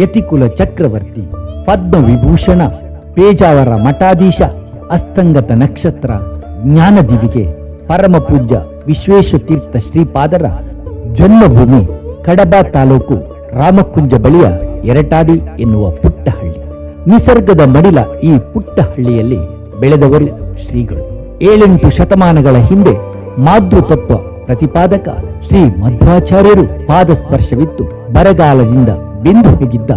ಯತಿಕುಲ ಚಕ್ರವರ್ತಿ, ಪದ್ಮವಿಭೂಷಣ, ಪೇಜಾವರ ಮಠಾಧೀಶ, ಅಸ್ತಂಗತ ನಕ್ಷತ್ರ, ಜ್ಞಾನದಿವಿಗೆ, ಪರಮಪೂಜ್ಯ ವಿಶ್ವೇಶತೀರ್ಥ ಶ್ರೀಪಾದರ ಜನ್ಮಭೂಮಿ ಕಡಬ ತಾಲೂಕು ರಾಮಕುಂಜ ಬಳಿಯ ಎರಟಾಡಿ ಎನ್ನುವ ಪುಟ್ಟ ಹಳ್ಳಿ. ನಿಸರ್ಗದ ಮಡಿಲ ಈ ಪುಟ್ಟ ಹಳ್ಳಿಯಲ್ಲಿ ಬೆಳೆದವರು ಶ್ರೀಗಳು. 7-8 ಶತಮಾನಗಳ ಹಿಂದೆ ಮಾತೃತತ್ವ ಪ್ರತಿಪಾದಕ ಶ್ರೀ ಮಧ್ವಾಚಾರ್ಯರು ಪಾದಸ್ಪರ್ಶವಿತ್ತು ಬರಗಾಲದಿಂದ ಬೆಂದು ಹೋಗಿದ್ದ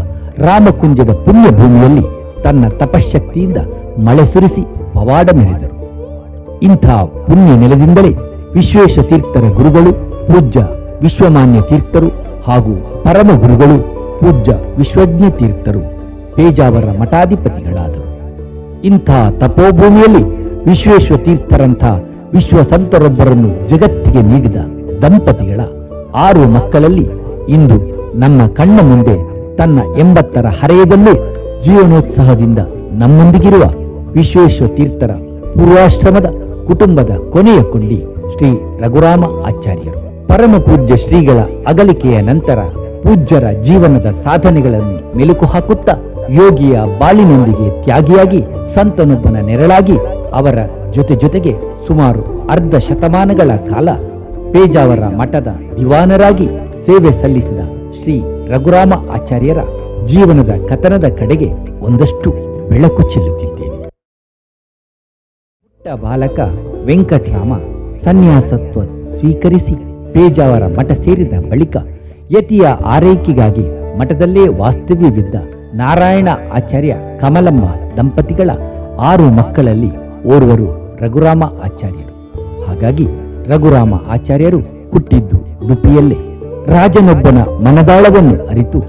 ರಾಮಕುಂಜದ ಪುಣ್ಯ ಭೂಮಿಯಲ್ಲಿ ತನ್ನ ತಪಶಕ್ತಿಯಿಂದ ಮಳೆ ಸುರಿಸಿ ಪವಾಡ ಮೆರೆದರು. ಇಂಥ ಪುಣ್ಯ ನೆಲದಿಂದಲೇ ವಿಶ್ವೇಶತೀರ್ಥರ ಗುರುಗಳು ಪೂಜ್ಯ ವಿಶ್ವಮಾನ್ಯ ತೀರ್ಥರು ಹಾಗೂ ಪರಮ ಗುರುಗಳು ಪೂಜ್ಯ ವಿಶ್ವಜ್ಞ ತೀರ್ಥರು ಪೇಜಾವರ ಮಠಾಧಿಪತಿಗಳಾದರು. ಇಂಥ ತಪೋಭೂಮಿಯಲ್ಲಿ ವಿಶ್ವೇಶತೀರ್ಥರಂಥ ವಿಶ್ವಸಂತರೊಬ್ಬರನ್ನು ಜಗತ್ತಿಗೆ ನೀಡಿದ ದಂಪತಿಗಳ 6 ಮಕ್ಕಳಲ್ಲಿ ಇಂದು ನಮ್ಮ ಕಣ್ಣ ಮುಂದೆ ತನ್ನ 80ರ ಹರೆಯದಲ್ಲೂ ಜೀವನೋತ್ಸಾಹದಿಂದ ನಮ್ಮೊಂದಿಗಿರುವ ವಿಶ್ವೇಶತೀರ್ಥರ ಪೂರ್ವಾಶ್ರಮದ ಕುಟುಂಬದ ಕೊನೆಯ ಕೊಂಡಿ ಶ್ರೀ ರಘುರಾಮ ಆಚಾರ್ಯರು. ಪರಮ ಪೂಜ್ಯ ಶ್ರೀಗಳ ಅಗಲಿಕೆಯ ನಂತರ ಪೂಜ್ಯರ ಜೀವನದ ಸಾಧನೆಗಳನ್ನು ಮೆಲುಕು ಹಾಕುತ್ತಾ ಯೋಗಿಯ ಬಾಳಿನೊಂದಿಗೆ ತ್ಯಾಗಿಯಾಗಿ ಸಂತನೊಬ್ಬನ ನೆರಳಾಗಿ ಅವರ ಜೊತೆಗೆ ಸುಮಾರು ಅರ್ಧ ಶತಮಾನಗಳ ಕಾಲ ಪೇಜಾವರ ಮಠದ ದಿವಾನರಾಗಿ ಸೇವೆ ಸಲ್ಲಿಸಿದ ಶ್ರೀ ರಘುರಾಮ ಆಚಾರ್ಯರ ಜೀವನದ ಕಥನದ ಕಡೆಗೆ ಒಂದಷ್ಟು ಬೆಳಕು ಚೆಲ್ಲುತ್ತಿದ್ದೇವೆ. ಪುಟ್ಟ ಬಾಲಕ ವೆಂಕಟರಾಮ ಸನ್ಯಾಸತ್ವ ಸ್ವೀಕರಿಸಿ ಪೇಜಾವರ ಮಠ ಸೇರಿದ ಬಳಿಕ ಯತಿಯ ಆರೈಕೆಗಾಗಿ ಮಠದಲ್ಲೇ ವಾಸ್ತವ್ಯವಿದ್ದ ನಾರಾಯಣ ಆಚಾರ್ಯ ಕಮಲಮ್ಮ ದಂಪತಿಗಳ 6 ಮಕ್ಕಳಲ್ಲಿ ಓರ್ವರು ರಘುರಾಮ ಆಚಾರ್ಯರು. ಹಾಗಾಗಿ ರಘುರಾಮ ಆಚಾರ್ಯರು ಹುಟ್ಟಿದ್ದು ಉಡುಪಿಯಲ್ಲೇ. ರಾಜನೊಬ್ಬನ ಮನದಾಳವನ್ನು ಅರಿತು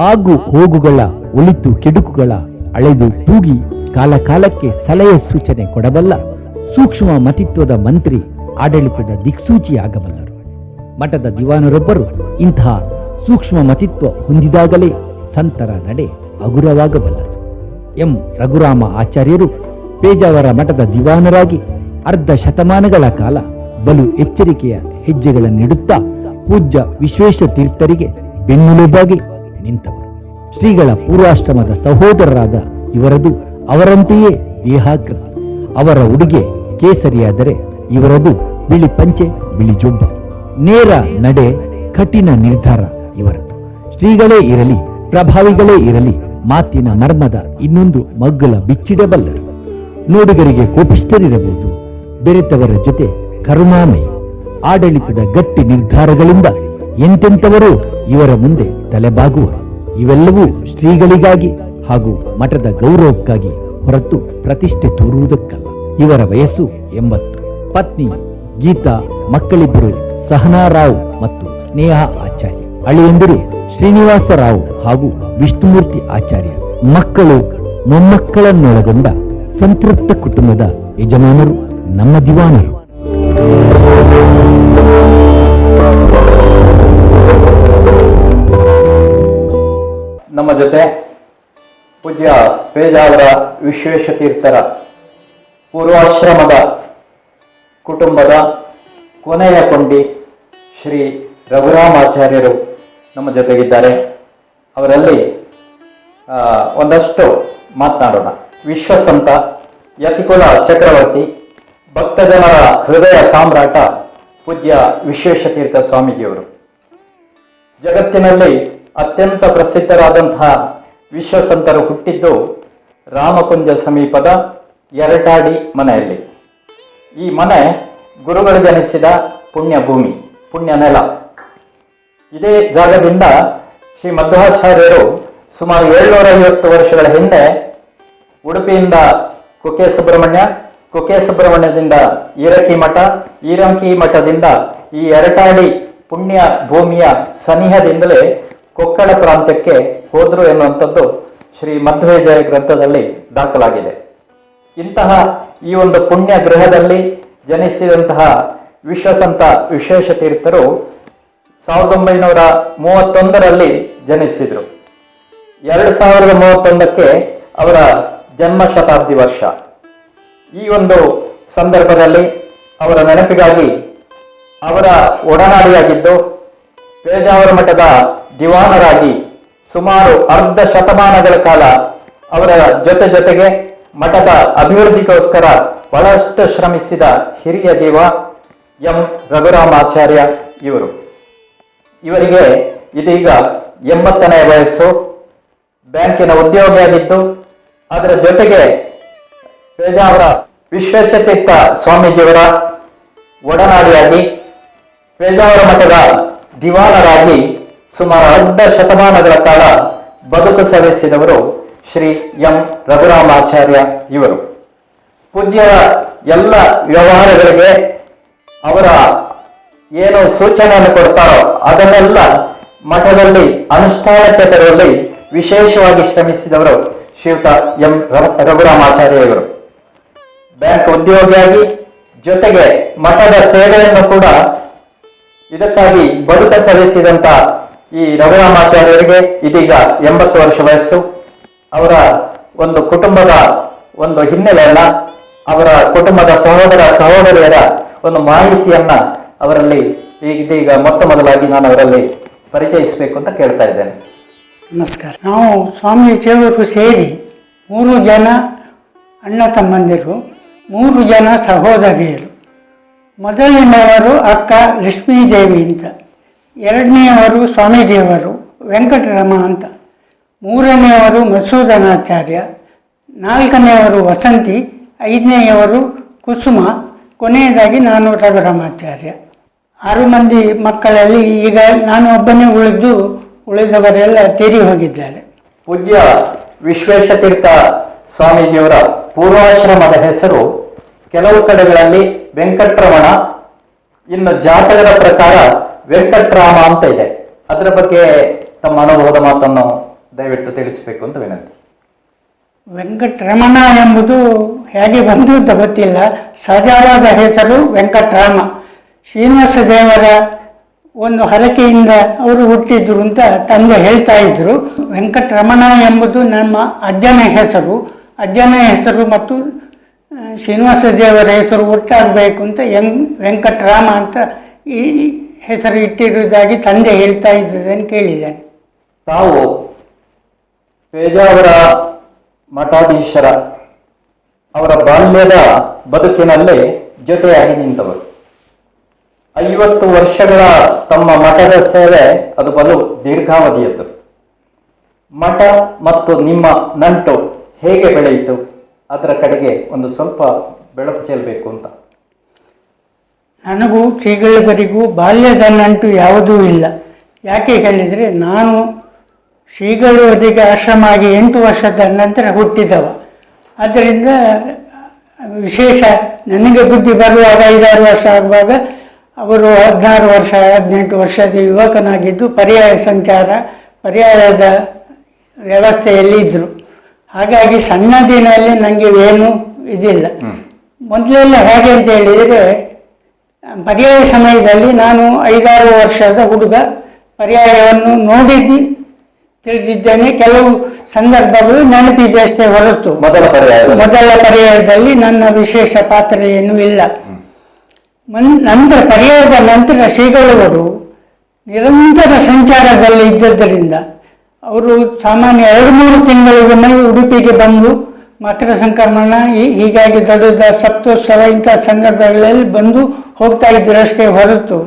ಆಗು ಹೋಗುಗಳ ಒಳಿತು ಕೆಡುಕುಗಳ ಅಳೆದು ತೂಗಿ ಕಾಲಕಾಲಕ್ಕೆ ಸಲಹೆ ಸೂಚನೆ ಕೊಡಬಲ್ಲ ಸೂಕ್ಷ್ಮ ಮತಿತ್ವದ ಮಂತ್ರಿ, ಆಡಳಿತದ ದಿಕ್ಸೂಚಿಯಾಗಬಲ್ಲರು. ಮಠದ ದಿವಾನರೊಬ್ಬರು ಇಂತಹ ಸೂಕ್ಷ್ಮ ಮತಿತ್ವ ಹೊಂದಿದಾಗಲೇ ಸಂತರ ನಡೆ ಹಗುರವಾಗಬಲ್ಲದು. ಎಂ ರಘುರಾಮ ಆಚಾರ್ಯರು ಪೇಜಾವರ ಮಠದ ದಿವಾನರಾಗಿ ಅರ್ಧ ಶತಮಾನಗಳ ಕಾಲ ಬಲು ಎಚ್ಚರಿಕೆಯ ಹೆಜ್ಜೆಗಳನ್ನಿಡುತ್ತಾ ಪೂಜ್ಯ ವಿಶ್ವೇಶತೀರ್ಥರಿಗೆ ಬೆನ್ನೆಲುಬಾಗಿ ನಿಂತವರು. ಶ್ರೀಗಳ ಪೂರ್ವಾಶ್ರಮದ ಸಹೋದರರಾದ ಇವರದು ಅವರಂತೆಯೇ ದೇಹಾಕೃತಿ. ಅವರ ಉಡುಗೆ ಕೇಸರಿಯಾದರೆ ಇವರದು ಬಿಳಿ ಪಂಚೆ, ಬಿಳಿ ಜೊಬ್ಬ. ನೇರ ನಡೆ, ಕಠಿಣ ನಿರ್ಧಾರ ಇವರದು. ಶ್ರೀಗಳೇ ಇರಲಿ, ಪ್ರಭಾವಿಗಳೇ ಇರಲಿ, ಮಾತಿನ ಮರ್ಮದ ಇನ್ನೊಂದು ಮಗ್ಗಲ ಬಿಚ್ಚಿಡಬಲ್ಲರು. ನೋಡುಗರಿಗೆ ಕೋಪಿಷ್ಠರಿರಬಹುದು, ಬೆರೆತವರ ಜೊತೆ ಕರುಣಾಮಯಿ. ಆಡಳಿತದ ಗಟ್ಟಿ ನಿರ್ಧಾರಗಳಿಂದ ಎಂತೆಂಥವರು ಇವರ ಮುಂದೆ ತಲೆಬಾಗುವರು. ಇವೆಲ್ಲವೂ ಶ್ರೀಗಳಿಗಾಗಿ ಹಾಗೂ ಮಠದ ಗೌರವಕ್ಕಾಗಿ ಹೊರತು ಪ್ರತಿಷ್ಠೆ ತೋರುವುದಕ್ಕಲ್ಲ. ಇವರ ವಯಸ್ಸು 80. ಪತ್ನಿ ಗೀತಾ, ಮಕ್ಕಳಿಬ್ಬರು ಸಹನಾರಾವ್ ಮತ್ತು ಸ್ನೇಹ ಆಚಾರ್ಯ. ಅಳಿಯಂದಿರು ಶ್ರೀನಿವಾಸರಾವ್ ಹಾಗೂ ವಿಷ್ಣುಮೂರ್ತಿ ಆಚಾರ್ಯ. ಮಕ್ಕಳು ಮೊಮ್ಮಕ್ಕಳನ್ನೊಳಗೊಂಡ ಸಂತೃಪ್ತ ಕುಟುಂಬದ ಯಜಮಾನರು ನಮ್ಮ ದಿವಾನರು. ನಮ್ಮ ಜೊತೆ ಪೂಜ್ಯ ಪೇಜಾವರ ವಿಶ್ವೇಶತೀರ್ಥರ ಪೂರ್ವಾಶ್ರಮದ ಕುಟುಂಬದ ಕೊನೆಯ ಕೊಂಡಿ ಶ್ರೀ ರಘುರಾಮಾಚಾರ್ಯರು ನಮ್ಮ ಜೊತೆಗಿದ್ದಾರೆ. ಅವರಲ್ಲಿ ಒಂದಷ್ಟು ಮಾತನಾಡೋಣ. ವಿಶ್ವಸಂತ, ಯತಿಕುಲ ಚಕ್ರವರ್ತಿ, ಭಕ್ತಜನರ ಹೃದಯ ಸಾಮ್ರಾಟ ಪೂಜ್ಯ ವಿಶ್ವೇಶತೀರ್ಥ ಸ್ವಾಮೀಜಿಯವರು. ಜಗತ್ತಿನಲ್ಲಿ ಅತ್ಯಂತ ಪ್ರಸಿದ್ಧರಾದಂತಹ ವಿಶ್ವಸಂತರು ಹುಟ್ಟಿದ್ದು ರಾಮಕುಂಜ ಸಮೀಪದ ಎರಟಾಡಿ ಮನೆಯಲ್ಲಿ. ಈ ಮನೆ ಗುರುಗಳು ಜನಿಸಿದ ಪುಣ್ಯ ಭೂಮಿ, ಪುಣ್ಯ ನೆಲ. ಇದೇ ಜಾಗದಿಂದ ಶ್ರೀ ಮಧ್ವಾಚಾರ್ಯರು ಸುಮಾರು 750 ವರ್ಷಗಳ ಹಿಂದೆ ಉಡುಪಿಯಿಂದ ಕುಕ್ಕೆ ಸುಬ್ರಹ್ಮಣ್ಯ, ಕುಕ್ಕೆ ಸುಬ್ರಹ್ಮಣ್ಯದಿಂದ ಈರಕ್ಕಿ ಮಠ, ಈರಂಕಿ ಮಠದಿಂದ ಈ ಎರಟಾಡಿ ಪುಣ್ಯ ಭೂಮಿಯ ಸನಿಹದಿಂದಲೇ ಕೊಕ್ಕಡ ಪ್ರಾಂತ್ಯಕ್ಕೆ ಹೋದರು ಎನ್ನುವಂಥದ್ದು ಶ್ರೀ ಮಧ್ವವಿಜಯ ಗ್ರಂಥದಲ್ಲಿ ದಾಖಲಾಗಿದೆ. ಇಂತಹ ಈ ಒಂದು ಪುಣ್ಯ ಗೃಹದಲ್ಲಿ ಜನಿಸಿದಂತಹ ವಿಶ್ವಸಂತ ವಿಶ್ವೇಶತೀರ್ಥರು 1931ರಲ್ಲಿ ಜನಿಸಿದರು. 2031ಕ್ಕೆ ಅವರ ಜನ್ಮ ಶತಾಬ್ದಿ ವರ್ಷ. ಈ ಒಂದು ಸಂದರ್ಭದಲ್ಲಿ ಅವರ ನೆನಪಿಗಾಗಿ ಅವರ ಒಡನಾಡಿಯಾಗಿದ್ದು ಪೇಜಾವರ ಮಠದ ದಿವಾನರಾಗಿ ಸುಮಾರು ಅರ್ಧ ಶತಮಾನಗಳ ಕಾಲ ಅವರ ಜೊತೆಗೆ ಮಠದ ಅಭಿವೃದ್ಧಿಗೋಸ್ಕರ ಬಹಳಷ್ಟು ಶ್ರಮಿಸಿದ ಹಿರಿಯ ಜೀವ ಎಂ ರಘುರಾಮಾಚಾರ್ಯ ಇವರು. ಇವರಿಗೆ ಇದೀಗ 80ನೇ ವಯಸ್ಸು. ಬ್ಯಾಂಕಿನ ಉದ್ಯೋಗಿಯಾಗಿದ್ದು ಅದರ ಜೊತೆಗೆ ಪೇಜಾವರ ವಿಶ್ವೇಶತೀರ್ಥ ಸ್ವಾಮೀಜಿಯವರ ಒಡನಾಡಿಯಾಗಿ ಪೇಜಾವರ ಮಠದ ದಿವಾನರಾಗಿ ಸುಮಾರು ಅರ್ಧ ಶತಮಾನಗಳ ಕಾಲ ಬದುಕು ಸವೆಸಿದವರು ಶ್ರೀ ಎಂ ರಘುರಾಮಾಚಾರ್ಯ ಇವರು. ಪೂಜ್ಯರ ಎಲ್ಲ ವ್ಯವಹಾರಗಳಿಗೆ ಅವರ ಏನು ಸೂಚನೆಯನ್ನು ಕೊಡ್ತಾರೋ ಅದನ್ನೆಲ್ಲ ಮಠದಲ್ಲಿ ಅನುಷ್ಠಾನಕ್ಕೆ ತರುವಲ್ಲಿ ವಿಶೇಷವಾಗಿ ಶ್ರಮಿಸಿದವರು ಶ್ರೀಯುತ ಎಂ ರಘುರಾಮಾಚಾರ್ಯ ಇವರು. ಬ್ಯಾಂಕ್ ಉದ್ಯೋಗಿಯಾಗಿ ಜೊತೆಗೆ ಮಠದ ಸೇವೆಯನ್ನು ಕೂಡ ಇದಕ್ಕಾಗಿ ಬದುಕ ಸಲ್ಲಿಸಿದಂತ ಈ ರಘುರಾಮಾಚಾರ್ಯರಿಗೆ ಇದೀಗ 80 ವರ್ಷ ವಯಸ್ಸು. ಅವರ ಒಂದು ಕುಟುಂಬದ ಒಂದು ಹಿನ್ನೆಲೆಯನ್ನ, ಅವರ ಕುಟುಂಬದ ಸಹೋದರಿಯರ ಒಂದು ಮಾಹಿತಿಯನ್ನ ಅವರಲ್ಲಿ ಇದೀಗ ಮೊದಲಾಗಿ ನಾನು ಅವರಲ್ಲಿ ಪರಿಚಯಿಸಬೇಕು ಅಂತ ಕೇಳ್ತಾ ಇದ್ದೇನೆ. ನಮಸ್ಕಾರ. ನಾವು ಸ್ವಾಮೀಜಿಯವರು ಸೇರಿ 3 ಜನ ಅಣ್ಣ ತಮ್ಮಂದಿರು, 3 ಜನ ಸಹೋದರಿಯರು. ಮೊದಲನೆಯವರು ಅಕ್ಕ ಲಕ್ಷ್ಮೀದೇವಿ ಅಂತ, ಎರಡನೆಯವರು ಸ್ವಾಮೀಜಿಯವರು ವೆಂಕಟರಮ ಅಂತ, ಮೂರನೆಯವರು ಮಧುಸೂದನಾಚಾರ್ಯ, ನಾಲ್ಕನೆಯವರು ವಸಂತಿ, ಐದನೆಯವರು ಕುಸುಮ, ಕೊನೆಯದಾಗಿ ನಾನು ರಘುರಾಮಾಚಾರ್ಯ. 6 ಮಂದಿ ಮಕ್ಕಳಲ್ಲಿ ಈಗ ನಾನು ಒಬ್ಬನೇ ಉಳಿದವರೆಲ್ಲ ತೀರಿ ಹೋಗಿದ್ದಾರೆ. ಪೂಜ್ಯ ವಿಶ್ವೇಶತೀರ್ಥ ಸ್ವಾಮೀಜಿಯವರ ಪೂರ್ವಾಶ್ರಮದ ಹೆಸರು ಕೆಲವು ಕಡೆಗಳಲ್ಲಿ ವೆಂಕಟರಮಣ, ಇನ್ನು ಜಾತಕದ ಪ್ರಕಾರ ವೆಂಕಟರಾಮ ಅಂತ ಇದೆ. ಅದರ ಬಗ್ಗೆ ತಮ್ಮ ಅನುಭವದ ಮಾತನ್ನು ದಯವಿಟ್ಟು ತಿಳಿಸಬೇಕು ಅಂತ ವಿನಂತಿ. ವೆಂಕಟರಮಣ ಎಂಬುದು ಹೇಗೆ ಬಂತು ಅಂತ ಗೊತ್ತಿಲ್ಲ. ಸಹಜವಾದ ಹೆಸರು ವೆಂಕಟರಾಮ. ಶ್ರೀನಿವಾಸ ದೇವರ ಒಂದು ಹರಕೆಯಿಂದ ಅವರು ಹುಟ್ಟಿದ್ರು ಅಂತ ತಂದೆ ಹೇಳ್ತಾ ಇದ್ರು. ವೆಂಕಟರಮಣ ಎಂಬುದು ನಮ್ಮ ಅಜ್ಜನ ಹೆಸರು ಮತ್ತು ಶ್ರೀನಿವಾಸ ದೇವರ ಹೆಸರು ಒಟ್ಟಾಗಬೇಕು ಅಂತ ವೆಂಕಟರಾಮ ಅಂತ ಈ ಹೆಸರು ಇಟ್ಟಿರುವುದಾಗಿ ತಂದೆ ಹೇಳ್ತಾ ಇದ್ದದನ್ನು ಕೇಳಿದ್ದೇನೆ. ತಾವು ಪೇಜಾವರ ಮಠಾಧೀಶರ ಅವರ ಬಾಲ್ಯದ ಬದುಕಿನಲ್ಲಿ ಜೊತೆಯಾಗಿ ನಿಂತವರು. 50 ವರ್ಷಗಳ ತಮ್ಮ ಮಠದ ಸೇವೆ ಅದು ಬಲು ದೀರ್ಘಾವಧಿಯದ್ದು. ಮಠ ಮತ್ತು ನಿಮ್ಮ ನಂಟು ಹೇಗೆ ಬೆಳೆಯಿತು, ಅದರ ಕಡೆಗೆ ಒಂದು ಸ್ವಲ್ಪ ಬೆಳಕು ಚೆಲ್ಲಬೇಕು ಅಂತ. ನನಗೂ ಶ್ರೀಗಳಿಗರಿಗೂ ಬಾಲ್ಯದ ನಂಟು ಯಾವುದೂ ಇಲ್ಲ. ಯಾಕೆ ಹೇಳಿದರೆ, ನಾನು ಶ್ರೀಗಳವರಿಗೆ ಆಶ್ರಮ ಆಗಿ 8 ವರ್ಷದ ನಂತರ ಹುಟ್ಟಿದವ. ಆದ್ದರಿಂದ ವಿಶೇಷ ನನಗೆ ಬುದ್ಧಿ ಬರುವಾಗ 5-6 ವರ್ಷ ಆಗುವಾಗ ಅವರು 16 ವರ್ಷ 18 ವರ್ಷದ ಯುವಕನಾಗಿದ್ದು ಪರ್ಯಾಯದ ವ್ಯವಸ್ಥೆಯಲ್ಲಿ ಇದ್ದರು. ಹಾಗಾಗಿ ಸಣ್ಣದಿನಲ್ಲಿ ನನಗೆ ಏನೂ ಇದಿಲ್ಲ. ಮೊದಲೆಲ್ಲ ಹೇಗೆ ಅಂತ ಹೇಳಿದರೆ, ಪರ್ಯಾಯ ಸಮಯದಲ್ಲಿ ನಾನು 5-6 ವರ್ಷದ ಹುಡುಗ, ಪರ್ಯಾಯವನ್ನು ತಿಳಿದಿದ್ದೇನೆ. ಕೆಲವು ಸಂದರ್ಭಗಳು ನೆನಪಿದೆ ಅಷ್ಟೇ ಹೊರತು ಮೊದಲ ಪರ್ಯಾಯದಲ್ಲಿ ನನ್ನ ವಿಶೇಷ ಪಾತ್ರ ಏನೂ ಇಲ್ಲ. ಪರ್ಯಾಯದ ನಂತರ ಶ್ರೀಗಳವರು ನಿರಂತರ ಸಂಚಾರದಲ್ಲಿ ಇದ್ದದ್ದರಿಂದ ಅವರು ಸಾಮಾನ್ಯ 2-3 ತಿಂಗಳಿಗೊಮ್ಮೆ ಉಡುಪಿಗೆ ಬಂದು ಮಕರ ಸಂಕ್ರಮಣ, ಹೀಗಾಗಿ ದೊಡ್ಡ ಸಪ್ತೋತ್ಸವ ಇಂಥ ಸಂದರ್ಭಗಳಲ್ಲಿ ಬಂದು ಹೋಗ್ತಾ ಇದ್ದರಷ್ಟೇ ಹೊರತು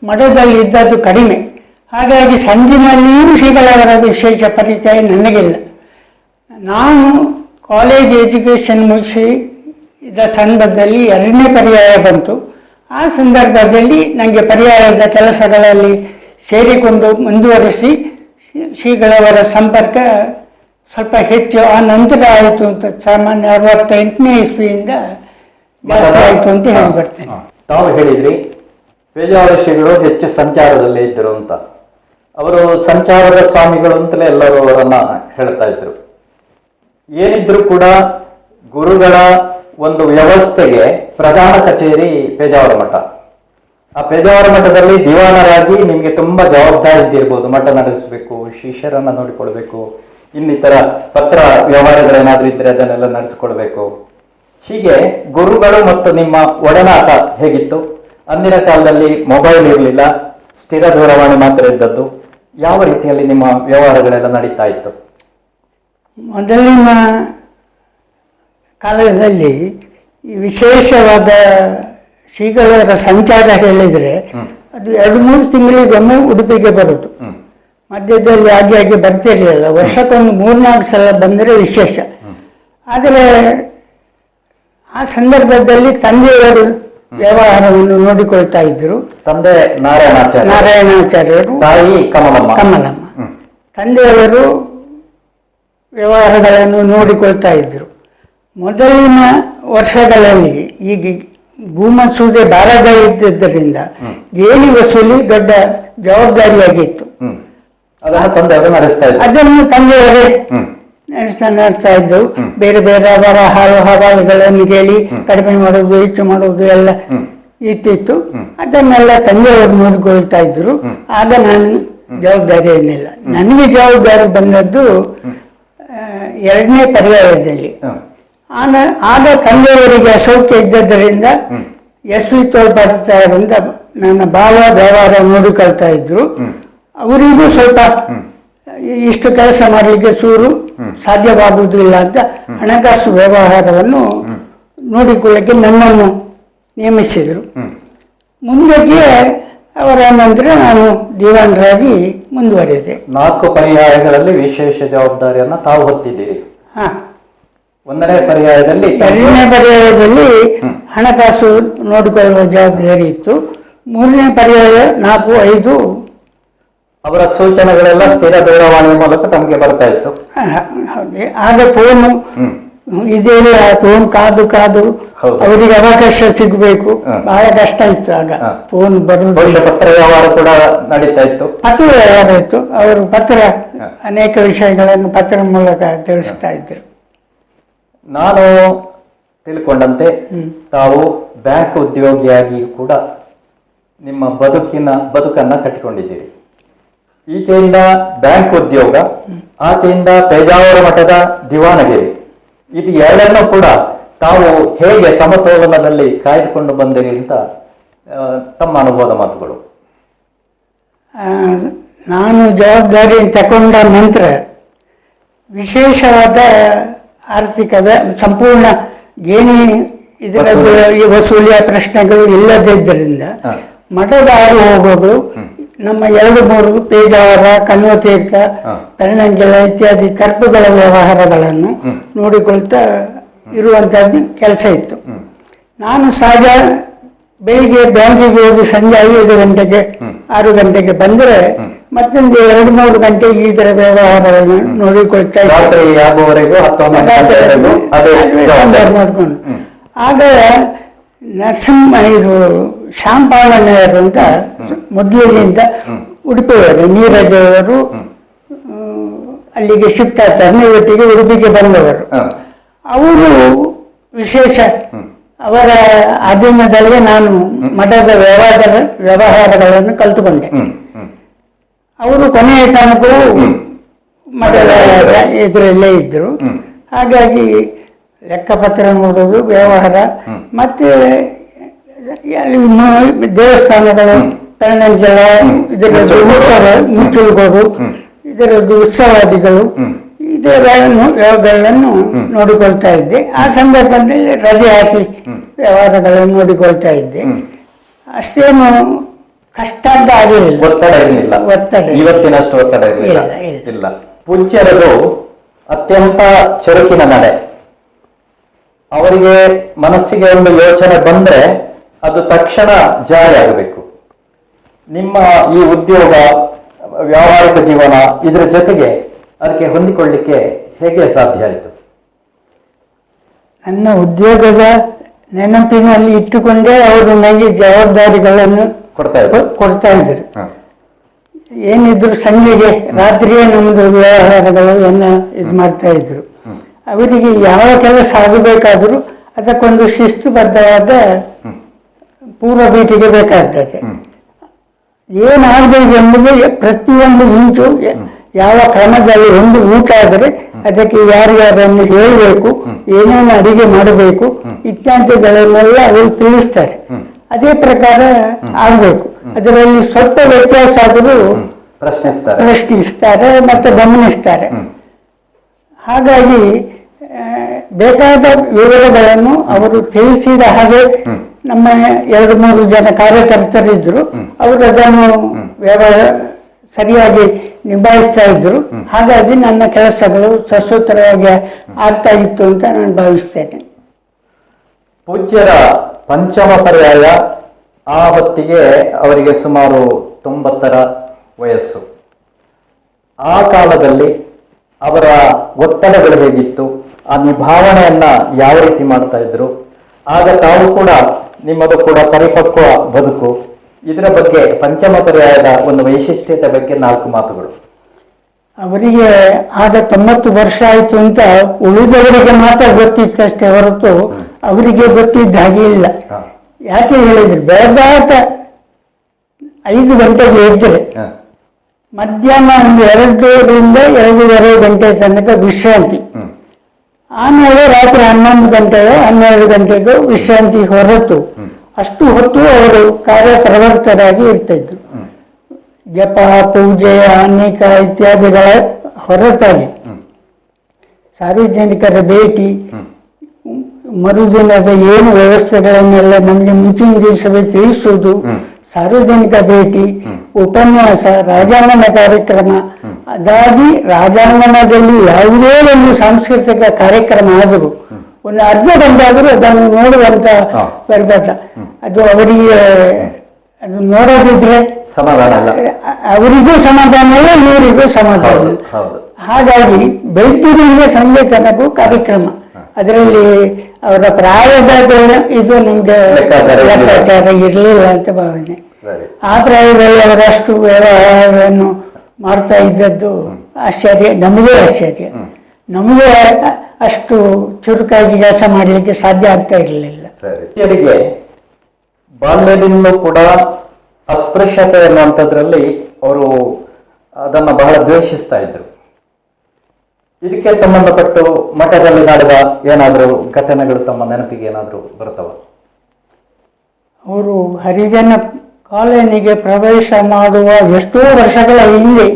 ಮಠದಲ್ಲಿ ಇದ್ದದ್ದು ಕಡಿಮೆ. ಹಾಗಾಗಿ ಸಂಧಿನಲ್ಲಿಯೂ ಶ್ರೀಗಳವರ ವಿಶೇಷ ಪರಿಚಯ ನನಗಿಲ್ಲ. ನಾನು ಕಾಲೇಜ್ ಎಜುಕೇಷನ್ ಮುಗಿಸಿದ ಸಂದರ್ಭದಲ್ಲಿ 2ನೇ ಪರ್ಯಾಯ ಬಂತು. ಆ ಸಂದರ್ಭದಲ್ಲಿ ನನಗೆ ಪರ್ಯಾಯದ ಕೆಲಸಗಳಲ್ಲಿ ಸೇರಿಕೊಂಡು ಮುಂದುವರಿಸಿ ಶ್ರೀಗಳವರ ಸಂಪರ್ಕ ಸ್ವಲ್ಪ ಹೆಚ್ಚು ಆ ನಂತರ ಆಯಿತು ಅಂತ, ಸಾಮಾನ್ಯ 68ನೇ ಇಸ್ವಿಯಿಂದ ಜಾಸ್ತಿ ಆಯಿತು ಅಂತ ಹೇಳಿ ಬರ್ತೇನೆ. ತಾವು ಹೇಳಿದ್ರಿ ಪೇಜಾವರ ಶ್ರೀಗಳು ಹೆಚ್ಚು ಸಂಚಾರದಲ್ಲೇ ಇದ್ದರು ಅಂತ. ಅವರು ಸಂಚಾರದ ಸ್ವಾಮಿಗಳು ಅಂತಲೇ ಎಲ್ಲರೂ ಅವರನ್ನ ಹೇಳ್ತಾ ಇದ್ರು. ಏನಿದ್ರು ಕೂಡ ಗುರುಗಳ ಒಂದು ವ್ಯವಸ್ಥೆಗೆ ಪ್ರಧಾನ ಕಚೇರಿ ಪೇಜಾವರ ಮಠ. ಆ ಪೇಜಾವರ ಮಠದಲ್ಲಿ ದಿವಾನರಾಗಿ ನಿಮಗೆ ತುಂಬಾ ಜವಾಬ್ದಾರಿ ಇದ್ದಿರ್ಬೋದು. ಮಠ ನಡೆಸಬೇಕು, ಶಿಷ್ಯರನ್ನ ನೋಡಿಕೊಳ್ಬೇಕು, ಇನ್ನಿತರ ಪತ್ರ ವ್ಯವಹಾರಗಳೇನಾದ್ರೂ ಇದ್ರೆ ಅದನ್ನೆಲ್ಲ ನಡೆಸಿಕೊಳ್ಬೇಕು. ಹೀಗೆ ಗುರುಗಳು ಮತ್ತು ನಿಮ್ಮ ಒಡನಾಟ ಹೇಗಿತ್ತು? ಅಂದಿನ ಕಾಲದಲ್ಲಿ ಮೊಬೈಲ್ ಇರಲಿಲ್ಲ, ಸ್ಥಿರ ದೂರವಾಣಿ ಮಾತ್ರ ಇದ್ದದ್ದು. ಯಾವ ರೀತಿಯಲ್ಲಿ ನಿಮ್ಮ ವ್ಯವಹಾರಗಳೆಲ್ಲ ನಡೀತಾ ಇತ್ತು? ಮೊದಲಿನ ಕಾಲದಲ್ಲಿ ಈ ವಿಶೇಷವಾದ ಶ್ರೀಗಳವರ ಸಂಚಾರ ಹೇಳಿದರೆ ಅದು 2-3 ತಿಂಗಳಿಗೊಮ್ಮೆ ಉಡುಪಿಗೆ ಬರುವುದು. ಮಧ್ಯದಲ್ಲಿ ಆಗಿ ಬರ್ತಿರ್ಲಿಲ್ಲ. ವರ್ಷಕ್ಕೊಂದು 3-4 ಸಲ ಬಂದರೆ ವಿಶೇಷ. ಆದರೆ ಆ ಸಂದರ್ಭದಲ್ಲಿ ತಂದೆಯವರು ವ್ಯವಹಾರವನ್ನು ನೋಡಿಕೊಳ್ತಾ ಇದ್ರು. ತಂದೆ ನಾರಾಯಣಾಚಾರ್ಯರು, ತಾಯಿ ಕಮಲಮ್ಮ. ತಂದೆಯವರು ವ್ಯವಹಾರಗಳನ್ನು ನೋಡಿಕೊಳ್ತಾ ಇದ್ರು. ಮೊದಲಿನ ವರ್ಷಗಳಲ್ಲಿ ಈಗ ಭೂಮಸೂದೆ ಬಾರದ ಇದ್ದಿದ್ದರಿಂದ ಗೇಣಿ ವಸೂಲಿ ದೊಡ್ಡ ಜವಾಬ್ದಾರಿಯಾಗಿತ್ತು. ಅದನ್ನು ತಂದೆಯವರೇ ನಡೆಸ್ತಾ ಇದ್ದವು. ಬೇರೆ ಬೇರೆ ಅವರ ಹಾಲು ಹವಾಲುಗಳನ್ನು ಕೇಳಿ ಕಡಿಮೆ ಮಾಡುವುದು, ಹೆಚ್ಚು ಮಾಡುವುದು ಎಲ್ಲ ಇತ್ತಿತ್ತು. ಅದನ್ನೆಲ್ಲ ತಂದೆಯವರು ನೋಡಿಕೊಳ್ತಾ ಇದ್ರು. ಆಗ ನಾನು ಜವಾಬ್ದಾರಿ ಏನಿಲ್ಲ. ನನಗೆ ಜವಾಬ್ದಾರಿ ಬಂದದ್ದು 2ನೇ ಪರ್ಯಾಯದಲ್ಲಿ. ಆಗ ತಂದೆಯವರಿಗೆ ಅಸೌಖ್ಯ ಇದ್ದದ್ದರಿಂದ SV ತೋಳ್ಪಾಡ್ತಾರಿಂದ ನನ್ನ ಭಾವ ವ್ಯವಹಾರ ನೋಡಿಕೊಳ್ತಾ ಇದ್ರು. ಅವರಿಗೂ ಸ್ವಲ್ಪ ಇಷ್ಟು ಕೆಲಸ ಮಾಡಲಿಕ್ಕೆ ಸಾಧ್ಯವಾಗುವುದಿಲ್ಲ ಅಂತ ಹಣಕಾಸು ವ್ಯವಹಾರವನ್ನು ನೋಡಿಕೊಳ್ಳಕ್ಕೆ ನನ್ನನ್ನು ನೇಮಿಸಿದರು. ಮುಂದಕ್ಕೆ ಅವರ ನಂತರ ನಾನು ದಿವಾನರಾಗಿ ಮುಂದುವರಿದೆ. 4 ಪರ್ಯಾಯಗಳಲ್ಲಿ ವಿಶೇಷ ಜವಾಬ್ದಾರಿಯನ್ನು ತಾವು ಹೊತ್ತಿದ್ದೀರಿ. 1ನೇ ಪರ್ಯಾಯದಲ್ಲಿ 2ನೇ ಪರ್ಯಾಯದಲ್ಲಿ ಹಣಕಾಸು ನೋಡಿಕೊಳ್ಳುವ ಜವಾಬ್ದಾರಿ ಇತ್ತು. 3ನೇ ಪರ್ಯಾಯ 4, 5 ಅವರ ಸೂಚನೆಗಳೆಲ್ಲ ಸ್ಥಿರ ದೂರವಾಣಿ ಮೂಲಕ ತಮಗೆ ಬರ್ತಾ ಇತ್ತು. ಆಗ ಫೋನು ಇದೆಲ್ಲ, ಫೋನ್ ಕಾದು ಅವರಿಗೆ ಅವಕಾಶ ಸಿಗಬೇಕು, ಬಹಳ ಕಷ್ಟ ಇತ್ತು. ಆಗ ಫೋನ್ ಬರುವುದು. ಪತ್ರ ವ್ಯವಹಾರ ಕೂಡ ನಡೀತಾ ಇತ್ತು. ಪತ್ರ ವ್ಯವಹಾರ ಇತ್ತು. ಅವರು ಅನೇಕ ವಿಷಯಗಳನ್ನು ಪತ್ರ ಮೂಲಕ ತಿಳಿಸ್ತಾ ಇದ್ರು. ನಾನು ತಿಳ್ಕೊಂಡಂತೆ ತಾವು ಬ್ಯಾಂಕ್ ಉದ್ಯೋಗಿಯಾಗಿ ಕೂಡ ನಿಮ್ಮ ಬದುಕನ್ನ ಕಟ್ಟಿಕೊಂಡಿದ್ದೀರಿ. ಈಚೆಯಿಂದ ಬ್ಯಾಂಕ್ ಉದ್ಯೋಗ, ಆಚೆಯಿಂದ ಪೇಜಾವರ ಮಠದ ದಿವಾನಗಿರಿ. ಇದು ಎರಡನ್ನೂ ಕೂಡ ತಾವು ಹೇಗೆ ಸಮತೋಲನದಲ್ಲಿ ಕಾಯ್ದುಕೊಂಡು ಬಂದಿರಿ ಅಂತ ತಮ್ಮ ಅನುಭವದ ಮಾತುಗಳು. ನಾನು ಜವಾಬ್ದಾರಿ ತಗೊಂಡ ನಂತರ ವಿಶೇಷವಾದ ಆರ್ಥಿಕ ಸಂಪೂರ್ಣ ಗೇಣಿ ಇದರದ್ದು ವಸೂಲಿಯ ಪ್ರಶ್ನೆಗಳು ಇಲ್ಲದಿದ್ದರಿಂದ ಮಠದ ಆರು ಹೋಗೋದು, ನಮ್ಮ 2-3 ಪೇಜಾವರ, ಕಣ್ವತೀರ್ಥ, ಪೆರಣಂಗೆಲ ಇತ್ಯಾದಿ ತರ್ಪುಗಳ ವ್ಯವಹಾರಗಳನ್ನು ನೋಡಿಕೊಳ್ತಾ ಇರುವಂತಹದ್ದು ಕೆಲಸ ಇತ್ತು. ನಾನು ಸಹಜ ಬೆಳಿಗ್ಗೆ ಬ್ಯಾಂಕಿಗೆ ಹೋಗಿ ಸಂಜೆ 5 ಗಂಟೆಗೆ 6 ಗಂಟೆಗೆ ಬಂದರೆ ಮತ್ತೊಂದು 2-3 ಗಂಟೆ ಈ ತರ ವ್ಯವಹಾರಗಳನ್ನು ನೋಡಿಕೊಳ್ತಾ ಮಾಡ್ಕೊಂಡು. ಆಗ ಶ್ಯಾಂಪಾಳನೆಯರು ಅಂತ ಮೊದಲಿನಿಂದ ಉಡುಪಿಯವರು, ನೀರಜವರು ಅಲ್ಲಿಗೆ ಶಿಫ್ಟ್ ಆಗ್ತಾರೆ. ಒಟ್ಟಿಗೆ ಉಡುಪಿಗೆ ಬಂದವರು. ಅವರು ವಿಶೇಷ ಅವರ ಅಧೀನದಲ್ಲೇ ನಾನು ಮಠದ ವ್ಯವಹಾರಗಳನ್ನು ಕಲಿತುಕೊಂಡೆ. ಅವರು ಕೊನೆಯ ತನಕವೂ ಮಠದ ಇದರಲ್ಲೇ ಇದ್ದರು. ಹಾಗಾಗಿ ಲೆಕ್ಕಪತ್ರ ನೋಡೋದು, ವ್ಯವಹಾರ, ಮತ್ತೆ ದೇವಸ್ಥಾನಗಳು, ಪೆರಣಂಗೆಲ ಇದರದ್ದು ಉತ್ಸವ, ಮುಚ್ಚುಲ್ಗೋಡು ಇದರದ್ದು ಉತ್ಸವಾದಿಗಳು ಇದನ್ನು ನೋಡಿಕೊಳ್ತಾ ಇದ್ದೆ. ಆ ಸಂದರ್ಭದಲ್ಲಿ ರಜೆ ಹಾಕಿ ವ್ಯವಹಾರಗಳನ್ನು ನೋಡಿಕೊಳ್ತಾ ಇದ್ದೆ. ಅಷ್ಟೇನು ಕಷ್ಟ ಅಂತ ಆಗಲಿಲ್ಲ. ಒತ್ತಡ ಇವತ್ತಿನಷ್ಟು ಒತ್ತಡ ಇಲ್ಲ. ಪೂಜ್ಯರದು ಅತ್ಯಂತ ಚುರುಕಿನ ನಡೆ. ಅವರಿಗೆ ಮನಸ್ಸಿಗೆ ಒಂದು ಯೋಚನೆ ಬಂದ್ರೆ ಅದು ತಕ್ಷಣ ಜಾರಿ ಆಗಬೇಕು. ನಿಮ್ಮ ಈ ಉದ್ಯೋಗ, ವ್ಯಾವಹಾರಿಕ ಜೀವನ ಇದರ ಜೊತೆಗೆ ಅದಕ್ಕೆ ಹೊಂದಿಕೊಳ್ಳಿಕ್ಕೆ ಹೇಗೆ ಸಾಧ್ಯ ಆಯಿತು? ನನ್ನ ಉದ್ಯೋಗದ ನೆನಪಿನಲ್ಲಿ ಇಟ್ಟುಕೊಂಡೇ ಅವರು ನನಗೆ ಜವಾಬ್ದಾರಿಗಳನ್ನು ಕೊಡ್ತಾ ಇದ್ರು. ಏನಿದ್ರು ಸಂಜೆಗೆ ರಾತ್ರಿಯೇ ನಮ್ಮದು ವ್ಯವಹಾರಗಳನ್ನು ಇದು ಮಾಡ್ತಾ ಇದ್ರು. ಅವರಿಗೆ ಯಾವ ಕೆಲಸ ಆಗಬೇಕಾದರೂ ಅದಕ್ಕೊಂದು ಶಿಸ್ತುಬದ್ಧವಾದ ಪೂರ್ವಭೀತಿಗೆ ಬೇಕಾಗ್ತದೆ. ಏನಾಗಬೇಕು ಎಂಬುದು ಪ್ರತಿಯೊಂದು ಇಂಚು ಯಾವ ಕ್ರಮದಲ್ಲಿ ಒಂದು ಊಟ ಆದರೆ ಅದಕ್ಕೆ ಯಾರ್ಯಾರನ್ನು ಹೇಳಬೇಕು, ಏನೇನು ಅಡಿಗೆ ಮಾಡಬೇಕು ಇತ್ಯಾದಿಗಳನ್ನೆಲ್ಲ ಅವರು ತಿಳಿಸ್ತಾರೆ. ಅದೇ ಪ್ರಕಾರ ಆಗಬೇಕು. ಅದರಲ್ಲಿ ಸ್ವಲ್ಪ ವ್ಯತ್ಯಾಸ ಆದರೂ ಪ್ರಶ್ನಿಸ್ತಾರೆ ಮತ್ತು ಗಮನಿಸ್ತಾರೆ. ಹಾಗಾಗಿ ಬೇಕಾದ ವಿವರಗಳನ್ನು ಅವರು ತಿಳಿಸಿದ ಹಾಗೆ ನಮ್ಮ 2-3 ಜನ ಕಾರ್ಯಕರ್ತರಿದ್ರು, ಅವರು ಅದನ್ನು ಸರಿಯಾಗಿ ನಿಭಾಯಿಸ್ತಾ ಇದ್ರು. ಹಾಗಾಗಿ ನನ್ನ ಕೆಲಸಗಳು ಸಸೂತ್ರವಾಗಿ ಆಗ್ತಾ ಇತ್ತು ಅಂತ ನಾನು ಭಾವಿಸ್ತೇನೆ. ಪೂಜ್ಯರ ಪಂಚಮ ಪರ್ಯಾಯ ಆ ಹೊತ್ತಿಗೆ ಅವರಿಗೆ ಸುಮಾರು 90ರ ವಯಸ್ಸು. ಆ ಕಾಲದಲ್ಲಿ ಅವರ ಒತ್ತಡಗಳು ಹೇಗಿತ್ತು, ಆ ನಿಭಾವಣೆಯನ್ನ ಯಾವ ರೀತಿ ಮಾಡ್ತಾ ಇದ್ರು, ಆಗ ತಾವು ಕೂಡ ನಿಮ್ಮದು ಕೂಡ ಪರಿಪಕ್ವ ಬದುಕು, ಇದರ ಬಗ್ಗೆ ಪಂಚಮ ಪರ್ಯಾಯದ ಒಂದು ವೈಶಿಷ್ಟ್ಯತೆ ಬಗ್ಗೆ 4 ಮಾತುಗಳು. ಅವರಿಗೆ ಆಗ 90 ವರ್ಷ ಆಯ್ತು ಅಂತ ಉಳಿದವರಿಗೆ ಮಾತ್ರ ಗೊತ್ತಿತ್ತಷ್ಟೇ ಹೊರತು ಅವರಿಗೆ ಗೊತ್ತಿದ್ದ ಹಾಗೆ ಇಲ್ಲ. ಯಾಕೆ ಹೇಳಿದ್ರು, ಬೆಳಗಾತ 5 ಗಂಟೆಗೆ ಎದ್ದರೆ ಮಧ್ಯಾಹ್ನ ಒಂದು 2ರಿಂದ 2:30 ಗಂಟೆ ತನಕ ವಿಶ್ರಾಂತಿ, ಆಮೇಲೆ ರಾತ್ರಿ 11 ಗಂಟೆಯೋ 12 ಗಂಟೆಗೂ ವಿಶ್ರಾಂತಿ ಹೊರತು ಅಷ್ಟು ಹೊತ್ತು ಅವರು ಕಾರ್ಯಪ್ರವರ್ತರಾಗಿ ಇರ್ತಿದ್ರು. ಜಪ, ಪೂಜೆ, ಅನೇಕ ಇತ್ಯಾದಿಗಳ ಹೊರತಾಗಿ ಸಾರ್ವಜನಿಕರ ಭೇಟಿ, ಮರುದಿನದ ಏನು ವ್ಯವಸ್ಥೆಗಳನ್ನೆಲ್ಲ ನಮಗೆ ಮುಂಚಿನ ದಿವಸವೇ ತಿಳಿಸುವುದು, ಸಾರ್ವಜನಿಕ ಭೇಟಿ, ಉಪನ್ಯಾಸ, ರಾಜಾಂಗಣ ಕಾರ್ಯಕ್ರಮ. ಅದಾಗಿ ರಾಜಾಂಗಣದಲ್ಲಿ ಯಾವುದೇ ಒಂದು ಸಾಂಸ್ಕೃತಿಕ ಕಾರ್ಯಕ್ರಮ ಆದರೂ ಒಂದು ಅರ್ಧ ಗಂಟೆ ಆದರೂ ಅದನ್ನು ನೋಡುವಂತ ಬರ್ಬತ್ತ. ಅದು ಅವರಿಗೆ ಅದು ನೋಡೋದಿದ್ರೆ ಸಮಾಧಾನ, ಅವರಿಗೂ ಸಮಾಧಾನ ಇಲ್ಲ, ಇವರಿಗೂ ಸಮಾಧಾನ. ಹಾಗಾಗಿ ಬೆಳಗ್ಗಿನಿಂದ ಸಂಜೆ ತನಕ ಕಾರ್ಯಕ್ರಮ. ಅದರಲ್ಲಿ ಅವರ ಪ್ರಾಯದ ಇದು ನಮ್ಗೆ ಲೆಕ್ಕಾಚಾರ ಇರಲಿಲ್ಲ ಅಂತ ಭಾವನೆ. ಆ ಪ್ರಾಯದಲ್ಲಿ ಅವರಷ್ಟು ವ್ಯವಹಾರವನ್ನು ಮಾಡ್ತಾ ಇದ್ದದ್ದು ಆಶ್ಚರ್ಯ, ನಮಗೆ ಆಶ್ಚರ್ಯ. ನಮಗೆ ಅಷ್ಟು ಚುರುಕಾಗಿ ಕೆಲಸ ಮಾಡಲಿಕ್ಕೆ ಸಾಧ್ಯ ಆಗ್ತಾ ಇರಲಿಲ್ಲ. ಸರಿ, ಬಾಲ್ಯದಿಂದ ಕೂಡ ಅಸ್ಪೃಶ್ಯತೆ ಅನ್ನುವಂಥದ್ರಲ್ಲಿ ಅವರು ಅದನ್ನು ಬಹಳ ದ್ವೇಷಿಸ್ತಾ ಇದ್ರು. ಇದಕ್ಕೆ ಸಂಬಂಧಪಟ್ಟು ಮಠದಲ್ಲಿ ನಡೆದ ಏನಾದರೂ ಘಟನೆಗಳು ತಮ್ಮ ನೆನಪಿಗೆ ಏನಾದರೂ ಬರ್ತವ? ಅವರು ಹರಿಜನ ಕಾಲೋನಿಗೆ ಪ್ರವೇಶ ಮಾಡುವ ಎಷ್ಟೋ ವರ್ಷಗಳ ಹಿಂದೆ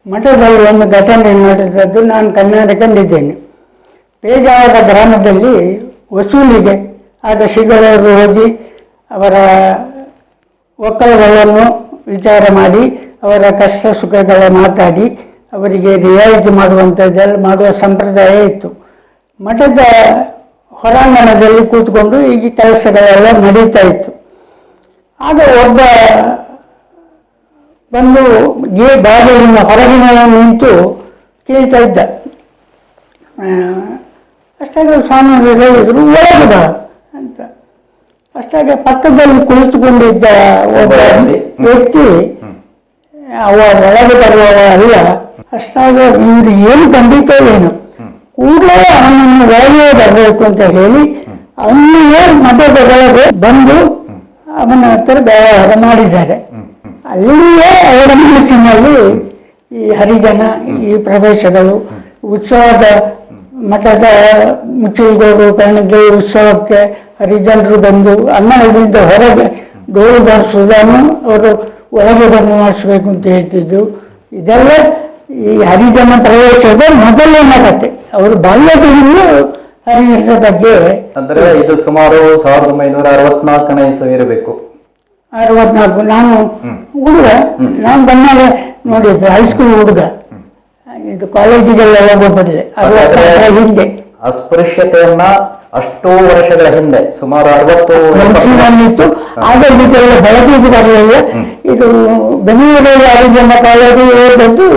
ಮಠದಲ್ಲಿ ಒಂದು ಘಟನೆ ನಡೆದದ್ದು ನಾನು ಕಣ್ಣಾರೆ ಕಂಡಿದ್ದೇನೆ. ಪೇಜಾವರ ಗ್ರಾಮದಲ್ಲಿ ವಸೂಲಿಗೆ ಆಗ ಶ್ರೀಗಳವರು ಹೋಗಿ ಅವರ ಒಕ್ಕಲುಗಳನ್ನು ವಿಚಾರ ಮಾಡಿ ಅವರ ಕಷ್ಟ ಸುಖಗಳ ಮಾತಾಡಿ ಅವರಿಗೆ ರಿಯಾಯಿತಿ ಮಾಡುವಂಥದ್ದೆಲ್ಲ ಮಾಡುವ ಸಂಪ್ರದಾಯ ಇತ್ತು. ಮಠದ ಹೊರಾಂಗಣದಲ್ಲಿ ಕೂತ್ಕೊಂಡು ಈ ಕೆಲಸಗಳೆಲ್ಲ ನಡೀತಾ ಇತ್ತು. ಆಗ ಒಬ್ಬ ಬಂದು ಬಾಗಿಲಿನ ಹೊರಗಿನ ನಿಂತು ಕೇಳ್ತಾ ಇದ್ದ. ಅಷ್ಟಾಗ ಸ್ವಾಮಿಗಳು ಹೇಳಿದರು, ಒಳಗೆ ಬಾ ಅಂತ. ಅಷ್ಟಾಗ ಪಕ್ಕದಲ್ಲಿ ಕುಳಿತುಕೊಂಡಿದ್ದ ಒಬ್ಬ ವ್ಯಕ್ತಿ ಅವ ಒಳಗೆ ಬರುವವ ಅಲ್ಲ. ಅಷ್ಟಾಗ ಇವರು ಏನು ಖಂಡಿತ ಏನು ಕೂಡಲೇ ಅವನನ್ನು ಒಳಗೆ ಬರಬೇಕು ಅಂತ ಹೇಳಿ ಅವನಿಗೆ ಮಠದ ಒಳಗೆ ಬಂದು ಅವನ ಹತ್ರ ವ್ಯವಹಾರ ಮಾಡಿದ್ದಾರೆ. ಅಲ್ಲಿಯೇ ಅವರ ಮನಸ್ಸಿನಲ್ಲಿ ಈ ಹರಿಜನ, ಈ ಪ್ರವೇಶಗಳು, ಉತ್ಸವದ ಮಠದ ಮುಚ್ಚಲ್ಗೋಡು ಕರ್ಣದೇವಿ ಉತ್ಸವಕ್ಕೆ ಹರಿಜನರು ಬಂದು ಅನ್ನದಿಂದ ಹೊರಗೆ ಡೋಲು ಬಾರಿಸುವುದನ್ನು ಅವರು ಒಳಗೆ ಬಂದು ಮಾಡಿಸ್ಬೇಕು ಅಂತ ಹೇಳ್ತಿದ್ರು. ಇದೆಲ್ಲ ಈ ಹರಿಜನ ಪ್ರವೇಶದ ಮೊದಲನೇ ಕತೆ. ಅವರು ಬಾಲ್ಯದಿಂದಲೂ ಹರಿಜನರ ಬಗ್ಗೆ. ಅಂದ್ರೆ ಇದು ಸುಮಾರು 1964ನೇ ಇಸವಿ ಇರಬೇಕು. 64. ನಾನು ಹುಡುಗ, ನಾನು ಬಂದಾಗ ನೋಡಿದ್ದು ಹೈಸ್ಕೂಲ್ ಹುಡುಗ. ಇದು ಕಾಲೇಜಿಗೆಲ್ಲ ಹೋಗೋ ಬದಲೇ 60 ಹಿಂದೆ. ಅಸ್ಪೃಶ್ಯತೆಯನ್ನ ಅಷ್ಟೋ ವರ್ಷಗಳ ಹಿಂದೆ ಸುಮಾರು 60 ಮನಸ್ಸಿನಲ್ಲಿತ್ತು. ಆಗ ಇದೆಲ್ಲ ಬೆಳಕಿಗೆ ಬರಲಿಲ್ಲ. ಇದು ಬೆಂಗಳೂರಲ್ಲಿ ಹರಿಜನ ಕಾಲೇಜು ಓದದ್ದು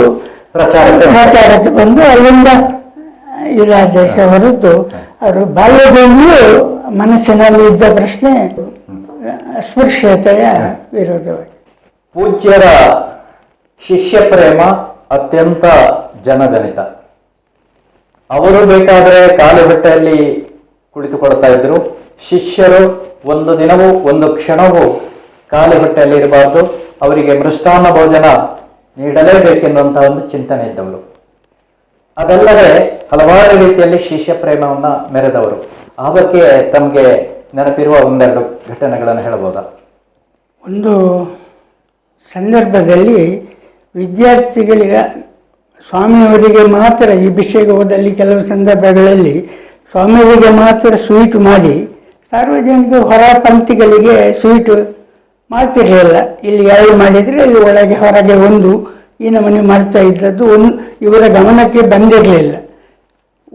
ಪ್ರಚಾರಕ್ಕೆ ಬಂದು ಅಲ್ಲಿಂದ ಇರಾದೇಶ ಹೊರತು ಅವರು ಬಾಲ್ಯದಲ್ಲಿಯೂ ಮನಸ್ಸಿನಲ್ಲಿ ಇದ್ದ ಪ್ರಶ್ನೆ ಅಸ್ಪೃಶ್ಯತೆಯ ವಿರೋಧವಾಗಿ. ಪೂಜ್ಯರ ಶಿಷ್ಯ ಪ್ರೇಮ ಅತ್ಯಂತ ಜನಜನಿತ. ಅವರು ಬೇಕಾದರೆ ಖಾಲಿ ಹೊಟ್ಟೆಯಲ್ಲಿ ಕುಳಿತುಕೊಳ್ತಾ ಇದ್ರು. ಶಿಷ್ಯರು ಒಂದು ದಿನವೂ ಒಂದು ಕ್ಷಣವೂ ಖಾಲಿ ಹೊಟ್ಟೆಯಲ್ಲಿ ಇರಬಾರ್ದು, ಅವರಿಗೆ ಮೃಷ್ಟಾನ್ನ ಭೋಜನ ನೀಡಲೇಬೇಕೆನ್ನುವಂತಹ ಒಂದು ಚಿಂತನೆ ಇದ್ದವರು. ಅದಲ್ಲದೆ ಹಲವಾರು ರೀತಿಯಲ್ಲಿ ಶಿಷ್ಯ ಪ್ರೇಮವನ್ನ ಮೆರೆದವರು. ಆ ಬಗ್ಗೆ ತಮಗೆ ನೆನಪಿರುವ ಒಂದೆರಡು ಘಟನೆಗಳನ್ನು ಹೇಳಬಹುದಾ? ಒಂದು ಸಂದರ್ಭದಲ್ಲಿ ವಿದ್ಯಾರ್ಥಿಗಳಿಗೆ ಸ್ವಾಮಿಯವರಿಗೆ ಮಾತ್ರ ಈ ಅಭಿಷೇಕ ಹೋದಲ್ಲಿ ಕೆಲವು ಸಂದರ್ಭಗಳಲ್ಲಿ ಸ್ವಾಮಿಯವರಿಗೆ ಮಾತ್ರ ಸ್ವೀಟ್ ಮಾಡಿ ಸಾರ್ವಜನಿಕ ಹೊರ ಪಂಕ್ತಿಗಳಿಗೆ ಸ್ವೀಟ್ ಮಾಡ್ತಿರಲಿಲ್ಲ. ಇಲ್ಲಿ 2 ಮಾಡಿದರೆ ಇಲ್ಲಿ ಒಳಗೆ ಹೊರಗೆ 1 ಈ ನಮೂನೆ ಮಾಡ್ತಾ ಇದ್ದದ್ದು ಇವರ ಗಮನಕ್ಕೆ ಬಂದಿರಲಿಲ್ಲ.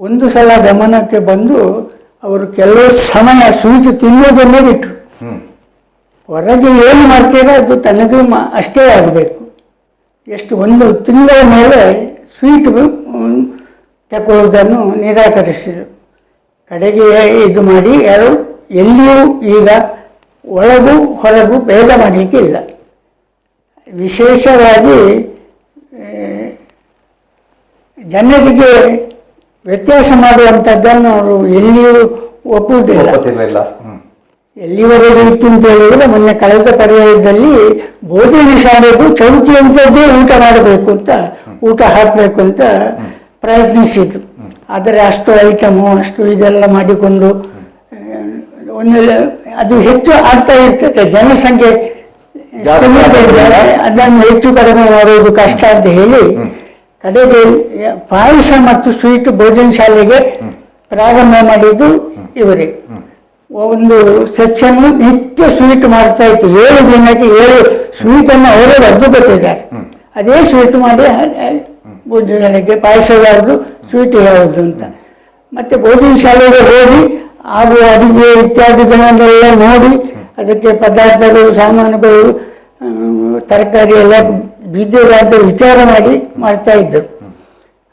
ಒಂದು ಸಲ ಗಮನಕ್ಕೆ ಬಂದು ಅವರು ಕೆಲವು ಸಮಯ ಸ್ವೀಟ್ ತಿನ್ನೋದನ್ನೇ ಬಿಟ್ಟರು. ಹೊರಗೆ ಏನು ಮಾಡ್ತೀರೋ ಅದು ತನಗೂ ಅಷ್ಟೇ ಆಗಬೇಕು. ಎಷ್ಟು 1 ತಿಂಗಳ ಮೇಲೆ ಸ್ವೀಟ್ ತಗೊಳ್ಳುವುದನ್ನು ನಿರಾಕರಿಸಿದರು. ಕಡೆಗೆ ಇದು ಮಾಡಿ ಯಾರು ಎಲ್ಲಿಯೂ ಈಗ ಒಳಗೂ ಹೊರಗೂ ಭೇದ ಮಾಡಲಿಕ್ಕೆ ಇಲ್ಲ. ವಿಶೇಷವಾಗಿ ಜನರಿಗೆ ವ್ಯತ್ಯಾಸ ಮಾಡುವಂಥದ್ದನ್ನು ಅವರು ಎಲ್ಲಿಯೂ ಒಪ್ಪುವುದಿಲ್ಲ. ಎಲ್ಲಿವರೆಗೆ ಇತ್ತು ಅಂತ ಹೇಳಿದರೆ ಮೊನ್ನೆ ಕಳೆದ ಪರ್ಯಾಯದಲ್ಲಿ ಭೋಜನ ಶಾಲೆಗೂ ಚೌತಿ ಅಂಥದ್ದೇ ಊಟ ಮಾಡಬೇಕು ಅಂತ ಊಟ ಹಾಕಬೇಕು ಅಂತ ಪ್ರಯತ್ನಿಸಿತು. ಆದರೆ ಅಷ್ಟು ಐಟಮು ಅಷ್ಟು ಇದೆಲ್ಲ ಮಾಡಿಕೊಂಡು ಅದು ಹೆಚ್ಚು ಆಗ್ತಾ ಇರ್ತದೆ. ಜನಸಂಖ್ಯೆ ಅದನ್ನು ಹೆಚ್ಚು ಕಡಿಮೆ ಮಾಡುವುದು ಕಷ್ಟ ಅಂತ ಹೇಳಿ ಕಡೆಗೆ ಪಾಯಸ ಮತ್ತು ಸ್ವೀಟ್ ಭೋಜನ ಶಾಲೆಗೆ ಪ್ರಾರಂಭ ಮಾಡಿದ್ದು ಇವರೇ. ಒಂದು ಸೆಕ್ಷನ್ ನಿತ್ಯ ಸ್ವೀಟ್ ಮಾಡ್ತಾ ಇತ್ತು. 7 ದಿನಕ್ಕೆ 7 ಸ್ವೀಟನ್ನು ಅವರೇ ಬರೆದು ಕೊಟ್ಟಿದ್ದಾರೆ. ಅದೇ ಸ್ವೀಟ್ ಮಾಡಿ ಭೋಜನ ಶಾಲೆಗೆ ಪಾಯಸ ಯಾವುದು ಸ್ವೀಟ್ ಯಾವುದು ಅಂತ. ಮತ್ತೆ ಭೋಜನ ಶಾಲೆಗೆ ಹೋಗಿ ಆಗುವ ಅಡಿಗೆ ಇತ್ಯಾದಿಗಳನ್ನೆಲ್ಲ ನೋಡಿ ಅದಕ್ಕೆ ಪದಾರ್ಥಗಳು ಸಾಮಾನುಗಳು ತರಕಾರಿ ಎಲ್ಲ ಬಿದ್ದಿದೆ ಅಂತ ವಿಚಾರ ಮಾಡಿ ಮಾಡ್ತಾ ಇದ್ದರು.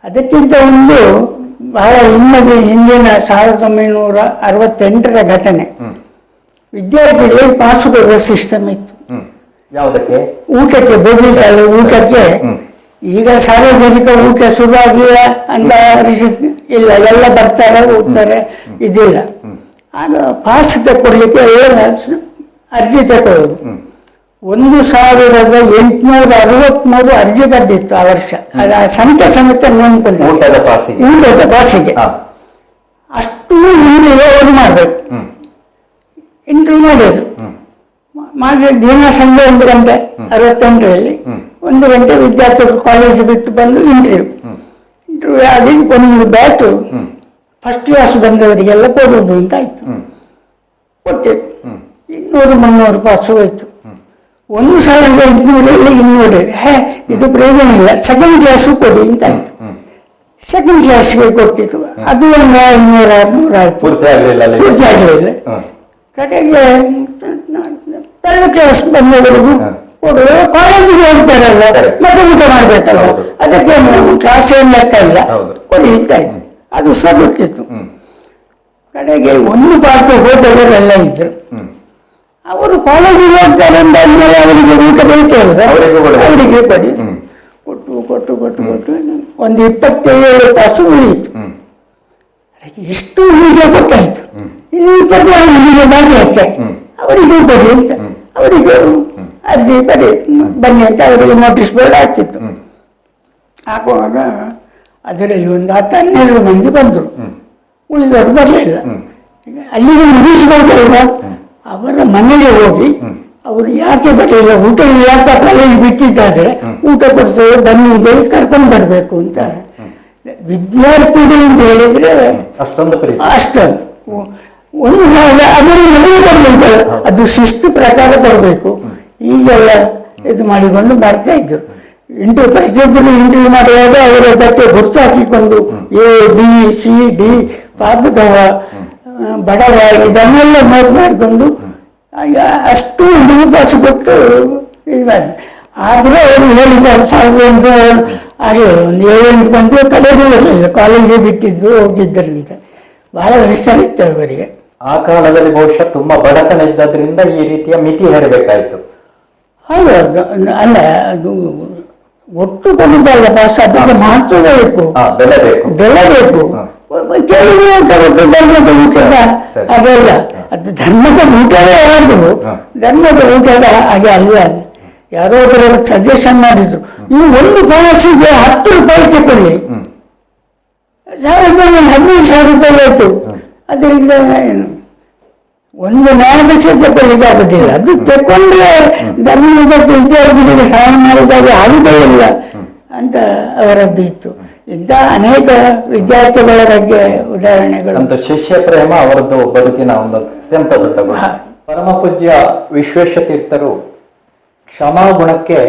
ಅದಕ್ಕಿಂತ ಒಂದು ಬಹಳ ಹಿಂದಿನ 1968ರ ಘಟನೆ. ವಿದ್ಯಾರ್ಥಿಗಳಿಗೆ ಪಾಸು ಕೊಡುವ ಸಿಸ್ಟಮ್ ಇತ್ತು. ಊಟಕ್ಕೆ, ಭೋಜನ ಶಾಲೆ ಊಟಕ್ಕೆ. ಈಗ ಸಾರ್ವಜನಿಕ ಊಟ ಶುರುವಾಗಿಲ್ಲ ಅಂತ ಇಲ್ಲ, ಎಲ್ಲ ಬರ್ತಾರೆ ಹೋಗ್ತಾರೆ, ಇದಿಲ್ಲ. ಆಗ ಪಾಸ್ ತಗೊಳ್ಲಿಕ್ಕೆ ಅರ್ಜಿ ತಗೊಳ್ಳೋದು. 1863 ಅರ್ಜಿ ಬಂದಿತ್ತು ಆ ವರ್ಷ. ಅದ ಸಂಖ್ಯೆ ಸಮೇತ ನೆನಪಿಲ್ಲ. ಊಟದ ಪಾಸಿಗೆ ಅಷ್ಟು ಇಂಟರ್ವ್ಯೂ ಅವರು ಮಾಡಬೇಕು. ಇಂಟರ್ವ್ಯೂ ಮಾಡಿದ್ರು. ಮಾಡಿ ದಿನ ಸಂಜೆ 1 ಗಂಟೆ 68ರಲ್ಲಿ 1 ಗಂಟೆ ವಿದ್ಯಾರ್ಥಿಗಳು ಕಾಲೇಜ್ ಬಿಟ್ಟು ಬಂದು ಇಂಟರ್ವ್ಯೂ ಆಗಿ ಒಂದು ಬ್ಯಾಚು ಫಸ್ಟ್ ಕ್ಲಾಸ್ ಬಂದವರಿಗೆಲ್ಲ ಕೊಡುವುದು ಅಂತ ಆಯ್ತು. ಕೊಟ್ಟಿದ್ದು 200-300 ಪಾಸು ಹೋಯ್ತು. 1800 200 ಇದು ಪ್ರಯೋಜನ ಇಲ್ಲ, ಸೆಕೆಂಡ್ ಕ್ಲಾಸು ಕೊಡಿ ಅಂತ ಆಯ್ತು. ಸೆಕೆಂಡ್ ಕ್ಲಾಸ್ಗೆ ಕೊಟ್ಟಿತ್ತು. ಅದು 500-600 ಆಯ್ತು, ಪೂರ್ತಿ ಆಗಲಿಲ್ಲ. ಕಡೆಗೆ 3rd ಕ್ಲಾಸ್ ಬಂದವರಿಗೂ ಕೊಡುವ. ಕಾಲೇಜಿಗೆ ಹೋಗ್ತಾರಲ್ಲ, ಮತ್ತೆ ಊಟ ಮಾಡ್ಬೇಕಲ್ಲ, ಅದಕ್ಕೆ ಕ್ಲಾಸ್ ಏನು ಲೆಕ್ಕ ಇಲ್ಲ, ಕೊಡಿ ಅಂತ ಆಯ್ತು. ಅದು ಸಹ ಬಿಟ್ಟಿತ್ತು. ಕಡೆಗೆ 1 ಪಾಠ ಹೋದವರೆಲ್ಲ ಇದ್ರು. ಅವರು ಕಾಲೇಜಿಗೆ ಹೋಗ್ತಾರೆ ಅಂದಾದ್ಮೇಲೆ ಅವರಿಗೆ ಊಟ ಬರೀತಾ ಇಲ್ಲ, ಅವರಿಗೆ ಕೊಡಿ. ಕೊಟ್ಟು ಒಂದು 27 ತಾಸು ಉಳಿಯಿತು. ಎಷ್ಟು ಹೀಗೆ ಕೊಟ್ಟಾಯ್ತು. ಇನ್ನು 27 ನಿಮಗೆ ಬಾಕಿ ಹಾಕಿ ಅವರಿಗೆ ಕೊಡಿ ಅಂತ, ಅವರಿಗೆ ಅರ್ಜಿ ಬನ್ನಿ ಅಂತ ಅವರಿಗೆ ನೋಟಿಸ್ ಬೋರ್ಡ್ ಆಗ್ತಿತ್ತು. ಹಾಕುವಾಗ ಅದರಲ್ಲಿ ಒಂದು 10-12 ಮಂದಿ ಬಂದರು, ಉಳಿದವರು ಬರಲಿಲ್ಲ. ಅಲ್ಲಿಗೆ ಮುಗಿಸ್ಬೋದಲ್ವ, ಅವರ ಮನೆಗೆ ಹೋಗಿ ಅವರು ಯಾಕೆ ಬರಲಿಲ್ಲ, ಊಟ ಇಲ್ಲ ಅಂತ ಕಾಲೇಜ್ ಬಿಟ್ಟಿದ್ದಾದ್ರೆ ಊಟ ಕೊಡ್ತೇವೆ ಬನ್ನಿ ಅಂತ ಹೇಳಿ ಕರ್ಕೊಂಡು ಬರಬೇಕು ಅಂತ. ವಿದ್ಯಾರ್ಥಿಗಳು ಅಂತ ಹೇಳಿದ್ರೆ ಅಷ್ಟೊಂದು ಒಂದು ಸಲ ಅದರ ಮನೆಗೆ ಬರಬೇಕಲ್ಲ, ಅದು ಶಿಸ್ತು ಪ್ರಕಾರ ಬರಬೇಕು. ಈಗೆಲ್ಲ ಇದು ಮಾಡಿಕೊಂಡು ಬರ್ತಾ ಇದ್ರು. ಪ್ರತಿಯೊಬ್ಬರು ಇಂಟರ್ವ್ಯೂ ಮಾಡುವಾಗ ಅವರ ಜೊತೆ ಗುರ್ತು ಹಾಕಿಕೊಂಡು ABCD ಪಾಪದವ ಬಡವ ಇದನ್ನೆಲ್ಲ ನೋಟ್ ಮಾಡಿಕೊಂಡು ಅಷ್ಟು ಪಾಸು ಕೊಟ್ಟು ಇದು ಮಾಡಿ. ಆದರೂ ಅವರು ಹೇಳಿದ್ದಾರೆ 1900 ಆಗಲಿ ಒಂದು 7-8 ಮಂದಿ ಕಡೆಗೂ ಬರಲಿಲ್ಲ, ಕಾಲೇಜೇ ಬಿಟ್ಟಿದ್ದು ಹೋಗಿದ್ದರಿಂದ. ಬಹಳ ವಯಸ್ಸಲ್ಲಿ ಇತ್ತು ಅವರಿಗೆ. ಆ ಕಾಲದಲ್ಲಿ ಬಹುಶಃ ತುಂಬಾ ಬಡತನ ಇದ್ದದ್ರಿಂದ ಈ ರೀತಿಯ ಮಿತಿ ಹೇರಬೇಕಾಯ್ತು. ಹೌದು, ಅಲ್ಲ ಅದು ಒಟ್ಟು ಕೊಡುವುದಲ್ಲ ಪಾಸ್, ಅದಕ್ಕೆ ಮಹತ್ವ ಬೇಕು, ಬೆಲೆ ಬೇಕು. ಅದೆಲ್ಲ ಅದು ಧರ್ಮದ ಊಟವೇ ಆದ್ರು, ಧರ್ಮದ ಊಟದ ಹಾಗೆ ಅಲ್ಲ. ಯಾರೋ ಒಬ್ಬರು ಸಜೆಷನ್ ಮಾಡಿದ್ರು, ನೀವು 1 ಪಾಸಿಗೆ 10 ರೂಪಾಯಿ ತಗೊಳ್ಳಿ, 15,000 ರೂಪಾಯಿ ಆಯ್ತು. ಅದರಿಂದ ಒಂದು ನ್ಯಾಯಾಧೀಶದ ಬಳಿಗೆ ಆಗುದಿಲ್ಲ, ಅದು ತಕೊಂಡ್ರೆ ಧರ್ಮದ ವಿದ್ಯಾರ್ಥಿಗಳಿಗೆ ಸಹಾಯ ಮಾಡಿದಾಗ ಆಗುದೇ ಇಲ್ಲ ಅಂತ ಅವರದ್ದು ಇತ್ತು. ಇಂಥ ಅನೇಕ ವಿದ್ಯಾರ್ಥಿಗಳ ಬಗ್ಗೆ ಉದಾಹರಣೆಗಳು. ಅಂತ ಶಿಷ್ಯ ಪ್ರೇಮ ಅವರದ್ದು ಬದುಕಿನ ಒಂದು ಅತ್ಯಂತ ದೊಡ್ಡ ಗುಣ. ಪರಮ ಪೂಜ್ಯ ವಿಶ್ವೇಶತೀರ್ಥರು ಕ್ಷಮಾಗುಣಕ್ಕೆ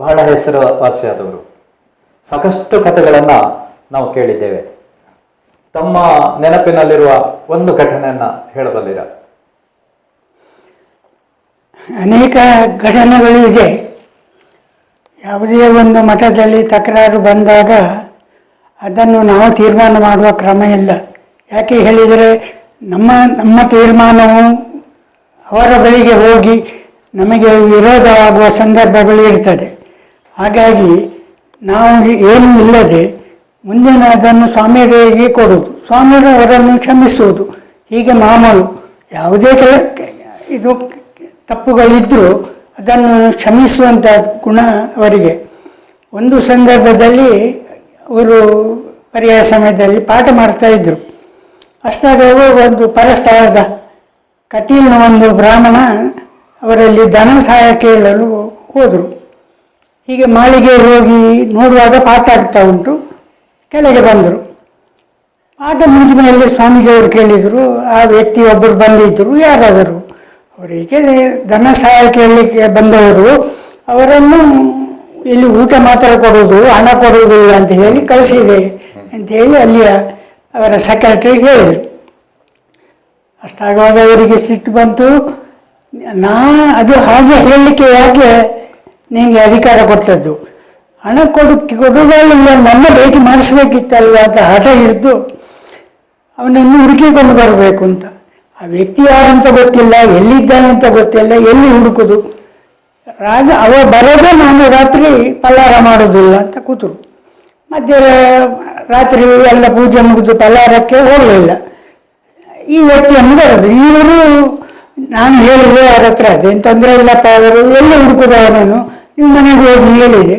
ಬಹಳ ಹೆಸರುವಾಸಿಯಾದವರು. ಸಾಕಷ್ಟು ಕಥೆಗಳನ್ನ ನಾವು ಕೇಳಿದ್ದೇವೆ. ತಮ್ಮ ನೆನಪಿನಲ್ಲಿರುವ ಒಂದು ಘಟನೆಯನ್ನ ಹೇಳಬಲ್ಲಿರ? ಅನೇಕ ಘಟನೆಗಳು ಇದೆ. ಯಾವುದೇ ಒಂದು ಮಠದಲ್ಲಿ ತಕರಾರು ಬಂದಾಗ ಅದನ್ನು ನಾವು ತೀರ್ಮಾನ ಮಾಡುವ ಕ್ರಮ ಇಲ್ಲ. ಯಾಕೆ ಹೇಳಿದರೆ ನಮ್ಮ ತೀರ್ಮಾನವು ಅವರ ಬಳಿಗೆ ಹೋಗಿ ನಮಗೆ ವಿರೋಧ ಆಗುವ ಸಂದರ್ಭಗಳು ಇರ್ತದೆ. ಹಾಗಾಗಿ ನಾವು ಏನೂ ಇಲ್ಲದೆ ಮುಂದಿನ ಅದನ್ನು ಸ್ವಾಮಿಗಳಿಗೆ ಕೊಡುವುದು, ಸ್ವಾಮಿಯರು ಅವರನ್ನು ಕ್ಷಮಿಸುವುದು, ಹೀಗೆ ಮಾಮೂಲು. ಯಾವುದೇ ಇದು ತಪ್ಪುಗಳಿದ್ದರೂ ಅದನ್ನು ಕ್ಷಮಿಸುವಂಥ ಗುಣ ಅವರಿಗೆ. ಒಂದು ಸಂದರ್ಭದಲ್ಲಿ ಅವರು ಪರ್ಯಾಯ ಸಮಯದಲ್ಲಿ ಪಾಠ ಮಾಡ್ತಾಯಿದ್ರು. ಅಷ್ಟಾಗ ಒಂದು ಪರಸ್ಥಳದ ಕಟೀಲ್ನ ಒಂದು ಬ್ರಾಹ್ಮಣ ಅವರಲ್ಲಿ ಧನ ಸಹಾಯ ಕೇಳಲು ಹೋದರು. ಹೀಗೆ ಮಾಳಿಗೆ ಹೋಗಿ ನೋಡುವಾಗ ಪಾಠ ಆಗ್ತಾ ಉಂಟು. ಕೆಳಗೆ ಬಂದರು. ಪಾಠ ಮುಗಿದ ಮೇಲೆ ಸ್ವಾಮೀಜಿಯವರು ಕೇಳಿದರು, ಆ ವ್ಯಕ್ತಿ ಒಬ್ಬರು ಬಂದಿದ್ದರು, ಯಾರವರು? ಅವರಿಗೆ ಧನ ಸಹಾಯ ಕೇಳಲಿಕ್ಕೆ ಬಂದವರು, ಅವರನ್ನು ಇಲ್ಲಿ ಊಟ ಮಾತ್ರ ಕೊಡುವುದು, ಹಣ ಕೊಡುವುದಿಲ್ಲ ಅಂತ ಹೇಳಿ ಕಳಿಸಿದೆ ಅಂಥೇಳಿ ಅಲ್ಲಿಯ ಅವರ ಸೆಕ್ರೆಟರಿ ಹೇಳಿದರು. ಅಷ್ಟಾಗುವಾಗ ಅವರಿಗೆ ಸಿಟ್ಟು ಬಂತು. ಅದು ಹಾಗೆ ಹೇಳಲಿಕ್ಕೆ ಯಾಕೆ ನಿಮಗೆ ಅಧಿಕಾರ ಕೊಟ್ಟದ್ದು? ಹಣ ಕೊಡುವುದೇ ಇಲ್ಲ, ನನ್ನ ಭೇಟಿ ಮಾಡಿಸ್ಬೇಕಿತ್ತಲ್ವ ಅಂತ ಹಠ ಹಿಡಿದು ಅವನನ್ನು ಹುಡುಕಿಕೊಂಡು ಬರಬೇಕು ಅಂತ. ಆ ವ್ಯಕ್ತಿ ಯಾರಂತ ಗೊತ್ತಿಲ್ಲ, ಎಲ್ಲಿದ್ದಾನೆ ಅಂತ ಗೊತ್ತಿಲ್ಲ, ಎಲ್ಲಿ ಹುಡುಕೋದು? ಅವ ಬರೋದೇ ನಾನು ರಾತ್ರಿ ಪಲಾರ ಮಾಡೋದಿಲ್ಲ ಅಂತ ಕೂತರು. ಮಧ್ಯ ರಾತ್ರಿ ಎಲ್ಲ ಪೂಜೆ ಮುಗಿದು ಪಲಾರಕ್ಕೆ ಹೋಗಲಿಲ್ಲ. ಈ ವ್ಯಕ್ತಿಯನ್ನು ಬರೋದು. ಇವರು ನಾನು ಹೇಳಿದೆ ಅವ್ರ ಹತ್ರ, ಅದೇನು ತೊಂದರೆ ಇಲ್ಲಪ್ಪ, ಅವರು ಎಲ್ಲಿ ಹುಡುಕೋದು ಅವನನ್ನು, ನೀವು ಮನೆಗೆ ಹೋಗಿ ಹೇಳಿದೆ.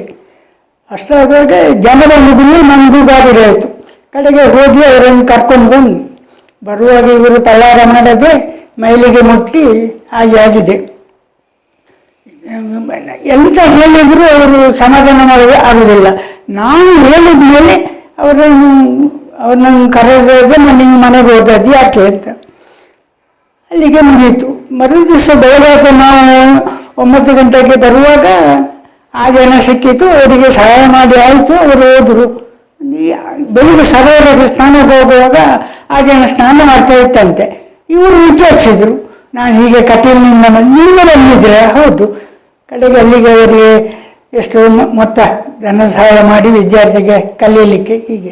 ಅಷ್ಟಾಗುವಾಗ ಜನರ ಮುಗಿಲು ನನಗೂ ಗಾಬರಿ ಆಯಿತು. ಕಡೆಗೆ ಹೋಗಿ ಅವರನ್ನು ಕರ್ಕೊಂಡು ಬಂದು ಬರುವಾಗ ಇವರು ಪಲಾರ ಮಾಡದೆ ಮೈಲಿಗೆ ಮುಟ್ಟಿ ಹಾಗೆ ಆಗಿದೆ. ಎಂತ ಹೇಳಿದರೂ ಅವರು ಸಮಾಧಾನ ಮಾಡಲು ಆಗುವುದಿಲ್ಲ. ನಾನು ಹೇಳಿದ ಮೇಲೆ ಅವ್ರನ್ನ ಕರೆದ ನೀವು ಮನೆಗೆ ಹೋದದ್ದು ಯಾಕೆ ಅಂತ. ಅಲ್ಲಿಗೆ ಮುಗೀತು. ಮರು ದಿವಸ ಬೆಳಗ್ಗೆ ನಾವು 9 ಗಂಟೆಗೆ ಬರುವಾಗ ಆ ಜನ ಸಿಕ್ಕಿತು. ಅವರಿಗೆ ಸಹಾಯ ಮಾಡಿ ಆಯಿತು, ಅವರು ಹೋದರು. ಬೆಳಿಗ್ಗೆ ಸರೋವರಕ್ಕೆ ಸ್ನಾನಕ್ಕೆ ಹೋಗುವಾಗ ಆ ಜನ ಸ್ನಾನ ಮಾಡ್ತಾ ಇತ್ತಂತೆ. ಇವರು ವಿಚಾರಿಸಿದರು, ನಾನು ಹೀಗೆ ಕಟೀಲಿನಿಂದ ನೀವು ಬಂದಿದ್ರೆ? ಹೌದು. ಕಡೆಗೆ ಅಲ್ಲಿಗೆ ಅವರಿಗೆ ಎಷ್ಟು ಮೊತ್ತ ಧನ ಸಹಾಯ ಮಾಡಿ ವಿದ್ಯಾರ್ಥಿಗೆ ಕಲೀಲಿಕ್ಕೆ ಹೀಗೆ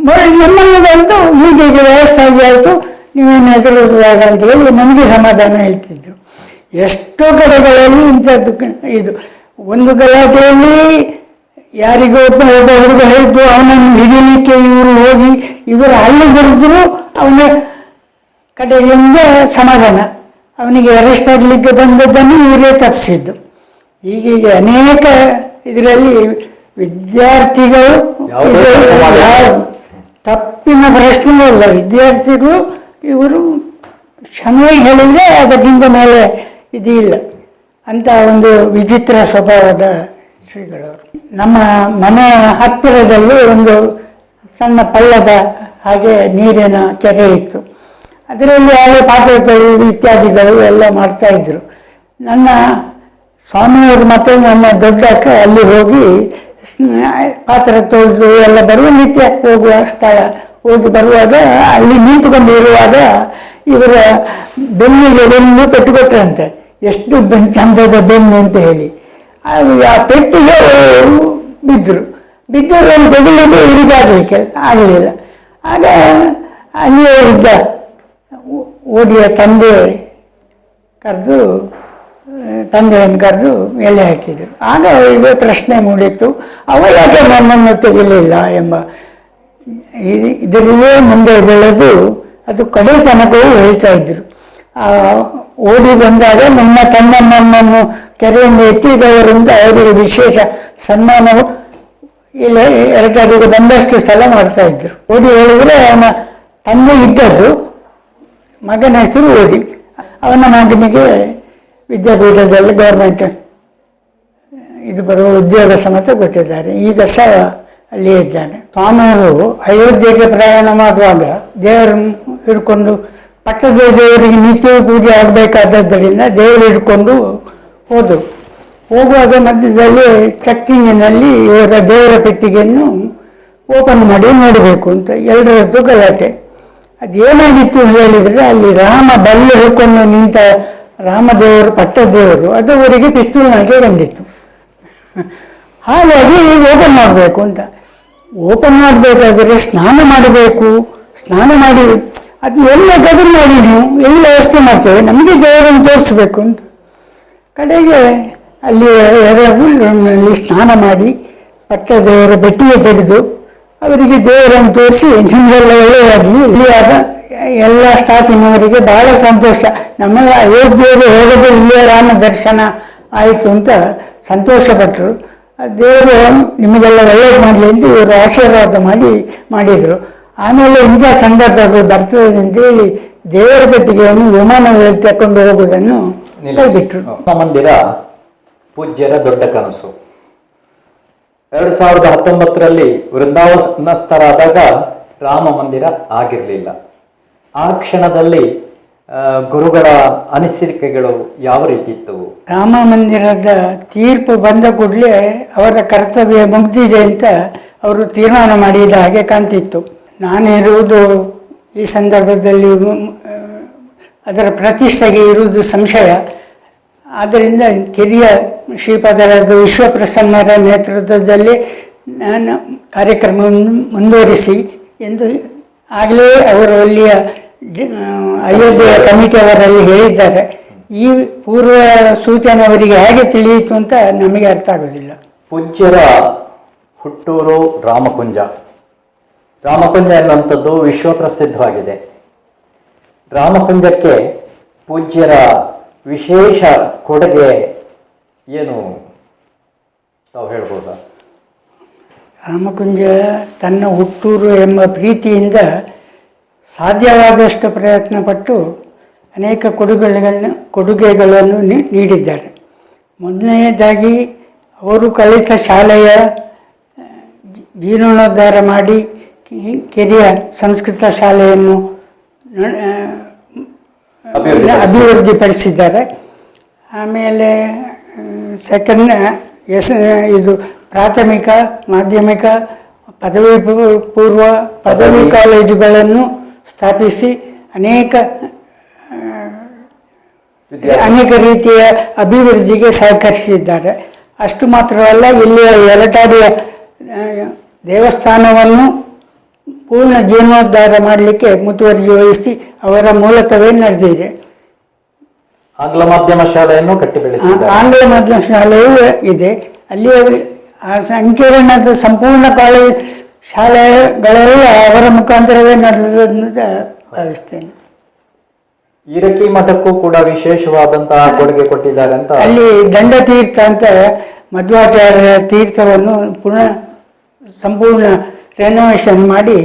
ನಮ್ಮನ್ನು ಬಂದು ಹೀಗೆ ವ್ಯವಸ್ಥೆ ಆಯಿತು, ನೀವೇನು ಹೆದರುವಾಗ ಅಂತ ಹೇಳಿ ನಮಗೆ ಸಮಾಧಾನ ಹೇಳ್ತಿದ್ರು. ಎಷ್ಟೋ ಕಡೆಗಳಲ್ಲಿ ಇಂಥದ್ದು ಇದು. ಒಂದು ಗಲಾಟೆಯಲ್ಲಿ ಯಾರಿಗೋ ಒಬ್ಬ ಹುಡುಗ ಹೇಳಿದ್ದು, ಅವನನ್ನು ಹಿಡಿಯಲಿಕ್ಕೆ ಇವರು ಹೋಗಿ ಇವರು ಹಲ್ಲು ಬರೆದ್ರು, ಅವನ ಕಡೆಯಿಂದ ಸಮಾಧಾನ. ಅವನಿಗೆ ಅರೆಸ್ಟ್ ಆಗಲಿಕ್ಕೆ ಬಂದದ್ದನ್ನು ಇವರೇ ತಪ್ಪಿಸಿದ್ದು. ಹೀಗೆ ಅನೇಕ ಇದರಲ್ಲಿ ವಿದ್ಯಾರ್ಥಿಗಳು ತಪ್ಪಿನ ಪ್ರಶ್ನೆ ಇಲ್ಲ. ವಿದ್ಯಾರ್ಥಿಗಳು ಇವರು ಕ್ಷಮೆ ಹೇಳಿದರೆ ಅದಕ್ಕಿಂತ ಮೇಲೆ ಇದಿಲ್ಲ ಅಂತ ಒಂದು ವಿಚಿತ್ರ ಸ್ವಭಾವದ ಶ್ರೀಗಳವರು. ನಮ್ಮ ಮನೆ ಹತ್ತಿರದಲ್ಲಿ ಒಂದು ಸಣ್ಣ ಪಳ್ಳದ ಹಾಗೆ ನೀರಿನ ಕೆರೆ ಇತ್ತು. ಅದರಲ್ಲಿ ಯಾವ ಪಾತ್ರೆ ತೊಳೆಯುವುದು ಇತ್ಯಾದಿಗಳು ಎಲ್ಲ ಮಾಡ್ತಾಯಿದ್ರು. ನನ್ನ ಸ್ವಾಮಿಯವರು ಮತ್ತು ನನ್ನ ದೊಡ್ಡ ಅಕ್ಕ ಅಲ್ಲಿ ಹೋಗಿ ಪಾತ್ರೆ ತೊಳೆದು ಎಲ್ಲ ಬರುವ ನಿತ್ಯ ಹೋಗುವ ಸ್ಥಳ. ಹೋಗಿ ಬರುವಾಗ ಅಲ್ಲಿ ನಿಂತುಕೊಂಡಿರುವಾಗ ಇವರ ಬೆನ್ನಿಗೆ ಬೆನ್ನು ಪೆಟ್ಟುಕೊಟ್ರಂತೆ. ಎಷ್ಟು ಚಂದದ ಬೆನ್ನು ಅಂತ ಹೇಳಿ ಆ ಪೆಟ್ಟಿಗೆ ಬಿದ್ದರು ಅಂತ ತೆಗಿಲಿಕ್ಕೆ ಇವರಿಗಾಗಲಿಕ್ಕೆ ಆಗಲಿಲ್ಲ. ಆಗ ಅಲ್ಲಿಯೇ ಇದ್ದ ಓಡಿಯ ತಂದೆಯನ್ನು ಕರೆದು ಎಲೆ ಹಾಕಿದರು. ಆಗ ಅವರಿಗೆ ಪ್ರಶ್ನೆ ಮೂಡಿತ್ತು, ಅವ ಯಾಕೆ ನನ್ನನ್ನು ತೆಗಿಲಿಲ್ಲ ಎಂಬ. ಇದರಲ್ಲೇ ಮುಂದೆ ಬೆಳೆದು ಅದು ಕಡೆ ತನಕವೂ ಹೇಳ್ತಾ ಇದ್ರು. ಓಡಿ ಬಂದಾಗ ನನ್ನ ತನ್ನಮ್ಮನನ್ನು ಕೆರೆಯಿಂದ ಎತ್ತಿದವರಿಂದ ಅವರಿಗೆ ವಿಶೇಷ ಸನ್ಮಾನವು ಇಲ್ಲ ಎರಡರಿಗೆ ಬಂದಷ್ಟು ಸಲ ಮಾಡ್ತಾ ಇದ್ರು. ಓಡಿ ಹೇಳಿದರೆ ಅವನ ತಂದೆ ಇದ್ದದ್ದು ಮಗನ ಹೆಸರು ಓಡಿ. ಅವನ ಮಗನಿಗೆ ವಿದ್ಯಾಪೀಠದಲ್ಲಿ ಗೌರ್ಮೆಂಟ್ ಇದು ಬರುವ ಉದ್ಯೋಗ ಸಮೇತ ಕೊಟ್ಟಿದ್ದಾರೆ. ಈಗ ಸಹ ಅಲ್ಲಿಯೇ ಇದ್ದಾನೆ. ಸ್ವಾಮಿಯವರು ಅಯೋಧ್ಯೆಗೆ ಪ್ರಯಾಣ ಮಾಡುವಾಗ ದೇವರು ಹಿಡ್ಕೊಂಡು, ಪಟ್ಟದ ದೇವರಿಗೆ ನಿತ್ಯವೂ ಪೂಜೆ ಆಗಬೇಕಾದದ್ದರಿಂದ ದೇವರು ಹಿಡ್ಕೊಂಡು ಹೋದರು. ಹೋಗುವಾಗ ಮಧ್ಯದಲ್ಲಿ ಚೆಕ್ಕಿಂಗಿನಲ್ಲಿ ಇವರ ದೇವರ ಪೆಟ್ಟಿಗೆಯನ್ನು ಓಪನ್ ಮಾಡಿ ನೋಡಬೇಕು ಅಂತ ಎಲ್ಲರದ್ದು ಗಲಾಟೆ. ಅದೇನಾಗಿತ್ತು ಹೇಳಿದರೆ, ಅಲ್ಲಿ ರಾಮ ಬಲ್ಲೆ ಹಿಡ್ಕೊಂಡು ನಿಂತ ರಾಮದೇವರು, ಪಟ್ಟದೇವರು, ಅದು ಅವರಿಗೆ ಪಿಸ್ತೂಲ್ನಾಗೆ ಕಂಡಿತ್ತು. ಹಾಗಾಗಿ ಓಪನ್ ಮಾಡಬೇಕು ಅಂತ. ಓಪನ್ ಮಾಡಬೇಕಾದ್ರೆ ಸ್ನಾನ ಮಾಡಬೇಕು. ಸ್ನಾನ ಮಾಡಿ ಅದು ಎಲ್ಲ ಗದರ್ ಮಾಡಿ ನೀವು ಎಲ್ಲಿ ವ್ಯವಸ್ಥೆ ಮಾಡ್ತೇವೆ, ನಮಗೆ ದೇವರನ್ನು ತೋರಿಸ್ಬೇಕು ಅಂತ. ಕಡೆಗೆ ಅಲ್ಲಿ ರೂಮ್ನಲ್ಲಿ ಸ್ನಾನ ಮಾಡಿ ಪಟ್ಟದೇವರ ಬೆಟ್ಟಿಗೆ ತೆಗೆದು ಅವರಿಗೆ ದೇವರನ್ನು ತೋರಿಸಿ, ನಿಮಗೆಲ್ಲ ಒಳ್ಳೆಯದಾಗಲಿ, ಇಲ್ಲಿಯಾದ ಎಲ್ಲ ಸ್ಟಾಫಿನವರಿಗೆ ಬಹಳ ಸಂತೋಷ, ನಮ್ಮೆಲ್ಲ ಅಯೋಧ್ಯೆಯಲ್ಲಿ ಹೋಗದೆ ಇಲ್ಲಿಯ ರಾಮ ದರ್ಶನ ಆಯಿತು ಅಂತ ಸಂತೋಷಪಟ್ಟರು. ದೇವರು ನಿಮಗೆಲ್ಲ ಒಳ್ಳೆಯದು ಮಾಡಲಿ ಅಂತ ಇವರು ಆಶೀರ್ವಾದ ಮಾಡಿದರು. ಆಮೇಲೆ ಇಂಥ ಸಂದರ್ಭಗಳು ಬರ್ತದೆ ಅಂತೇಳಿ ದೇವರ ಪೆಟ್ಟಿಗೆಯನ್ನು ವಿಮಾನಗಳಲ್ಲಿ ತಕೊಂಡು ಹೋಗುವುದನ್ನು ಬಿಟ್ಟರು. ಮಂದಿರ ಪೂಜ್ಯರ ದೊಡ್ಡ ಕನಸು. 2019ರಲ್ಲಿ ವೃಂದಾವನಸ್ಥರಾದಾಗ ರಾಮ ಮಂದಿರ ಆಗಿರಲಿಲ್ಲ. ಆ ಕ್ಷಣದಲ್ಲಿ ಗುರುಗಳ ಅನಿಸಿಕೆಗಳು ಯಾವ ರೀತಿ ಇತ್ತು? ರಾಮ ಮಂದಿರದ ತೀರ್ಪು ಬಂದ ಕೂಡಲೇ ಅವರ ಕರ್ತವ್ಯ ಮುಗಿದಿದೆ ಅಂತ ಅವರು ತೀರ್ಮಾನ ಮಾಡಿದ ಹಾಗೆ ಕಾಣ್ತಿತ್ತು. ನಾನಿರುವುದು ಈ ಸಂದರ್ಭದಲ್ಲಿ ಅದರ ಪ್ರತಿಷ್ಠೆಗೆ ಇರುವುದು ಸಂಶಯ. ಆದ್ದರಿಂದ ಕಿರಿಯ ಶ್ರೀಪಾದರಾದ ವಿಶ್ವಪ್ರಸನ್ನರ ನೇತೃತ್ವದಲ್ಲಿ ನಾನು ಕಾರ್ಯಕ್ರಮವನ್ನು ಮುಂದುವರಿಸಿ ಎಂದು ಆಗಲೇ ಅವರು ಅಲ್ಲಿಯ ಅಯೋಧ್ಯೆಯ ಕಮಿಟಿಯವರಲ್ಲಿ ಹೇಳಿದ್ದಾರೆ. ಈ ಪೂರ್ವ ಸೂಚನೆ ಅವರಿಗೆ ಹೇಗೆ ತಿಳಿಯಿತು ಅಂತ ನಮಗೆ ಅರ್ಥ ಆಗೋದಿಲ್ಲ. ಪೂಜ್ಯರ ಹುಟ್ಟೂರು ರಾಮಕುಂಜ. ರಾಮಕುಂಜ ಎನ್ನುವಂಥದ್ದು ವಿಶ್ವಪ್ರಸಿದ್ಧವಾಗಿದೆ. ರಾಮಕುಂಜಕ್ಕೆ ಪೂಜ್ಯರ ವಿಶೇಷ ಕೊಡುಗೆ ಏನು ತಾವು ಹೇಳ್ಬೋದಾ? ರಾಮಕುಂಜ ತನ್ನ ಹುಟ್ಟೂರು ಎಂಬ ಪ್ರೀತಿಯಿಂದ ಸಾಧ್ಯವಾದಷ್ಟು ಪ್ರಯತ್ನಪಟ್ಟು ಅನೇಕ ಕೊಡುಗೆಗಳನ್ನು ನೀಡಿದ್ದಾರೆ. ಮೊದಲನೆಯದಾಗಿ ಅವರು ಕಲಿತ ಶಾಲೆಯ ಜೀರ್ಣೋದ್ಧಾರ ಮಾಡಿ ಕಿರಿಯ ಸಂಸ್ಕೃತ ಶಾಲೆಯನ್ನು ಅಭಿವೃದ್ಧಿಪಡಿಸಿದ್ದಾರೆ. ಆಮೇಲೆ ಇದು ಪ್ರಾಥಮಿಕ, ಮಾಧ್ಯಮಿಕ, ಪದವಿ ಪೂರ್ವ, ಪದವಿ ಕಾಲೇಜುಗಳನ್ನು ಸ್ಥಾಪಿಸಿ ಅನೇಕ ರೀತಿಯ ಅಭಿವೃದ್ಧಿಗೆ ಸಹಕರಿಸಿದ್ದಾರೆ. ಅಷ್ಟು ಮಾತ್ರವಲ್ಲ, ಇಲ್ಲಿಯ ಯಲಟಾಡಿಯ ದೇವಸ್ಥಾನವನ್ನು ಪೂರ್ಣ ಜೀರ್ಣೋದ್ಧಾರ ಮಾಡಲಿಕ್ಕೆ ಮುತುವರ್ಜಿ ವಹಿಸಿ ಅವರ ಮೂಲಕವೇ ನಡೆದಿದೆ. ಆಂಗ್ಲ ಮಾಧ್ಯಮ ಶಾಲೆಯನ್ನು ಕಟ್ಟಿ ಬೆಳೆಸಿದ್ದಾರೆ. ಆಂಗ್ಲ ಮಾಧ್ಯಮ ಶಾಲೆಯೂ ಇದೆ. ಅಲ್ಲಿಯ ಆ ಸಂಕೀರ್ಣದ ಸಂಪೂರ್ಣ ಕಾಲೇಜ್ ಶಾಲೆಗಳೆಲ್ಲ ಅವರ ಮುಖಾಂತರವೇ ನಡೆದಂತ ಭಾವಿಸ್ತೇನೆ. ಈರಕ್ಕಿ ಮಠಕ್ಕೂ ಕೂಡ ವಿಶೇಷವಾದಂತಹ ಕೊಡುಗೆ ಕೊಟ್ಟಿದ್ದಾರೆ ಅಂತ. ಅಲ್ಲಿ ದಂಡತೀರ್ಥ ಅಂತ ಮಧ್ವಾಚಾರ್ಯ ತೀರ್ಥವನ್ನು ಪುನಃ ಸಂಪೂರ್ಣ ರೆನೋವೇಷನ್ ಮಾಡಿ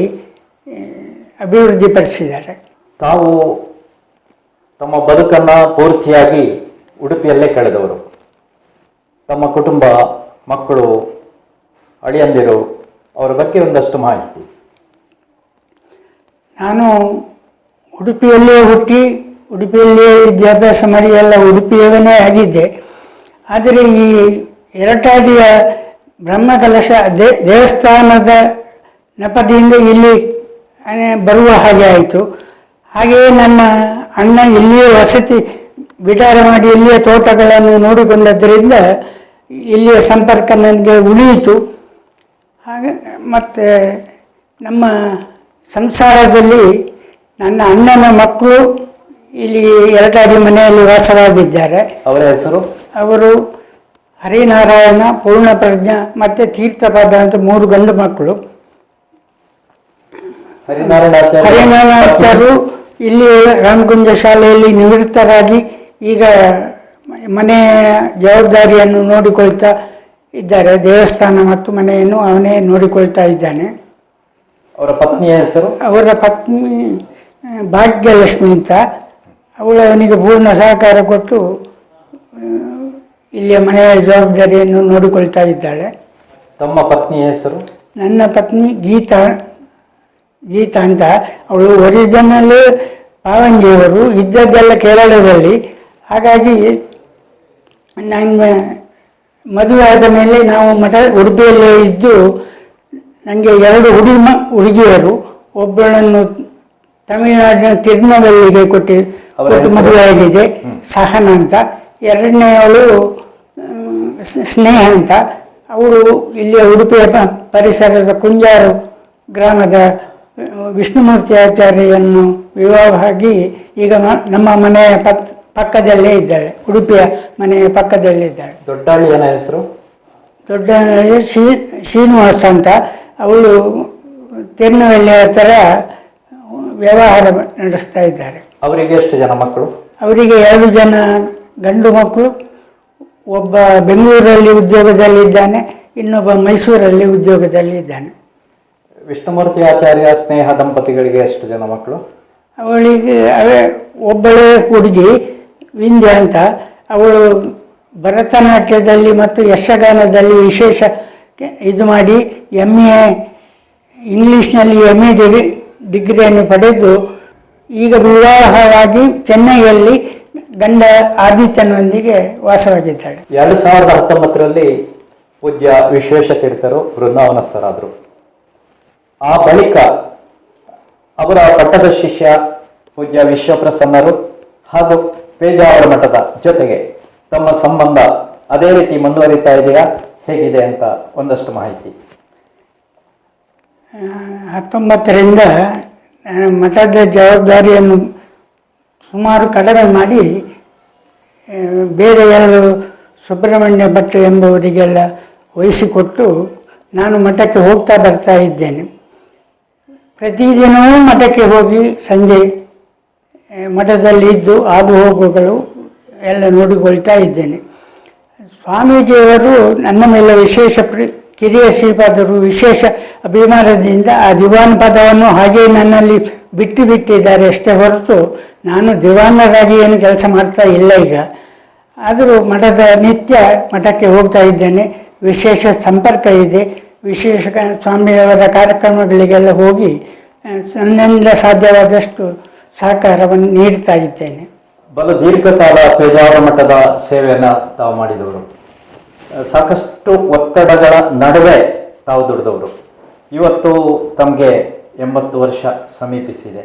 ಅಭಿವೃದ್ಧಿಪಡಿಸಿದ್ದಾರೆ. ತಾವು ತಮ್ಮ ಬದುಕನ್ನು ಪೂರ್ತಿಯಾಗಿ ಉಡುಪಿಯಲ್ಲೇ ಕಳೆದವರು. ತಮ್ಮ ಕುಟುಂಬ, ಮಕ್ಕಳು, ಅಳಿಯಂದಿರು ಅವರ ಬಗ್ಗೆ ಒಂದಷ್ಟು ಮಾಹಿತಿ. ನಾನು ಉಡುಪಿಯಲ್ಲೇ ಹುಟ್ಟಿ ಉಡುಪಿಯಲ್ಲೇ ವಿದ್ಯಾಭ್ಯಾಸ ಮಾಡಿ ಎಲ್ಲ ಉಡುಪಿಯವನೇ ಆಗಿದ್ದೆ. ಆದರೆ ಈ ಎರಟಾಡಿಯ ಬ್ರಹ್ಮಕಲಶ ದೇವಸ್ಥಾನದ ನೆಪದಿಂದ ಇಲ್ಲಿ ಬರುವ ಹಾಗೆ ಆಯಿತು. ಹಾಗೆಯೇ ನನ್ನ ಅಣ್ಣ ಇಲ್ಲಿಯೇ ವಸತಿ ಬಿಡಾರ ಮಾಡಿ ಇಲ್ಲಿಯ ತೋಟಗಳನ್ನು ನೋಡಿಕೊಂಡದ್ದರಿಂದ ಇಲ್ಲಿಯ ಸಂಪರ್ಕ ನನಗೆ ಉಳಿಯಿತು. ಹಾಗೆ ಮತ್ತು ನಮ್ಮ ಸಂಸಾರದಲ್ಲಿ ನನ್ನ ಅಣ್ಣನ ಮಕ್ಕಳು ಇಲ್ಲಿ ಎರಟಾಡಿ ಮನೆಯಲ್ಲಿ ವಾಸವಾಗಿದ್ದಾರೆ. ಅವರ ಹೆಸರು? ಅವರು ಹರಿನಾರಾಯಣ, ಪೂರ್ಣಪ್ರಜ್ಞ ಮತ್ತು ತೀರ್ಥಪಾದ ಅಂತ 3 ಗಂಡು ಮಕ್ಕಳು. ಹರಿನಾರಾಯಣಾಚಾರ್ಯರು ಇಲ್ಲಿ ರಾಮಕುಂಜ ಶಾಲೆಯಲ್ಲಿ ನಿವೃತ್ತರಾಗಿ ಈಗ ಮನೆಯ ಜವಾಬ್ದಾರಿಯನ್ನು ನೋಡಿಕೊಳ್ತಾ ಇದ್ದಾರೆ. ದೇವಸ್ಥಾನ ಮತ್ತು ಮನೆಯನ್ನು ಅವನೇ ನೋಡಿಕೊಳ್ತಾ ಇದ್ದಾನೆ. ಅವರ ಪತ್ನಿಯ ಹೆಸರು? ಅವರ ಪತ್ನಿ ಭಾಗ್ಯಲಕ್ಷ್ಮಿ ಅಂತ. ಅವಳು ಅವನಿಗೆ ಪೂರ್ಣ ಸಹಕಾರ ಕೊಟ್ಟು ಇಲ್ಲಿಯ ಮನೆಯ ಜವಾಬ್ದಾರಿಯನ್ನು ನೋಡಿಕೊಳ್ತಾ ಇದ್ದಾಳೆ. ತಮ್ಮ ಪತ್ನಿಯ ಹೆಸರು? ನನ್ನ ಪತ್ನಿ ಗೀತಾ ಅಂತ. ಅವಳು ಒರಿಜಿನಲ್ ಪಾವಂಜಿಯವರು, ಇದ್ದದ್ದೆಲ್ಲ ಕೇರಳದಲ್ಲಿ. ಹಾಗಾಗಿ ನನ್ನ ಮದುವೆ ಆದ ಮೇಲೆ ನಾವು ಉಡುಪಿಯಲ್ಲೇ ಇದ್ದು, ನನಗೆ 2 ಹುಡುಗಿಯರು. ಒಬ್ಬಳನ್ನು ತಮಿಳುನಾಡಿನ ತಿರುನವೆಲ್ಲಿಗೆ ಕೊಟ್ಟು ಮದುವೆ ಆಗಿದೆ, ಸಹನ ಅಂತ. ಎರಡನೆಯವಳು ಸ್ನೇಹ ಅಂತ. ಅವಳು ಇಲ್ಲಿಯ ಉಡುಪಿಯ ಪರಿಸರದ ಕುಂಜಾರು ಗ್ರಾಮದ ವಿಷ್ಣುಮೂರ್ತಿ ಆಚಾರ್ಯವನ್ನು ವಿವಾಹವಾಗಿ ಈಗ ನಮ್ಮ ಮನೆಯ ಪಕ್ಕದಲ್ಲೇ ಇದ್ದಾಳೆ, ಉಡುಪಿಯ ಮನೆಯ ಪಕ್ಕದಲ್ಲೇ ಇದ್ದಾಳೆ. ದೊಡ್ಡಹಳ್ಳಿಯನ ಹೆಸರು? ದೊಡ್ಡಹಳ್ಳಿ ಶ್ರೀನಿವಾಸ ಅಂತ. ಅವಳು ತಿರುನವೆಲ್ಲಿ ಹತ್ತಿರ ವ್ಯವಹಾರ ನಡೆಸ್ತಾ ಇದ್ದಾರೆ. ಅವರಿಗೆ ಎಷ್ಟು ಜನ ಮಕ್ಕಳು? ಅವರಿಗೆ 2 ಜನ ಗಂಡು ಮಕ್ಕಳು. ಒಬ್ಬ ಬೆಂಗಳೂರಲ್ಲಿ ಉದ್ಯೋಗದಲ್ಲಿದ್ದಾನೆ, ಇನ್ನೊಬ್ಬ ಮೈಸೂರಲ್ಲಿ ಉದ್ಯೋಗದಲ್ಲಿ ಇದ್ದಾನೆ. ವಿಷ್ಣುಮೂರ್ತಿ ಆಚಾರ್ಯ ಸ್ನೇಹ ದಂಪತಿಗಳಿಗೆ ಎಷ್ಟು ಜನ ಮಕ್ಕಳು? ಅವಳಿಗೆ ಒಬ್ಬಳೇ ಹುಡುಗಿ ವಿಂಧ್ಯ ಅಂತ. ಅವಳು ಭರತನಾಟ್ಯದಲ್ಲಿ ಮತ್ತು ಯಕ್ಷಗಾನದಲ್ಲಿ ವಿಶೇಷ ಇದು ಮಾಡಿ MA ಇಂಗ್ಲೀಷ್ನಲ್ಲಿ MA ಡಿಗ್ರಿಯನ್ನು ಪಡೆದು ಈಗ ವಿವಾಹವಾಗಿ ಚೆನ್ನೈಯಲ್ಲಿ ಗಂಡ ಆದಿತ್ಯನೊಂದಿಗೆ ವಾಸವಾಗಿದ್ದಾಳೆ. 2019ರಲ್ಲಿ ಪೂಜ್ಯ ವಿಶ್ವೇಶತೀರ್ಥರು ವೃಂದಾವನಸ್ಥರಾದರು. ಆ ಬಳಿಕ ಅವರ ಪಟ್ಟದ ಶಿಷ್ಯ ಪೂಜ್ಯ ವಿಶ್ವಪ್ರಸನ್ನರು ಹಾಗೂ ಪೇಜಾವರ ಮಠದ ಜೊತೆಗೆ ತಮ್ಮ ಸಂಬಂಧ ಅದೇ ರೀತಿ ಮುಂದುವರಿತಾ ಇದೆಯಾ, ಹೇಗಿದೆ ಅಂತ ಒಂದಷ್ಟು ಮಾಹಿತಿ. 19ರಿಂದ ಮಠದ ಜವಾಬ್ದಾರಿಯನ್ನು ಸುಮಾರು ಕಡಿಮೆ ಮಾಡಿ ಬೇರೆ 2 ಸುಬ್ರಹ್ಮಣ್ಯ ಭಟ್ ಎಂಬುವರಿಗೆಲ್ಲ ವಹಿಸಿಕೊಟ್ಟು ನಾನು ಮಠಕ್ಕೆ ಹೋಗ್ತಾ ಬರ್ತಾ ಇದ್ದೇನೆ. ಪ್ರತಿದಿನವೂ ಮಠಕ್ಕೆ ಹೋಗಿ ಸಂಜೆ ಮಠದಲ್ಲಿ ಇದ್ದು ಆಗು ಹೋಗುಗಳು ಎಲ್ಲ ನೋಡಿಕೊಳ್ತಾ ಇದ್ದೇನೆ. ಸ್ವಾಮೀಜಿಯವರು ನನ್ನ ಮೇಲೆ ವಿಶೇಷ ಕಿರಿಯ ಶ್ರೀಪಾದರು ವಿಶೇಷ ಅಭಿಮಾನದಿಂದ ಆ ದಿವಾನ್ ಪದವನ್ನು ಹಾಗೆ ನನ್ನಲ್ಲಿ ಬಿಟ್ಟಿದ್ದಾರೆ ಅಷ್ಟೇ ಹೊರತು ನಾನು ದಿವಾನರಾಗಿ ಏನು ಕೆಲಸ ಮಾಡ್ತಾ ಇಲ್ಲ ಈಗ. ಆದರೂ ಮಠದ ನಿತ್ಯ ಮಠಕ್ಕೆ ಹೋಗ್ತಾ ಇದ್ದೇನೆ. ವಿಶೇಷ ಸಂಪರ್ಕ ಇದೆ. ವಿಶೇಷ ಸ್ವಾಮಿಯವರ ಕಾರ್ಯಕ್ರಮಗಳಿಗೆಲ್ಲ ಹೋಗಿ ನನ್ನಿಂದ ಸಾಧ್ಯವಾದಷ್ಟು ಸಹಕಾರವನ್ನು ನೀಡ್ತಾ ಇದ್ದೇನೆ. ಬಲು ದೀರ್ಘಕಾಲ ಪೇಜಾವರ ಮಠದ ಸೇವೆಯನ್ನು ತಾವು ಮಾಡಿದವರು, ಸಾಕಷ್ಟು ಒತ್ತಡಗಳ ನಡುವೆ ತಾವು ದುಡಿದವರು. ಇವತ್ತು ತಮಗೆ 80 ವರ್ಷ ಸಮೀಪಿಸಿದೆ.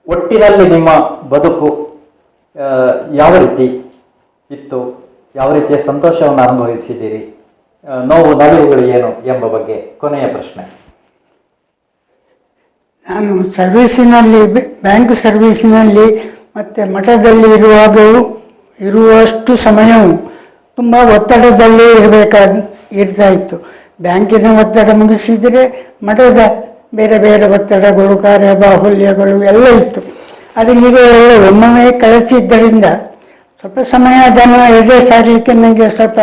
ಒಟ್ಟಿನಲ್ಲಿ ನಿಮ್ಮ ಬದುಕು ಯಾವ ರೀತಿ ಇತ್ತು, ಯಾವ ರೀತಿಯ ಸಂತೋಷವನ್ನು ಅನುಭವಿಸಿದ್ದೀರಿ, ನೋವು ನಲಿವುಗಳು ಏನು ಎಂಬ ಬಗ್ಗೆ ಕೊನೆಯ ಪ್ರಶ್ನೆ. ನಾನು ಸರ್ವೀಸಿನಲ್ಲಿ, ಬ್ಯಾಂಕ್ ಸರ್ವೀಸಿನಲ್ಲಿ ಮತ್ತು ಮಠದಲ್ಲಿ ಇರುವಷ್ಟು ಸಮಯವು ತುಂಬ ಒತ್ತಡದಲ್ಲೇ ಇರ್ತಾ ಇತ್ತು. ಬ್ಯಾಂಕಿನ ಒತ್ತಡ ಮುಗಿಸಿದರೆ ಮಠದ ಬೇರೆ ಬೇರೆ ಒತ್ತಡಗಳು, ಕಾರ್ಯಬಾಹುಲ್ಯಗಳು ಎಲ್ಲ ಇತ್ತು. ಆದರೆ ಈಗ ಎಲ್ಲ ಒಮ್ಮೊಮ್ಮೆ ಕಳಿಸಿದ್ದರಿಂದ ಸ್ವಲ್ಪ ಸಮಯ ಅದನ್ನು ಎಡ್ಜಸ್ಟ್ ಆಗಲಿಕ್ಕೆ ನನಗೆ ಸ್ವಲ್ಪ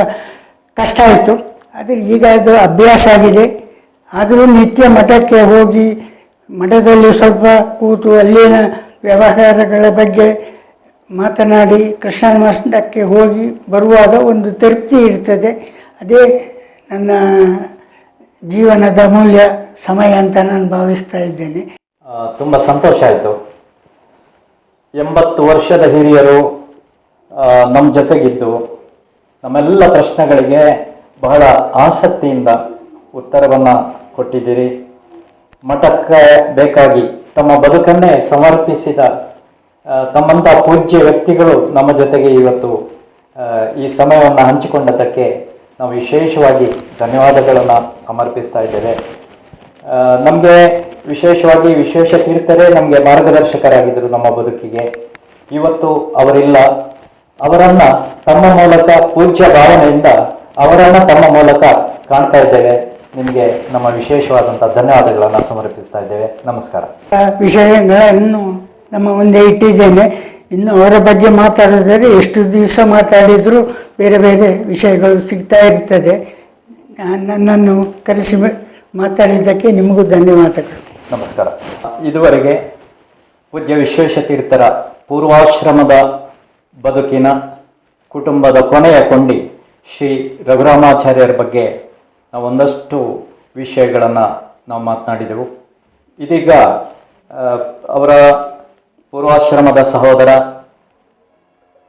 ಕಷ್ಟ ಆಯಿತು. ಆದರೆ ಈಗ ಅದು ಅಭ್ಯಾಸ ಆಗಿದೆ. ಆದರೂ ನಿತ್ಯ ಮಠಕ್ಕೆ ಹೋಗಿ ಮಠದಲ್ಲಿ ಸ್ವಲ್ಪ ಕೂತು ಅಲ್ಲಿನ ವ್ಯವಹಾರಗಳ ಬಗ್ಗೆ ಮಾತನಾಡಿ ಕೃಷ್ಣ ಮಠಕ್ಕೆ ಹೋಗಿ ಬರುವಾಗ ಒಂದು ತೃಪ್ತಿ ಇರ್ತದೆ. ಅದೇ ನನ್ನ ಜೀವನದ ಅಮೂಲ್ಯ ಸಮಯ ಅಂತ ನಾನು ಭಾವಿಸ್ತಾ ಇದ್ದೇನೆ. ತುಂಬ ಸಂತೋಷ ಆಯಿತು. 80 ವರ್ಷದ ಹಿರಿಯರು ನಮ್ಮ ಜೊತೆಗಿದ್ದು ನಮ್ಮೆಲ್ಲ ಪ್ರಶ್ನೆಗಳಿಗೆ ಬಹಳ ಆಸಕ್ತಿಯಿಂದ ಉತ್ತರವನ್ನು ಕೊಟ್ಟಿದ್ದೀರಿ. ಮಠಕ್ಕೆ ಬೇಕಾಗಿ ತಮ್ಮ ಬದುಕನ್ನೇ ಸಮರ್ಪಿಸಿದ ತಮ್ಮಂಥ ಪೂಜ್ಯ ವ್ಯಕ್ತಿಗಳು ನಮ್ಮ ಜೊತೆಗೆ ಇವತ್ತು ಈ ಸಮಯವನ್ನು ಹಂಚಿಕೊಂಡದ್ದಕ್ಕೆ ನಾವು ವಿಶೇಷವಾಗಿ ಧನ್ಯವಾದಗಳನ್ನು ಸಮರ್ಪಿಸ್ತಾ ಇದ್ದೇವೆ. ನಮಗೆ ವಿಶೇಷವಾಗಿ ವಿಶ್ವೇಶತೀರ್ಥರೇ ನಮಗೆ ಮಾರ್ಗದರ್ಶಕರಾಗಿದ್ದರು ನಮ್ಮ ಬದುಕಿಗೆ. ಇವತ್ತು ಅವರಿಲ್ಲ. ಅವರನ್ನು ತಮ್ಮ ಮೂಲಕ ಪೂಜ್ಯ ಭಾವನೆಯಿಂದ ಅವರನ್ನು ತಮ್ಮ ಮೂಲಕ ಕಾಣ್ತಾ ಇದ್ದೇವೆ. ನಿಮಗೆ ನಮ್ಮ ವಿಶೇಷವಾದಂಥ ಧನ್ಯವಾದಗಳನ್ನು ಸಮರ್ಪಿಸ್ತಾ ಇದ್ದೇವೆ. ನಮಸ್ಕಾರ. ವಿಷಯಗಳನ್ನು ನಮ್ಮ ಮುಂದೆ ಇಟ್ಟಿದ್ದೇನೆ. ಇನ್ನು ಅವರ ಬಗ್ಗೆ ಮಾತಾಡಿದರೆ ಎಷ್ಟು ದಿವಸ ಮಾತಾಡಿದರೂ ಬೇರೆ ಬೇರೆ ವಿಷಯಗಳು ಸಿಗ್ತಾ ಇರ್ತದೆ. ನನ್ನನ್ನು ಕರೆಸಿ ಮಾತಾಡಿದ್ದಕ್ಕೆ ನಿಮಗೂ ಧನ್ಯವಾದಗಳು. ನಮಸ್ಕಾರ. ಇದುವರೆಗೆ ಪೂಜ್ಯ ವಿಶ್ವೇಶತೀರ್ಥರ ಪೂರ್ವಾಶ್ರಮದ ಬದುಕಿನ ಕುಟುಂಬದ ಕೊನೆಯ ಕೊಂಡಿ ಶ್ರೀ ರಘುರಾಮಾಚಾರ್ಯರ ಬಗ್ಗೆ ನಾವು ಒಂದಷ್ಟು ವಿಷಯಗಳನ್ನು ನಾವು ಮಾತನಾಡಿದೆವು. ಇದೀಗ ಅವರ ಪೂರ್ವಾಶ್ರಮದ ಸಹೋದರ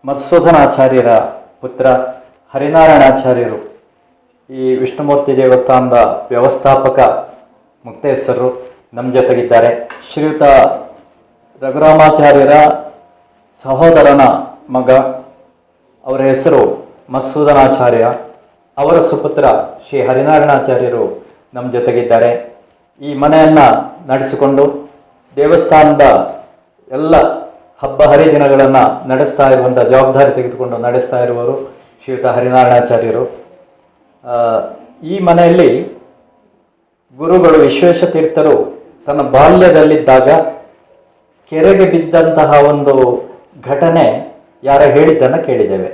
ಮಧುಸೂದನಾಚಾರ್ಯರ ಪುತ್ರ ಹರಿನಾರಾಯಣಾಚಾರ್ಯರು ಈ ವಿಷ್ಣುಮೂರ್ತಿ ದೇವಸ್ಥಾನದ ವ್ಯವಸ್ಥಾಪಕ ಮುಕ್ತೇಶ್ವರರು ನಮ್ಮ ಜೊತೆಗಿದ್ದಾರೆ. ಶ್ರೀಯುತ ರಘುರಾಮಾಚಾರ್ಯರ ಸಹೋದರನ ಮಗ, ಅವರ ಹೆಸರು ಮಧುಸೂದನಾಚಾರ್ಯ, ಅವರ ಸುಪುತ್ರ ಶ್ರೀ ಹರಿನಾರಾಯಣಾಚಾರ್ಯರು ನಮ್ಮ ಜೊತೆಗಿದ್ದಾರೆ. ಈ ಮನೆಯನ್ನು ನಡೆಸಿಕೊಂಡು ದೇವಸ್ಥಾನದ ಎಲ್ಲ ಹಬ್ಬ ಹರಿದಿನಗಳನ್ನು ನಡೆಸ್ತಾ ಇರುವಂಥ ಜವಾಬ್ದಾರಿ ತೆಗೆದುಕೊಂಡು ನಡೆಸ್ತಾ ಇರುವವರು ಶ್ರೀಯುತ ಹರಿನಾರಾಯಣಾಚಾರ್ಯರು. ಈ ಮನೆಯಲ್ಲಿ ಗುರುಗಳು ವಿಶ್ವೇಶತೀರ್ಥರು ತನ್ನ ಬಾಲ್ಯದಲ್ಲಿದ್ದಾಗ ಕೆರೆಗೆ ಬಿದ್ದಂತಹ ಒಂದು ಘಟನೆ ಯಾರ ಹೇಳಿದ್ದನ್ನು ಕೇಳಿದ್ದೇವೆ.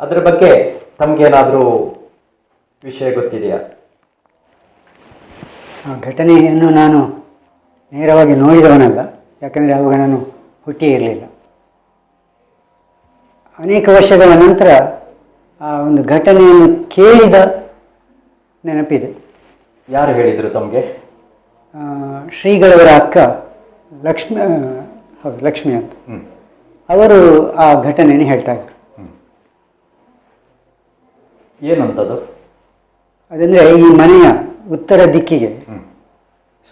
ಅದರ ಬಗ್ಗೆ ತಮಗೇನಾದರೂ ವಿಷಯ ಗೊತ್ತಿದೆಯಾ? ಆ ಘಟನೆಯನ್ನು ನಾನು ನೇರವಾಗಿ ನೋಡಿದವನಲ್ಲ, ಯಾಕಂದರೆ ಆವಾಗ ನಾನು ಹುಟ್ಟಿ ಇರಲಿಲ್ಲ. ಅನೇಕ ವರ್ಷಗಳ ನಂತರ ಆ ಒಂದು ಘಟನೆಯನ್ನು ಕೇಳಿದ ನೆನಪಿದೆ. ಯಾರು ಹೇಳಿದರು ತಮಗೆ? ಶ್ರೀಗಳವರ ಅಕ್ಕ ಲಕ್ಷ್ಮಿ, ಹೌದು ಲಕ್ಷ್ಮಿ ಅಂತ, ಅವರು ಆ ಘಟನೆಯನ್ನು ಹೇಳ್ತಾ ಇದ್ರು. ಏನಂತದ್ದು? ಅದಂದರೆ ಈ ಮನೆಯ ಉತ್ತರ ದಿಕ್ಕಿಗೆ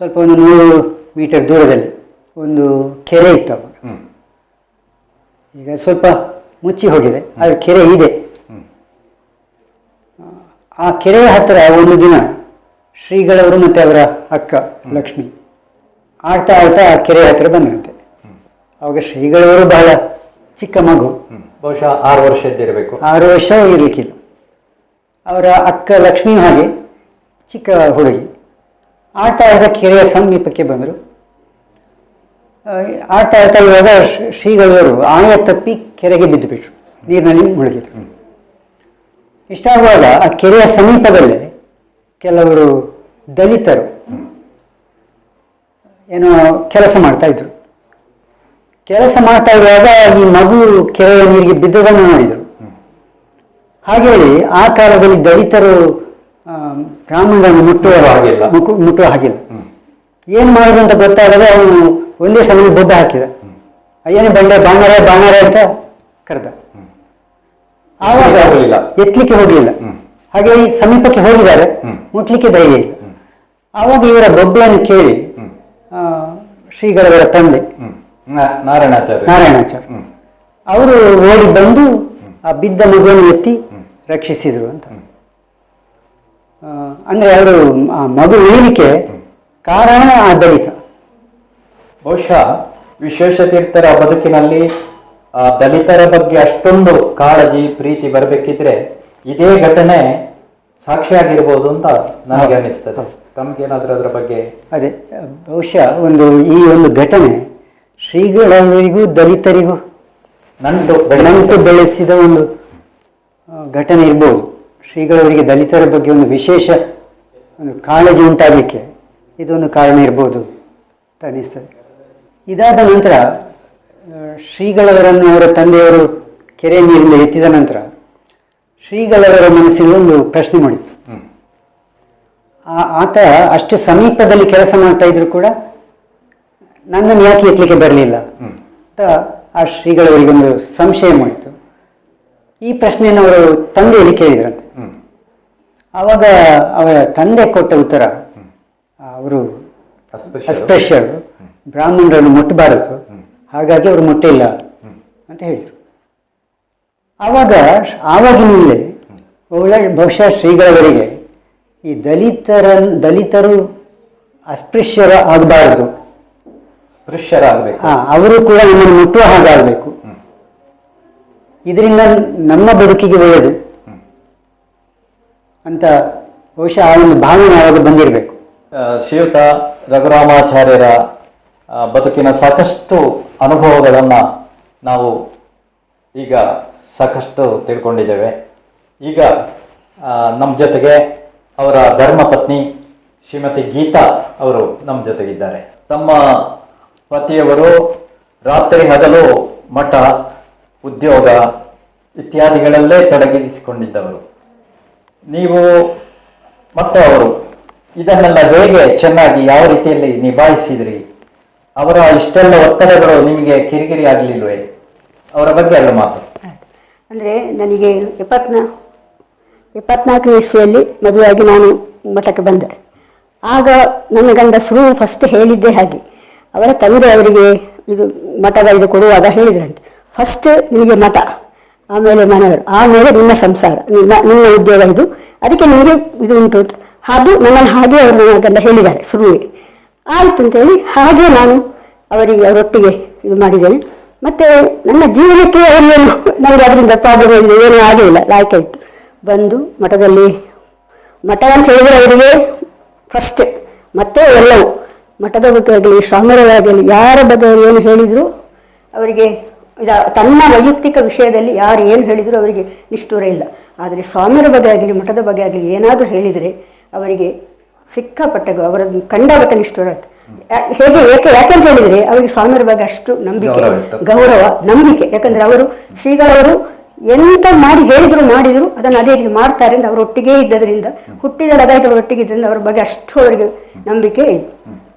ಸ್ವಲ್ಪ ಒಂದು 100 ಮೀಟರ್ ದೂರದಲ್ಲಿ ಒಂದು ಕೆರೆ ಇತ್ತು ಅವಾಗ. ಈಗ ಸ್ವಲ್ಪ ಮುಚ್ಚಿ ಹೋಗಿದೆ, ಆದರೆ ಕೆರೆ ಇದೆ. ಆ ಕೆರೆಯ ಹತ್ತಿರ ಒಂದು ದಿನ ಶ್ರೀಗಳವರು ಮತ್ತು ಅವರ ಅಕ್ಕ ಲಕ್ಷ್ಮಿ ಆಡ್ತಾ ಆಡ್ತಾ ಆ ಕೆರೆಯ ಹತ್ತಿರ ಬಂದಿರುತ್ತೆ. ಅವಾಗ ಶ್ರೀಗಳವರು ಬಹಳ ಚಿಕ್ಕ ಮಗು, ಬಹುಶಃ 6 ವರ್ಷ ಇದ್ದಿರಬೇಕು. 6 ವರ್ಷ ಇರಲಿಕ್ಕಿಲ್ಲ. ಅವರ ಅಕ್ಕ ಲಕ್ಷ್ಮಿ ಹಾಗೆ ಚಿಕ್ಕ ಹುಡುಗಿ ಆಡ್ತಾ ಆಡ್ತಾ ಕೆರೆಯ ಸಮೀಪಕ್ಕೆ ಬಂದರು. ಆಡ್ತಾ ಆಡ್ತಾ ಇವಾಗ ಶ್ರೀಗಳವರು ಆಯ ತಪ್ಪಿ ಕೆರೆಗೆ ಬಿದ್ದುಬಿಟ್ರು, ನೀರಿನಲ್ಲಿ ಮುಳುಗಿದ್ರು. ಇಷ್ಟಾಗುವಾಗ ಆ ಕೆರೆಯ ಸಮೀಪದಲ್ಲೇ ಕೆಲವರು ದಲಿತರು ಏನೋ ಕೆಲಸ ಮಾಡ್ತಾ ಇದ್ರು. ಕೆಲಸ ಮಾಡ್ತಾ ಇರುವಾಗ ಈ ಮಗು ಕೆರೆಯ ನೀರಿಗೆ ಬಿದ್ದದನ್ನು ನೋಡಿದರು. ಹಾಗೆ ಹೇಳಿ ಆ ಕಾಲದಲ್ಲಿ ದಲಿತರು ಬ್ರಾಹ್ಮಣರನ್ನು ಮುಟ್ಟುವ ಹಾಗಿಲ್ಲ. ಏನು ಮಾಡೋದು ಅಂತ ಗೊತ್ತಾಗದೆ ಅವನು ಒಂದೇ ಸಮಯ ಬೊಬ್ಬ ಹಾಕಿದ. ಅಯ್ಯನೇ ಬಂಡೆ ಬಾಣಾರ ಅಂತ ಕರೆದ. ಆವಾಗ ಎತ್ತಲಿಕ್ಕೆ ಹೋಗಲಿಲ್ಲ. ಹಾಗೆ ಈ ಸಮೀಪಕ್ಕೆ ಹೋಗಿದ್ದಾರೆ, ಮುಟ್ಲಿಕ್ಕೆ ಧೈರ್ಯ ಇಲ್ಲ. ಆವಾಗ ಇವರ ಬೊಬ್ಬೆಯನ್ನು ಕೇಳಿ ಶ್ರೀಗಳವರ ತಂದೆ ನಾರಾಯಣಾಚಾರ್ಯ ಅವರು ಓಡಿ ಬಂದು ಆ ಬಿದ್ದ ಮಗುವನ್ನು ಎತ್ತಿ ರಕ್ಷಿಸಿದರು ಅಂತ. ಅಂದರೆ ಅವರು ಆ ಮಗು ಉಳಿಲಿಕ್ಕೆ ಕಾರಣ ಆ ದಲಿತ. ಬಹುಶಃ ವಿಶ್ವೇಶತೀರ್ಥರ ಬದುಕಿನಲ್ಲಿ ದಲಿತರ ಬಗ್ಗೆ ಅಷ್ಟೊಂದು ಕಾಳಜಿ ಪ್ರೀತಿ ಬರಬೇಕಿದ್ರೆ ಇದೇ ಘಟನೆ ಸಾಕ್ಷಿಯಾಗಿರ್ಬೋದು ಅಂತ ನನಗೆ ಅನ್ನಿಸ್ತದೆ. ತಮಗೇನಾದ್ರೂ ಅದರ ಬಗ್ಗೆ? ಅದೇ ಬಹುಶಃ ಈ ಒಂದು ಘಟನೆ ಶ್ರೀಗಳವರಿಗೂ ದಲಿತರಿಗೂ ನಂಟು ಬೆಳೆಸಿದ ಒಂದು ಘಟನೆ ಇರ್ಬೋದು. ಶ್ರೀಗಳವರಿಗೆ ದಲಿತರ ಬಗ್ಗೆ ಒಂದು ವಿಶೇಷ ಒಂದು ಕಾಳಜಿ ಉಂಟಾಗಲಿಕ್ಕೆ ಇದೊಂದು ಕಾರಣ ಇರ್ಬೋದು ಅಂತ ಅನ್ನಿಸ್ತದೆ. ಇದಾದ ನಂತರ ಶ್ರೀಗಳವರನ್ನು ಅವರ ತಂದೆಯವರು ಕೆರೆ ನೀರಿಂದ ಎತ್ತಿದ ನಂತರ ಶ್ರೀಗಳವರ ಮನಸ್ಸಿನಲ್ಲಿ ಒಂದು ಪ್ರಶ್ನೆ ಮೂಡಿತು. ಆತ ಅಷ್ಟು ಸಮೀಪದಲ್ಲಿ ಕೆಲಸ ಮಾಡ್ತಾ ಇದ್ರು ಕೂಡ ನನ್ನನ್ನು ಯಾಕೆ ಎತ್ತಲಿಕ್ಕೆ ಬರಲಿಲ್ಲ ಅಂತ ಆ ಶ್ರೀಗಳವರಿಗೊಂದು ಸಂಶಯ ಮೂಡಿತು. ಈ ಪ್ರಶ್ನೆಯನ್ನು ಅವರು ತಂದೆಯಲ್ಲಿ ಕೇಳಿದ್ರಂತೆ. ಆವಾಗ ಅವರ ತಂದೆ ಕೊಟ್ಟ ಉತ್ತರ, ಅವರು ಅಸ್ಪೃಶ್ಯರು, ಬ್ರಾಹ್ಮಣರನ್ನು ಮುಟ್ಟಬಾರದು, ಹಾಗಾಗಿ ಅವರು ಮುಟ್ಟಿಲ್ಲ ಅಂತ ಹೇಳಿದರು. ಆವಾಗಿನಿಂದಲೇ ಬಹುಶಃ ಶ್ರೀಗಳವರಿಗೆ ಈ ದಲಿತರು ಅಸ್ಪೃಶ್ಯರ ಆಗಬಾರದು, ಅವರು ಕೂಡ ನಮ್ಮನ್ನು ಮುಟ್ಟುವ ಹಾಗಾಗಬೇಕು, ಇದರಿಂದ ನಮ್ಮ ಬದುಕಿಗೆ ಒಳ್ಳೆಯದು ಅಂತ ಬಹುಶಃ ಆ ಒಂದು ಭಾವನೆ ಆವಾಗ ಬಂದಿರಬೇಕು. ಶ್ರೀಯುತ ರಘುರಾಮಾಚಾರ್ಯರ ಬದುಕಿನ ಸಾಕಷ್ಟು ಅನುಭವಗಳನ್ನು ನಾವು ಈಗ ಸಾಕಷ್ಟು ತಿಳ್ಕೊಂಡಿದ್ದೇವೆ. ಈಗ ನಮ್ಮ ಜೊತೆಗೆ ಅವರ ಧರ್ಮಪತ್ನಿ ಶ್ರೀಮತಿ ಗೀತಾ ಅವರು ನಮ್ಮ ಜೊತೆಗಿದ್ದಾರೆ. ತಮ್ಮ ಪತಿಯವರು ರಾತ್ರಿ ಹಗಲು ಮಠ, ಉದ್ಯೋಗ ಇತ್ಯಾದಿಗಳಲ್ಲೇ ತೊಡಗಿಸಿಕೊಂಡಿದ್ದವರು. ನೀವು ಮತ್ತು ಅವರು ಇದನ್ನೆಲ್ಲ ಹೇಗೆ ಚೆನ್ನಾಗಿ ಯಾವ ರೀತಿಯಲ್ಲಿ ನಿಭಾಯಿಸಿದ್ರಿ? ಅವರ ಇಷ್ಟೆಲ್ಲ ಒತ್ತಡಗಳು ನಿಮಗೆ ಕಿರಿಕಿರಿ ಆಗಲಿಲ್ವೇ? ಅವರ ಬಗ್ಗೆ ಎಲ್ಲ ಮಾತು. ಅಂದರೆ ನನಗೆ 74 ಇಸ್ವಿಯಲ್ಲಿ ಮದುವೆಯಾಗಿ ನಾನು ಮಠಕ್ಕೆ ಬಂದೆ. ಆಗ ನನ್ನ ಗಂಡಸರು ಫಸ್ಟ್ ಹೇಳಿದ್ದೇ ಹಾಗೆ, ಅವರ ತಂದೆ ಅವರಿಗೆ ಇದು ಮಠದ ಇದು ಕೊಡುವಾಗ ಹೇಳಿದ್ರಂತೆ, ಫಸ್ಟ್ ನಿನಗೆ ಮಠ, ಆಮೇಲೆ ಮನೆಯವರು, ಆಮೇಲೆ ನಿನ್ನ ಸಂಸಾರ, ನಿನ್ನ ಉದ್ಯೋಗ ಇದು, ಅದಕ್ಕೆ ನಿಮಗೆ ಇದು ಉಂಟು ಅಂತ. ಅದು ನನ್ನನ್ನು ಹಾಗೆ ಅವರು ನನ್ನ ಗಂಡ ಹೇಳಿದ್ದಾರೆ ಶುರುವೇ. ಆಯಿತು ಅಂತೇಳಿ ಹಾಗೆ ನಾನು ಅವರೊಟ್ಟಿಗೆ ಇದು ಮಾಡಿದ್ದೇನೆ. ಮತ್ತು ನನ್ನ ಜೀವನಕ್ಕೆ ಅವರೇನು ನನಗೆ ಅದರಿಂದ ಪ್ರಾಬ್ಲಮ್ ಇಲ್ಲ, ಏನೂ ಆಗಲಿಲ್ಲ, ಲಾಯ್ಕಾಯಿತು. ಬಂದು ಮಠದಲ್ಲಿ, ಮಠ ಅಂತ ಹೇಳಿದರೆ ಅವರಿಗೆ ಫಸ್ಟ್, ಮತ್ತೆ ಎಲ್ಲವೂ ಮಠದ ಬಗ್ಗೆ ಆಗಲಿ, ಸ್ವಾಮಿಯರಾಗಲಿ, ಯಾರ ಬಗ್ಗೆ ಅವರು ಏನು ಹೇಳಿದರು ಅವರಿಗೆ ತನ್ನ ವೈಯಕ್ತಿಕ ವಿಷಯದಲ್ಲಿ ಯಾರು ಏನು ಹೇಳಿದರೂ ಅವರಿಗೆ ನಿಷ್ಠೂರ ಇಲ್ಲ. ಆದರೆ ಸ್ವಾಮಿಯರ ಬಗ್ಗೆ ಆಗಲಿ, ಮಠದ ಬಗ್ಗೆ ಆಗಲಿ ಏನಾದರೂ ಹೇಳಿದರೆ ಅವರಿಗೆ ಸಿಕ್ಕಾಪಟ್ಟೆ ಅವರನ್ನು ಕಂಡಾಪಟ್ಟೆ ನಿಷ್ಠೂರ. ಹೇಗೆ ಯಾಕೆಂತ ಹೇಳಿದರೆ ಅವರಿಗೆ ಸ್ವಾಮಿಯರ ಬಗ್ಗೆ ಅಷ್ಟು ನಂಬಿಕೆ, ಗೌರವ, ನಂಬಿಕೆ. ಯಾಕಂದರೆ ಅವರು ಶ್ರೀಗಳವರು ಎಂತ ಮಾಡಿದ್ರು ಅದನ್ನು ಅದೇ ರೀತಿ ಮಾಡ್ತಾರೆ ಅಂತ ಅವರೊಟ್ಟಿಗೆ ಇದ್ದದರಿಂದ, ಹುಟ್ಟಿದ ಲಗಾಯಿತವರೊಟ್ಟಿಗೆ ಇದ್ದರಿಂದ ಅವರ ಬಗ್ಗೆ ಅಷ್ಟು ಅವರಿಗೆ ನಂಬಿಕೆ ಇದೆ.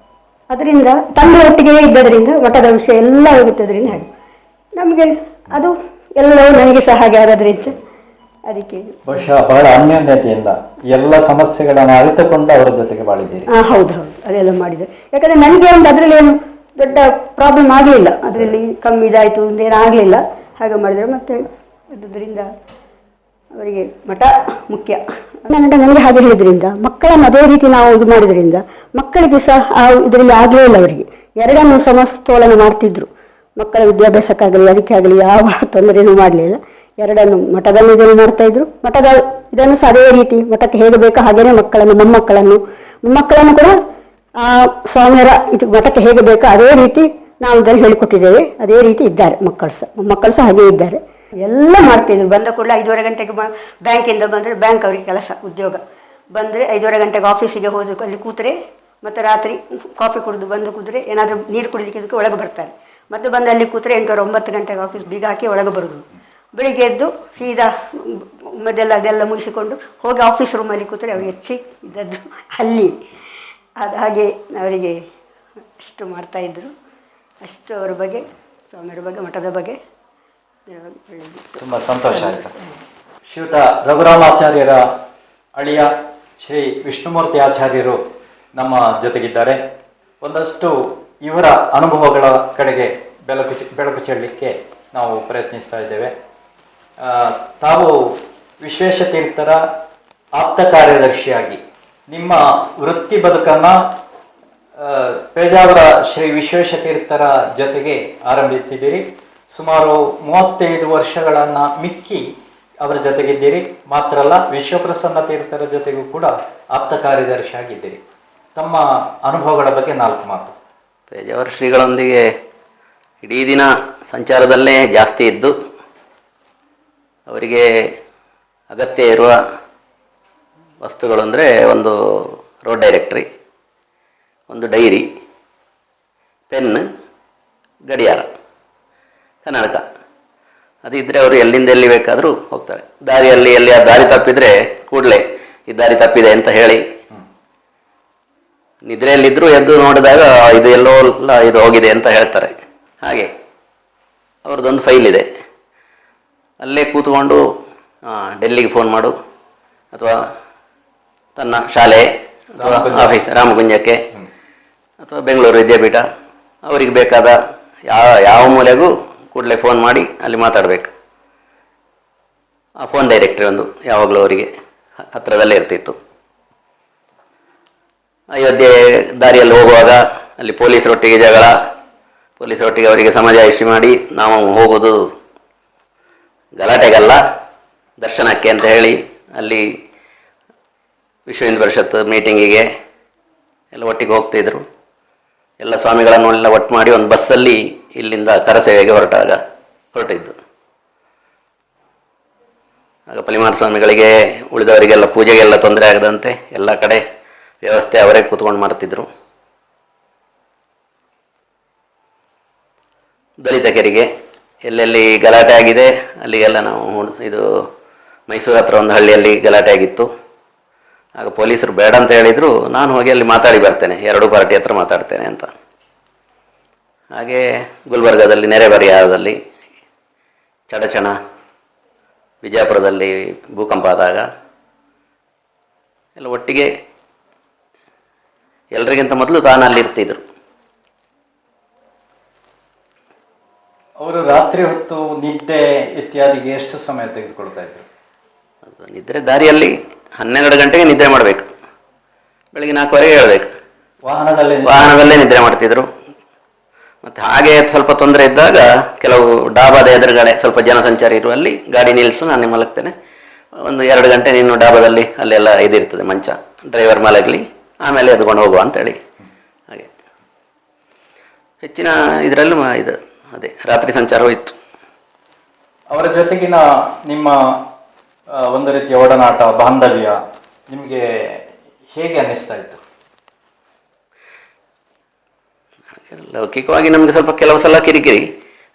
ಅದರಿಂದ ತಂದೆ ಒಟ್ಟಿಗೆ ಇದ್ದದರಿಂದ ಮಠದ ವಿಷಯ ಎಲ್ಲ ಹೋಗುತ್ತದ್ರಿಂದ ಹಾಗೆ ನಮಗೆ ಅದು ಎಲ್ಲವೂ ನನಗೆ ಸಹ ಹಾಗೆ ಆಗೋದ್ರಿಂದ ಅದಕ್ಕೆ ಬಹುಶಃ ಬಹಳ ಅನ್ಯೋನ್ಯತೆಯಿಂದ ಎಲ್ಲ ಸಮಸ್ಯೆಗಳನ್ನು ಅರಿತುಕೊಂಡು ಅವರ ಜೊತೆಗೆ ಬಾಳಿದ್ದೀರಿ. ಹೌದು, ಅದೆಲ್ಲ ಮಾಡಿದೆ. ಯಾಕಂದರೆ ನನಗೆ ಒಂದು ಅದರಲ್ಲಿ ಏನು ದೊಡ್ಡ ಪ್ರಾಬ್ಲಮ್ ಆಗಲಿಲ್ಲ, ಅದರಲ್ಲಿ ಕಮ್ಮಿ ಇದಾಯಿತು ಅಂತೇನು ಆಗಲಿಲ್ಲ. ಹಾಗೆ ಮಾಡಿದರೆ ಮತ್ತೆ ಅದರಿಂದ ಅವರಿಗೆ ಮಠ ಮುಖ್ಯ. ನನಗೆ ಹಾಗೆ ಹೇಳಿದ್ರಿಂದ ಮಕ್ಕಳನ್ನು ಅದೇ ರೀತಿ ನಾವು ಇದು ಮಾಡಿದ್ರಿಂದ ಮಕ್ಕಳಿಗೆ ಸಹ ಇದರಲ್ಲಿ ಆಗಲೇ ಇಲ್ಲ. ಅವರಿಗೆ ಎರಡನ್ನೂ ಸಮತೋಲನ ಮಾಡ್ತಿದ್ರು. ಮಕ್ಕಳ ವಿದ್ಯಾಭ್ಯಾಸಕ್ಕಾಗಲಿ ಅದಕ್ಕಾಗಲಿ ಯಾವ ತೊಂದರೆಯೂ ಮಾಡಲಿಲ್ಲ. ಎರಡನ್ನು ಮಠದಲ್ಲಿ ಇದನ್ನು ಮಾಡ್ತಾಯಿದ್ರು, ಮಠದ ಇದನ್ನು ಸಹ ಅದೇ ರೀತಿ ಮಠಕ್ಕೆ ಹೇಗೆ ಬೇಕೋ ಹಾಗೆಯೇ ಮೊಮ್ಮಕ್ಕಳನ್ನು ಕೂಡ ಸ್ವಾಮಿಯರ ಇದು ಮಠಕ್ಕೆ ಹೇಗೆ ಬೇಕೋ ಅದೇ ರೀತಿ ನಾವು ಇದನ್ನು ಹೇಳಿಕೊಟ್ಟಿದ್ದೇವೆ. ಅದೇ ರೀತಿ ಇದ್ದಾರೆ ಮಕ್ಕಳು ಸಹ ಹಾಗೇ ಇದ್ದಾರೆ. ಎಲ್ಲ ಮಾಡ್ತಿದ್ರು. ಬಂದ ಕೂಡಲೇ 5:30 ಗಂಟೆಗೆ ಬ್ಯಾಂಕಿಂದ ಬಂದರೆ ಬ್ಯಾಂಕ್ ಅವರಿಗೆ ಕೆಲಸ, ಉದ್ಯೋಗ. ಬಂದರೆ 5:30 ಗಂಟೆಗೆ ಆಫೀಸಿಗೆ ಹೋದ ಅಲ್ಲಿ ಕೂತರೆ, ಮತ್ತು ರಾತ್ರಿ ಕಾಫಿ ಕುಡಿದು ಬಂದು ಕೂತ್ರೆ ಏನಾದರೂ ನೀರು ಕುಡಿಲಿಕ್ಕೆ ಇದಕ್ಕೆ ಒಳಗೆ ಬರ್ತಾರೆ. ಮತ್ತು ಬಂದು ಅಲ್ಲಿ ಕೂತ್ರೆ 8:09 ಗಂಟೆಗೆ ಆಫೀಸ್ ಬೀಗ ಹಾಕಿ ಒಳಗೆ ಬರೋದು. ಬೆಳಿಗ್ಗೆ ಎದ್ದು ಸೀದಾ ಅದೆಲ್ಲ ಮುಗಿಸಿಕೊಂಡು ಹೋಗಿ ಆಫೀಸ್ ರೂಮಲ್ಲಿ ಕೂತ್ರೆ ಅವ್ರಿಗೆ ಹೆಚ್ಚಿ ಇದ್ದದ್ದು ಅಲ್ಲಿ. ಅದು ಹಾಗೆ ಅವರಿಗೆ ಅಷ್ಟು ಮಾಡ್ತಾಯಿದ್ರು. ಅಷ್ಟು ಅವರ ಬಗ್ಗೆ, ಸ್ವಾಮಿಯರ ಬಗ್ಗೆ, ಮಠದ ಬಗ್ಗೆ ತುಂಬ ಸಂತೋಷ ಆಯಿತು. ಶ್ರೀಯುತ ರಘುರಾಮಾಚಾರ್ಯರ ಅಳಿಯ ಶ್ರೀ ವಿಷ್ಣುಮೂರ್ತಿ ಆಚಾರ್ಯರು ನಮ್ಮ ಜೊತೆಗಿದ್ದಾರೆ. ಒಂದಷ್ಟು ಇವರ ಅನುಭವಗಳ ಕಡೆಗೆ ಬೆಳಕು ಚೆಲ್ಲಲಿಕ್ಕೆ ನಾವು ಪ್ರಯತ್ನಿಸ್ತಾ ಇದ್ದೇವೆ. ತಾವು ವಿಶ್ವೇಶತೀರ್ಥರ ಆಪ್ತ ಕಾರ್ಯದರ್ಶಿಯಾಗಿ ನಿಮ್ಮ ವೃತ್ತಿ ಬದುಕನ್ನು ಪೇಜಾವರ ಶ್ರೀ ವಿಶ್ವೇಶತೀರ್ಥರ ಜೊತೆಗೆ ಆರಂಭಿಸಿದ್ದೀರಿ. ಸುಮಾರು 35 ವರ್ಷಗಳನ್ನು ಮಿಕ್ಕಿ ಅವರ ಜೊತೆಗಿದ್ದೀರಿ. ಮಾತ್ರ ಅಲ್ಲ, ವಿಶ್ವಪ್ರಸನ್ನ ತೀರ್ಥರ ಜೊತೆಗೂ ಕೂಡ ಆಪ್ತ ಕಾರ್ಯದರ್ಶಿಯಾಗಿದ್ದೀರಿ. ತಮ್ಮ ಅನುಭವಗಳ ಬಗ್ಗೆ 4 ಮಾತು. ಪೇಜಾವರ ಶ್ರೀಗಳೊಂದಿಗೆ ಇಡೀ ದಿನ ಸಂಚಾರದಲ್ಲೇ ಜಾಸ್ತಿ ಇದ್ದು, ಅವರಿಗೆ ಅಗತ್ಯ ಇರುವ ವಸ್ತುಗಳು ಅಂದರೆ ಒಂದು ರೋಡ್ ಡೈರೆಕ್ಟ್ರಿ, ಒಂದು ಡೈರಿ, ಪೆನ್, ಗಡಿಯಾರ, ಕನ್ನಡಕ. ಅದಿದ್ದರೆ ಅವರು ಎಲ್ಲಿಂದ ಎಲ್ಲಿ ಬೇಕಾದರೂ ಹೋಗ್ತಾರೆ. ದಾರಿಯಲ್ಲಿ ಎಲ್ಲಿ ಆ ದಾರಿ ತಪ್ಪಿದರೆ ಕೂಡಲೇ ಈ ದಾರಿ ತಪ್ಪಿದೆ ಅಂತ ಹೇಳಿ, ನಿದ್ರೆಯಲ್ಲಿದ್ದರೂ ಎದ್ದು ನೋಡಿದಾಗ ಇದು ಎಲ್ಲೋ ಇದು ಹೋಗಿದೆ ಅಂತ ಹೇಳ್ತಾರೆ. ಹಾಗೆ ಅವ್ರದ್ದೊಂದು ಫೈಲ್ ಇದೆ, ಅಲ್ಲೇ ಕೂತ್ಕೊಂಡು ಡೆಲ್ಲಿಗೆ ಫೋನ್ ಮಾಡು, ಅಥವಾ ತನ್ನ ಶಾಲೆ ಅಥವಾ ಆಫೀಸ್ ರಾಮಗುಂಜಕ್ಕೆ ಅಥವಾ ಬೆಂಗಳೂರು ವಿದ್ಯಾಪೀಠ, ಅವರಿಗೆ ಬೇಕಾದ ಯಾವ ಮೂಲೆಗೂ ಕೂಡಲೇ ಫೋನ್ ಮಾಡಿ ಅಲ್ಲಿ ಮಾತಾಡಬೇಕು. ಆ ಫೋನ್ ಡೈರೆಕ್ಟ್ರಿ ಒಂದು ಯಾವಾಗಲೂ ಅವರಿಗೆ ಹತ್ತಿರದಲ್ಲೇ ಇರ್ತಿತ್ತು. ಅಯೋಧ್ಯೆ ದಾರಿಯಲ್ಲಿ ಹೋಗುವಾಗ ಅಲ್ಲಿ ಪೊಲೀಸರೊಟ್ಟಿಗೆ ಜಗಳ, ಪೊಲೀಸರೊಟ್ಟಿಗೆ ಅವರಿಗೆ ಸಮಜಾಯಿಷಿ ಮಾಡಿ ನಾವು ಹೋಗೋದು ಗಲಾಟೆಗಲ್ಲ, ದರ್ಶನಕ್ಕೆ ಅಂತ ಹೇಳಿ ಅಲ್ಲಿ ವಿಶ್ವ ಹಿಂದೂ ಪರಿಷತ್ ಮೀಟಿಂಗಿಗೆ ಎಲ್ಲ ಒಟ್ಟಿಗೆ ಹೋಗ್ತಿದ್ರು. ಎಲ್ಲ ಸ್ವಾಮಿಗಳನ್ನೆಲ್ಲ ಒಟ್ಟು ಮಾಡಿ ಒಂದು ಬಸ್ಸಲ್ಲಿ ಇಲ್ಲಿಂದ ಕರಸೇವೆಗೆ ಹೊರಟಿದ್ದು. ಆಗ ಪಲಿಮಾರ ಸ್ವಾಮಿಗಳಿಗೆ ಉಳಿದವರಿಗೆಲ್ಲ ಪೂಜೆಗೆಲ್ಲ ತೊಂದರೆ ಆಗದಂತೆ ಎಲ್ಲ ಕಡೆ ವ್ಯವಸ್ಥೆ ಅವರೇ ಕೂತ್ಕೊಂಡು ಮಾಡ್ತಿದ್ರು. ದಲಿತ ಕೆರೆಗೆ ಎಲ್ಲೆಲ್ಲಿ ಗಲಾಟೆ ಆಗಿದೆ ಅಲ್ಲಿಗೆಲ್ಲ ನಾವು ಇದು ಮೈಸೂರು ಹತ್ರ ಒಂದು ಹಳ್ಳಿಯಲ್ಲಿ ಗಲಾಟೆ ಆಗಿತ್ತು. ಆಗ ಪೊಲೀಸರು ಬೇಡ ಅಂತ ಹೇಳಿದರು. ನಾನು ಹೋಗಿ ಅಲ್ಲಿ ಮಾತಾಡಿ ಬರ್ತೇನೆ, ಎರಡೂ ಪಾರ್ಟಿ ಹತ್ರ ಮಾತಾಡ್ತೇನೆ ಅಂತ. ಹಾಗೆ ಗುಲ್ಬರ್ಗಾದಲ್ಲಿ ನೆರೆಬರಿಯಾದಲ್ಲಿ, ಚಡಚಣ, ಬಿಜಾಪುರದಲ್ಲಿ ಭೂಕಂಪ ಆದಾಗ ಎಲ್ಲ ಒಟ್ಟಿಗೆ ಎಲ್ರಿಗಿಂತ ಮೊದಲು ತಾನು ಅಲ್ಲಿ ಇರ್ತಿದ್ರು. ಅವರು ರಾತ್ರಿ ಹೊತ್ತು ನಿದ್ದೆ ಇತ್ಯಾದಿಗೆ ಎಷ್ಟು ಸಮಯ ತೆಗೆದುಕೊಳ್ತಾ ಇದ್ರು? ನಿದ್ರೆ ದಾರಿಯಲ್ಲಿ 12 ಗಂಟೆಗೆ ನಿದ್ರೆ ಮಾಡಬೇಕು, ಬೆಳಗ್ಗೆ 4:15 ಹೇಳಬೇಕು. ವಾಹನದಲ್ಲೇ ನಿದ್ರೆ ಮಾಡ್ತಿದ್ರು. ಮತ್ತು ಹಾಗೆ ಸ್ವಲ್ಪ ತೊಂದರೆ ಇದ್ದಾಗ ಕೆಲವು ಡಾಬಾದ ಎದುರುಗಡೆ ಸ್ವಲ್ಪ ಜನಸಂಚಾರ ಇರುವಲ್ಲಿ ಗಾಡಿ ನಿಲ್ಲಿಸು, ನಾನು ಮಲಗ್ತೇನೆ, ಒಂದು 2 ಗಂಟೆ ನೀನು ಡಾಬಾದಲ್ಲಿ ಅಲ್ಲೆಲ್ಲ ಇದಿರ್ತದೆ ಮಂಚ, ಡ್ರೈವರ್ ಮಲಗಲಿ, ಆಮೇಲೆ ಎದ್ಕೊಂಡು ಹೋಗುವ ಅಂತೇಳಿ. ಹಾಗೆ ಹೆಚ್ಚಿನ ಇದರಲ್ಲೂ ಇದು ಅದೇ ರಾತ್ರಿ ಸಂಚಾರವೂ ಇತ್ತು. ಅವರ ಜೊತೆಗಿನ ನಿಮ್ಮ ಒಂದು ರೀತಿಯ ಒಡನಾಟ, ಬಾಂಧವ್ಯ ನಿಮಗೆ ಹೇಗೆ ಅನ್ನಿಸ್ತಾ ಇತ್ತು? ಲೌಕಿಕವಾಗಿ ನಮಗೆ ಸ್ವಲ್ಪ ಕೆಲವು ಸಲ ಕಿರಿಕಿರಿ,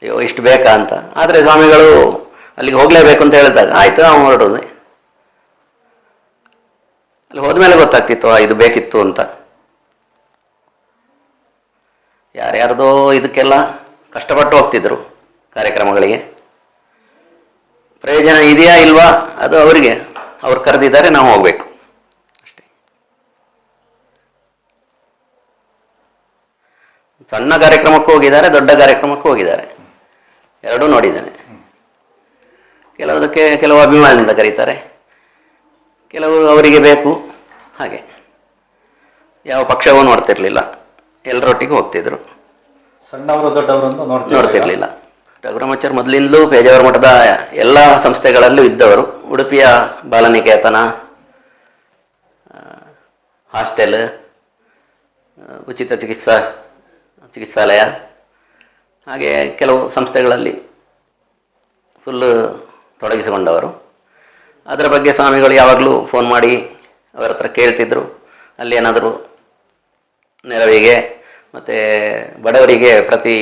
ಅಯ್ಯೋ ಇಷ್ಟು ಬೇಕಾ ಅಂತ. ಆದರೆ ಸ್ವಾಮಿಗಳು ಅಲ್ಲಿಗೆ ಹೋಗಲೇಬೇಕು ಅಂತ ಹೇಳಿದಾಗ ಆಯಿತು ನಾವು ಹೊರಡೋದು. ಅಲ್ಲಿ ಹೋದ್ಮೇಲೆ ಗೊತ್ತಾಗ್ತಿತ್ತು ಇದು ಬೇಕಿತ್ತು ಅಂತ. ಯಾರ್ಯಾರ್ದೋ ಇದಕ್ಕೆಲ್ಲ ಕಷ್ಟಪಟ್ಟು ಹೋಗ್ತಿದ್ರು ಕಾರ್ಯಕ್ರಮಗಳಿಗೆ. ಪ್ರಯೋಜನ ಇದೆಯಾ ಇಲ್ವಾ ಅದು ಅವರಿಗೆ, ಅವ್ರು ಕರೆದಿದ್ದಾರೆ, ನಾವು ಹೋಗಬೇಕು ಅಷ್ಟೇ. ಸಣ್ಣ ಕಾರ್ಯಕ್ರಮಕ್ಕೂ ಹೋಗಿದ್ದಾರೆ, ದೊಡ್ಡ ಕಾರ್ಯಕ್ರಮಕ್ಕೂ ಹೋಗಿದ್ದಾರೆ, ಎರಡೂ ನೋಡಿದ್ದೇನೆ. ಕೆಲವುದಕ್ಕೆ ಕೆಲವು ಅಭಿಮಾನದಿಂದ ಕರೀತಾರೆ, ಕೆಲವು ಅವರಿಗೆ ಬೇಕು. ಹಾಗೆ ಯಾವ ಪಕ್ಷವೂ ನೋಡ್ತಿರ್ಲಿಲ್ಲ, ಎಲ್ಲರೊಟ್ಟಿಗೆ ಹೋಗ್ತಿದ್ರು. ಸಣ್ಣವರು ದೊಡ್ಡವರು ಅಂತ ನೋಡ್ತಿರ್ಲಿಲ್ಲ. ರಘುರಾಮಾಚಾರ್ಯ ಮೊದಲಿಂದಲೂ ಪೇಜಾವರ ಮಠದ ಎಲ್ಲ ಸಂಸ್ಥೆಗಳಲ್ಲೂ ಇದ್ದವರು. ಉಡುಪಿಯ ಬಾಲನಿಕೇತನ, ಹಾಸ್ಟೆಲ್, ಉಚಿತ ಚಿಕಿತ್ಸಾಲಯ, ಹಾಗೆ ಕೆಲವು ಸಂಸ್ಥೆಗಳಲ್ಲಿ ಫುಲ್ಲು ತೊಡಗಿಸಿಕೊಂಡವರು. ಅದರ ಬಗ್ಗೆ ಸ್ವಾಮಿಗಳು ಯಾವಾಗಲೂ ಫೋನ್ ಮಾಡಿ ಅವರ ಹತ್ರ ಕೇಳ್ತಿದ್ರು. ಅಲ್ಲಿ ಏನಾದರೂ ನೆರವಿಗೆ ಮತ್ತು ಬಡವರಿಗೆ ಪ್ರತಿ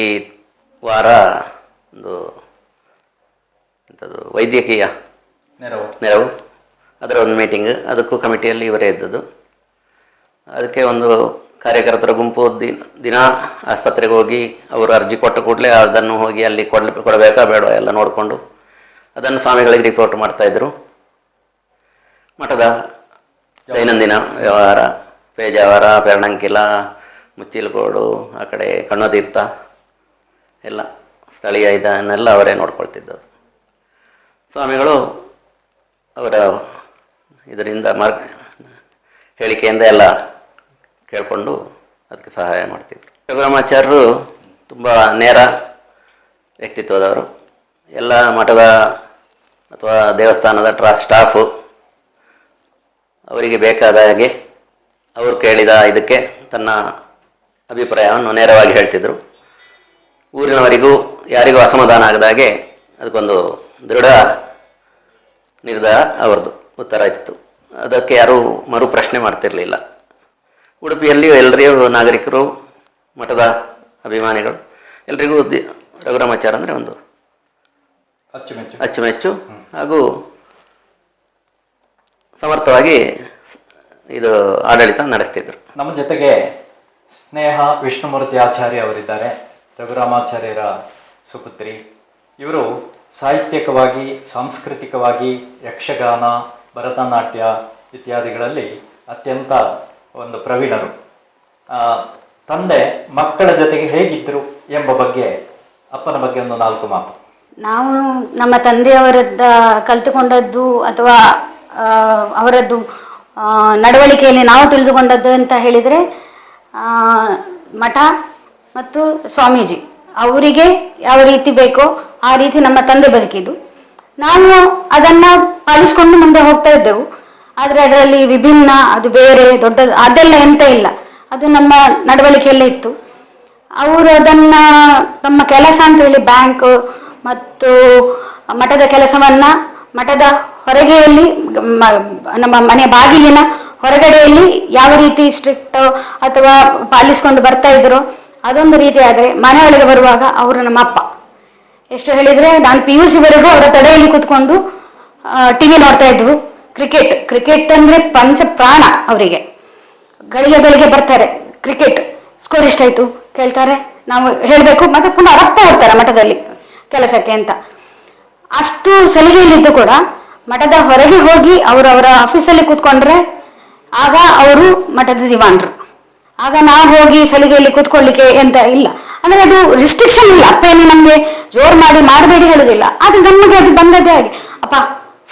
ವಾರ ಒಂದು ಎಂಥದ್ದು ವೈದ್ಯಕೀಯ ನೆರವು, ಅದರ ಒಂದು ಮೀಟಿಂಗ್, ಅದಕ್ಕೂ ಕಮಿಟಿಯಲ್ಲಿ ಇವರೇ ಇದ್ದದ್ದು. ಅದಕ್ಕೆ ಒಂದು ಕಾರ್ಯಕರ್ತರ ಗುಂಪು ದಿನ ಆಸ್ಪತ್ರೆಗೆ ಹೋಗಿ ಅವರು ಅರ್ಜಿ ಕೊಟ್ಟ ಕೂಡಲೇ ಅದನ್ನು ಹೋಗಿ ಅಲ್ಲಿ ಕೊಡಬೇಕಾ ಬೇಡವಾ ಎಲ್ಲ ನೋಡಿಕೊಂಡು ಅದನ್ನು ಸ್ವಾಮಿಗಳಿಗೆ ರಿಪೋರ್ಟ್ ಮಾಡ್ತಾಯಿದ್ರು. ಮಠದ ದೈನಂದಿನ ವ್ಯವಹಾರ, ಪೇಜಾವರ, ಪೆರ್ಣಂಕಿಲ, ಮುಚ್ಚಿಲಗೋಡು, ಆ ಕಡೆ ಕಣ್ಣೋತೀರ್ಥ ಎಲ್ಲ ಸ್ಥಳೀಯ ಇದನ್ನೆಲ್ಲ ಅವರೇ ನೋಡ್ಕೊಳ್ತಿದ್ದದ್ದು. ಸ್ವಾಮಿಗಳು ಅವರ ಇದರಿಂದ ಹೇಳಿಕೆಯಿಂದ ಎಲ್ಲ ಕೇಳಿಕೊಂಡು ಅದಕ್ಕೆ ಸಹಾಯ ಮಾಡ್ತಿದ್ರು. ರಘುರಾಮಾಚಾರ್ಯರು ತುಂಬ ನೇರ ವ್ಯಕ್ತಿತ್ವದವರು. ಎಲ್ಲ ಮಠದ ಅಥವಾ ದೇವಸ್ಥಾನದ ಸ್ಟಾಫು ಅವರಿಗೆ ಬೇಕಾದ ಹಾಗೆ ಅವರು ಕೇಳಿದ ಇದಕ್ಕೆ ತನ್ನ ಅಭಿಪ್ರಾಯವನ್ನು ನೇರವಾಗಿ ಹೇಳ್ತಿದ್ರು. ಊರಿನವರಿಗೂ ಯಾರಿಗೂ ಅಸಮಾಧಾನ ಆಗದ ಹಾಗೆ ಅದಕ್ಕೊಂದು ದೃಢ ನಿರ್ಧಾರ ಅವರದ್ದು ಉತ್ತರ ಇತ್ತು. ಅದಕ್ಕೆ ಯಾರೂ ಮರು ಪ್ರಶ್ನೆ ಮಾಡ್ತಿರಲಿಲ್ಲ. ಉಡುಪಿಯಲ್ಲಿಯೂ ಎಲ್ಲರಿಗೂ ನಾಗರಿಕರು, ಮಠದ ಅಭಿಮಾನಿಗಳು ಎಲ್ರಿಗೂ ರಘುರಾಮಾಚಾರ್ಯ ಅಂದರೆ ಒಂದು ಅಚ್ಚುಮೆಚ್ಚು ಹಾಗೂ ಸಮರ್ಥವಾಗಿ ಇದು ಆಡಳಿತ ನಡೆಸ್ತಿದ್ರು. ನಮ್ಮ ಜೊತೆಗೆ ಸ್ನೇಹ ವಿಷ್ಣುಮೂರ್ತಿ ಆಚಾರ್ಯ ಅವರಿದ್ದಾರೆ, ರಘುರಾಮಾಚಾರ್ಯರ ಸುಪುತ್ರಿ. ಇವರು ಸಾಹಿತ್ಯಿಕವಾಗಿ, ಸಾಂಸ್ಕೃತಿಕವಾಗಿ ಯಕ್ಷಗಾನ, ಭರತನಾಟ್ಯ ಇತ್ಯಾದಿಗಳಲ್ಲಿ ಅತ್ಯಂತ ಒಂದು ಪ್ರವೀಣರು. ತಂದೆ ಮಕ್ಕಳ ಜೊತೆಗೆ ಹೇಗಿದ್ದರು ಎಂಬ ಬಗ್ಗೆ, ಅಪ್ಪನ ಬಗ್ಗೆ ಒಂದು 4 ಮಾತು. ನಾವು ನಮ್ಮ ತಂದೆಯವರದ್ದ ಕಲಿತುಕೊಂಡದ್ದು ಅಥವಾ ಅವರದ್ದು ನಡವಳಿಕೆಯಲ್ಲಿ ನಾವು ತಿಳಿದುಕೊಂಡದ್ದು ಅಂತ ಹೇಳಿದರೆ, ಮಠ ಮತ್ತು ಸ್ವಾಮೀಜಿ ಅವರಿಗೆ ಯಾವ ರೀತಿ ಬೇಕೋ ಆ ರೀತಿ ನಮ್ಮ ತಂದೆ ಬದುಕಿದ್ದು. ನಾವು ಅದನ್ನು ಪಾಲಿಸ್ಕೊಂಡು ಮುಂದೆ ಹೋಗ್ತಾ ಇದ್ದೆವು. ಆದರೆ ಅದರಲ್ಲಿ ವಿಭಿನ್ನ, ಅದು ಬೇರೆ, ದೊಡ್ಡದು ಅದೆಲ್ಲ ಎಂತ ಇಲ್ಲ, ಅದು ನಮ್ಮ ನಡವಳಿಕೆಯಲ್ಲೇ ಇತ್ತು. ಅವರು ಅದನ್ನು ನಮ್ಮ ಕೆಲಸ ಅಂತ ಹೇಳಿ ಬ್ಯಾಂಕ್ ಮತ್ತು ಮಠದ ಕೆಲಸವನ್ನು ಮಠದ ಹೊರಗೆಯಲ್ಲಿ, ನಮ್ಮ ಮನೆ ಬಾಗಿಲಿನ ಹೊರಗಡೆಯಲ್ಲಿ ಯಾವ ರೀತಿ ಸ್ಟ್ರಿಕ್ಟ್ ಅಥವಾ ಪಾಲಿಸ್ಕೊಂಡು ಬರ್ತಾ ಇದ್ರು ಅದೊಂದು ರೀತಿ. ಆದರೆ ಮನೆಯೊಳಗೆ ಬರುವಾಗ ಅವರು ನಮ್ಮ ಅಪ್ಪ. ಎಷ್ಟು ಹೇಳಿದರೆ ನಾನು PUC ವರೆಗೂ ಅವರ ತಡೆಯಲ್ಲಿ ಕೂತ್ಕೊಂಡು TV ನೋಡ್ತಾ ಇದ್ವು. ಕ್ರಿಕೆಟ್ ಅಂದರೆ ಪಂಚ ಪ್ರಾಣ ಅವರಿಗೆ. ಗಳಿಗೆ ಬರ್ತಾರೆ, ಕ್ರಿಕೆಟ್ ಸ್ಕೋರ್ ಎಷ್ಟಾಯಿತು ಕೇಳ್ತಾರೆ, ನಾವು ಹೇಳಬೇಕು, ಮತ್ತೆ ಪುನಃ ರಪ್ಪ ಹೋಗ್ತಾರೆ ಮಠದಲ್ಲಿ ಕೆಲಸಕ್ಕೆ ಅಂತ. ಅಷ್ಟು ಸಲಿಗೆಯಲ್ಲಿದ್ದು ಕೂಡ ಮಠದ ಹೊರಗೆ ಹೋಗಿ ಅವರವರ ಆಫೀಸಲ್ಲಿ ಕೂತ್ಕೊಂಡ್ರೆ ಆಗ ಅವರು ಮಠದ ದಿವಾನರು. ಆಗ ನಾವು ಹೋಗಿ ಸಲಿಗೆಯಲ್ಲಿ ಕೂತ್ಕೊಳ್ಳಿಕ್ಕೆ ಎಂತ ಇಲ್ಲ, ಅಂದರೆ ಅದು ರಿಸ್ಟ್ರಿಕ್ಷನ್ ಇಲ್ಲ. ಅಪ್ಪ ಏನು ನಮಗೆ ಜೋರು ಮಾಡಬೇಡಿ ಹೇಳೋದಿಲ್ಲ. ಆದರೆ ನಮಗೆ ಅದು ಬಂದದ್ದೇ ಹಾಗೆ, ಅಪ್ಪ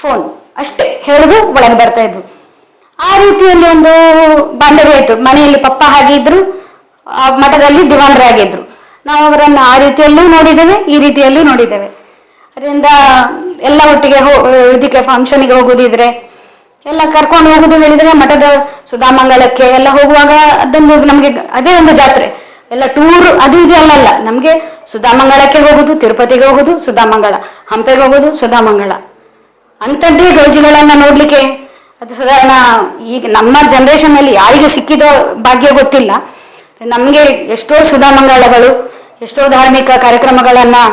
ಫೋನ್ ಅಷ್ಟೇ ಹೇಳೋದು, ಒಳಗೆ ಬರ್ತಾ ಇದ್ವು. ಆ ರೀತಿಯಲ್ಲಿ ಒಂದು ಬಾಂಧವ್ಯ ಆಯಿತು. ಮನೆಯಲ್ಲಿ ಪಪ್ಪ ಹಾಗಿದ್ರು, ಮಠದಲ್ಲಿ ದಿವಾನರಾಗಿದ್ರು. ನಾವು ಅವರನ್ನು ಆ ರೀತಿಯಲ್ಲೂ ನೋಡಿದ್ದೇವೆ, ಈ ರೀತಿಯಲ್ಲೂ ನೋಡಿದ್ದೇವೆ. ಅದರಿಂದ ಎಲ್ಲ ಒಟ್ಟಿಗೆ ಇದಕ್ಕೆ ಫಂಕ್ಷನಿಗೆ ಹೋಗೋದಿದ್ರೆ ಎಲ್ಲ ಕರ್ಕೊಂಡು ಹೋಗೋದು ಹೇಳಿದರೆ ಮಠದ ಸುಧಾಮಂಗಲಕ್ಕೆ ಎಲ್ಲ ಹೋಗುವಾಗ ಅದೊಂದು ನಮಗೆ ಅದೇ ಒಂದು ಜಾತ್ರೆ. ಎಲ್ಲ ಟೂರ್ ಅದು ಇದು ಅಲ್ಲ, ನಮಗೆ ಸುಧಾಮಂಗಳಕ್ಕೆ ಹೋಗೋದು, ತಿರುಪತಿಗೆ ಹೋಗೋದು ಸುಧಾಮಂಗಳ, ಹಂಪೆಗೆ ಹೋಗೋದು ಸುಧಾಮಂಗಳ. ಅಂಥದ್ದೇ ಗೌಜಿಗಳನ್ನು ನೋಡಲಿಕ್ಕೆ ಅದು ಸಾಧಾರಣ ಈಗ ನಮ್ಮ ಜನ್ರೇಷನ್ನಲ್ಲಿ ಯಾರಿಗೆ ಸಿಕ್ಕಿದ ಭಾಗ್ಯ ಗೊತ್ತಿಲ್ಲ. ನಮಗೆ ಎಷ್ಟೋ ಸುಧಾಮಂಗಳಗಳು, ಎಷ್ಟೋ ಧಾರ್ಮಿಕ ಕಾರ್ಯಕ್ರಮಗಳನ್ನು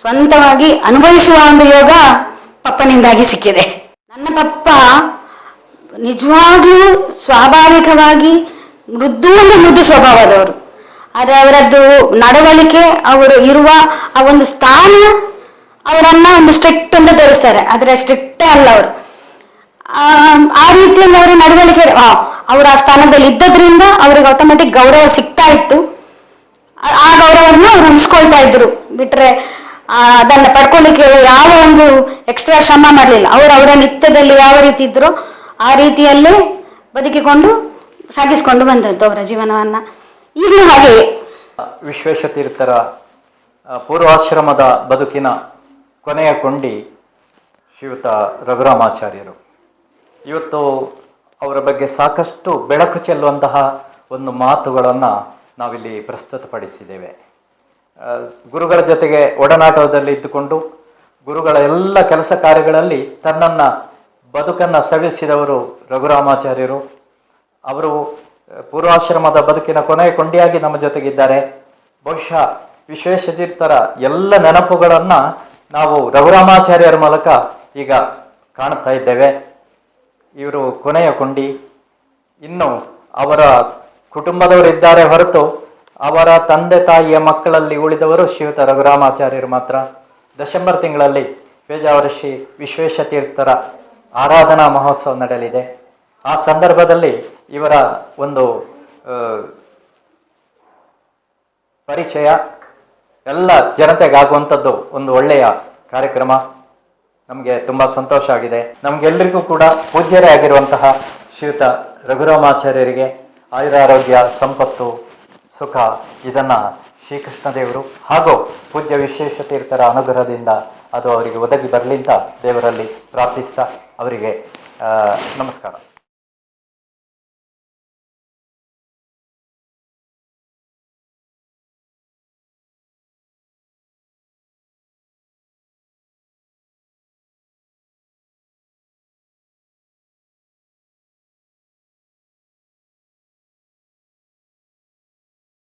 ಸ್ವಂತವಾಗಿ ಅನುಭವಿಸುವ ಒಂದು ಯೋಗ ಪಪ್ಪನಿಂದಾಗಿ ಸಿಕ್ಕಿದೆ. ನನ್ನ ಪಪ್ಪ ನಿಜವಾಗ್ಲೂ ಸ್ವಾಭಾವಿಕವಾಗಿ ಮೃದು ಸ್ವಭಾವದವರು. ಆದರೆ ಅವರದ್ದು ನಡವಳಿಕೆ, ಅವರು ಇರುವ ಆ ಒಂದು ಸ್ಥಾನ ಅವರನ್ನ ಒಂದು ಸ್ಟ್ರಿಕ್ಟ್ ಅಂತ ತೋರಿಸ್ತಾರೆ, ಆದರೆ ಸ್ಟ್ರಿಕ್ಟೇ ಅಲ್ಲ ಅವರು. ಆ ರೀತಿಯಲ್ಲಿ ಅವರ ನಡವಳಿಕೆ, ಅವರ ಆ ಸ್ಥಾನದಲ್ಲಿ ಇದ್ದದ್ರಿಂದ ಅವರಿಗೆ ಆಟೋಮೆಟಿಕ್ ಗೌರವ ಸಿಗ್ತಾ ಇತ್ತು. ಆ ಗೌರವವನ್ನು ಅವರು ಉಳಿಸ್ಕೊಳ್ತಾ ಇದ್ರು. ಬಿಟ್ರೆ ಅದನ್ನು ಪಡ್ಕೊಳ್ಳಿಕ್ಕೆ ಯಾವ ಒಂದು ಎಕ್ಸ್ಟ್ರಾ ಶ್ರಮ ಮಾಡಲಿಲ್ಲ. ಅವರ ನಿತ್ಯದಲ್ಲಿ ಯಾವ ರೀತಿ ಇದ್ರೋ ಆ ರೀತಿಯಲ್ಲೇ ಬದುಕಿಕೊಂಡು ಸಾಗಿಸ್ಕೊಂಡು ಬಂದದ್ದು ಅವರ ಜೀವನವನ್ನು. ಈಗಲೂ ಹಾಗೆಯೇ. ವಿಶ್ವೇಶತೀರ್ಥರ ಪೂರ್ವಾಶ್ರಮದ ಬದುಕಿನ ಕೊನೆಯ ಕೊಂಡಿ ಶ್ರೀಯುತ ರಘುರಾಮಾಚಾರ್ಯರು. ಇವತ್ತು ಅವರ ಬಗ್ಗೆ ಸಾಕಷ್ಟು ಬೆಳಕು ಚೆಲ್ಲುವಂತಹ ಒಂದು ಮಾತುಗಳನ್ನು ನಾವಿಲ್ಲಿ ಪ್ರಸ್ತುತಪಡಿಸಿದ್ದೇವೆ. ಗುರುಗಳ ಜೊತೆಗೆ ಒಡನಾಟದಲ್ಲಿ ಇದ್ದುಕೊಂಡು ಗುರುಗಳ ಎಲ್ಲ ಕೆಲಸ ಕಾರ್ಯಗಳಲ್ಲಿ ತನ್ನನ್ನು ಬದುಕನ್ನು ಸವಿಸಿದವರು ರಘುರಾಮಾಚಾರ್ಯರು. ಅವರು ಪೂರ್ವಾಶ್ರಮದ ಬದುಕಿನ ಕೊನೆಯ ಕೊಂಡಿಯಾಗಿ ನಮ್ಮ ಜೊತೆಗಿದ್ದಾರೆ. ಬಹುಶಃ ವಿಶ್ವೇಶತೀರ್ಥರ ಎಲ್ಲ ನೆನಪುಗಳನ್ನು ನಾವು ರಘುರಾಮಾಚಾರ್ಯರ ಮೂಲಕ ಈಗ ಕಾಣ್ತಾ ಇದ್ದೇವೆ. ಇವರು ಕೊನೆಯ ಕೊಂಡಿ. ಇನ್ನು ಅವರ ಕುಟುಂಬದವರಿದ್ದಾರೆ ಹೊರತು ಅವರ ತಂದೆ ತಾಯಿಯ ಮಕ್ಕಳಲ್ಲಿ ಉಳಿದವರು ಶ್ರೀಯುತ ರಘುರಾಮಾಚಾರ್ಯರು ಮಾತ್ರ. ಡಿಸೆಂಬರ್ ತಿಂಗಳಲ್ಲಿ ಪೇಜಾವರ ಶ್ರೀ ವಿಶ್ವೇಶತೀರ್ಥರ ಆರಾಧನಾ ಮಹೋತ್ಸವ ನಡೆಯಲಿದೆ. ಆ ಸಂದರ್ಭದಲ್ಲಿ ಇವರ ಒಂದು ಪರಿಚಯ ಎಲ್ಲ ಜನತೆಗಾಗುವಂಥದ್ದು ಒಂದು ಒಳ್ಳೆಯ ಕಾರ್ಯಕ್ರಮ. ನಮಗೆ ತುಂಬ ಸಂತೋಷ ಆಗಿದೆ. ನಮಗೆಲ್ಲರಿಗೂ ಕೂಡ ಪೂಜ್ಯರೇ ಆಗಿರುವಂತಹ ಶ್ರೀಯುತ ರಘುರಾಮಾಚಾರ್ಯರಿಗೆ ಆಯುರಾರೋಗ್ಯ, ಸಂಪತ್ತು, ಸುಖ ಇದನ್ನು ಶ್ರೀಕೃಷ್ಣ ದೇವರು ಹಾಗೂ ಪೂಜ್ಯ ವಿಶ್ವೇಶತೀರ್ಥರ ಅನುಗ್ರಹದಿಂದ ಅದು ಅವರಿಗೆ ಒದಗಿ ಬರಲಿ ಅಂತ ದೇವರಲ್ಲಿ ಪ್ರಾರ್ಥಿಸ್ತಾ ಅವರಿಗೆ ನಮಸ್ಕಾರ.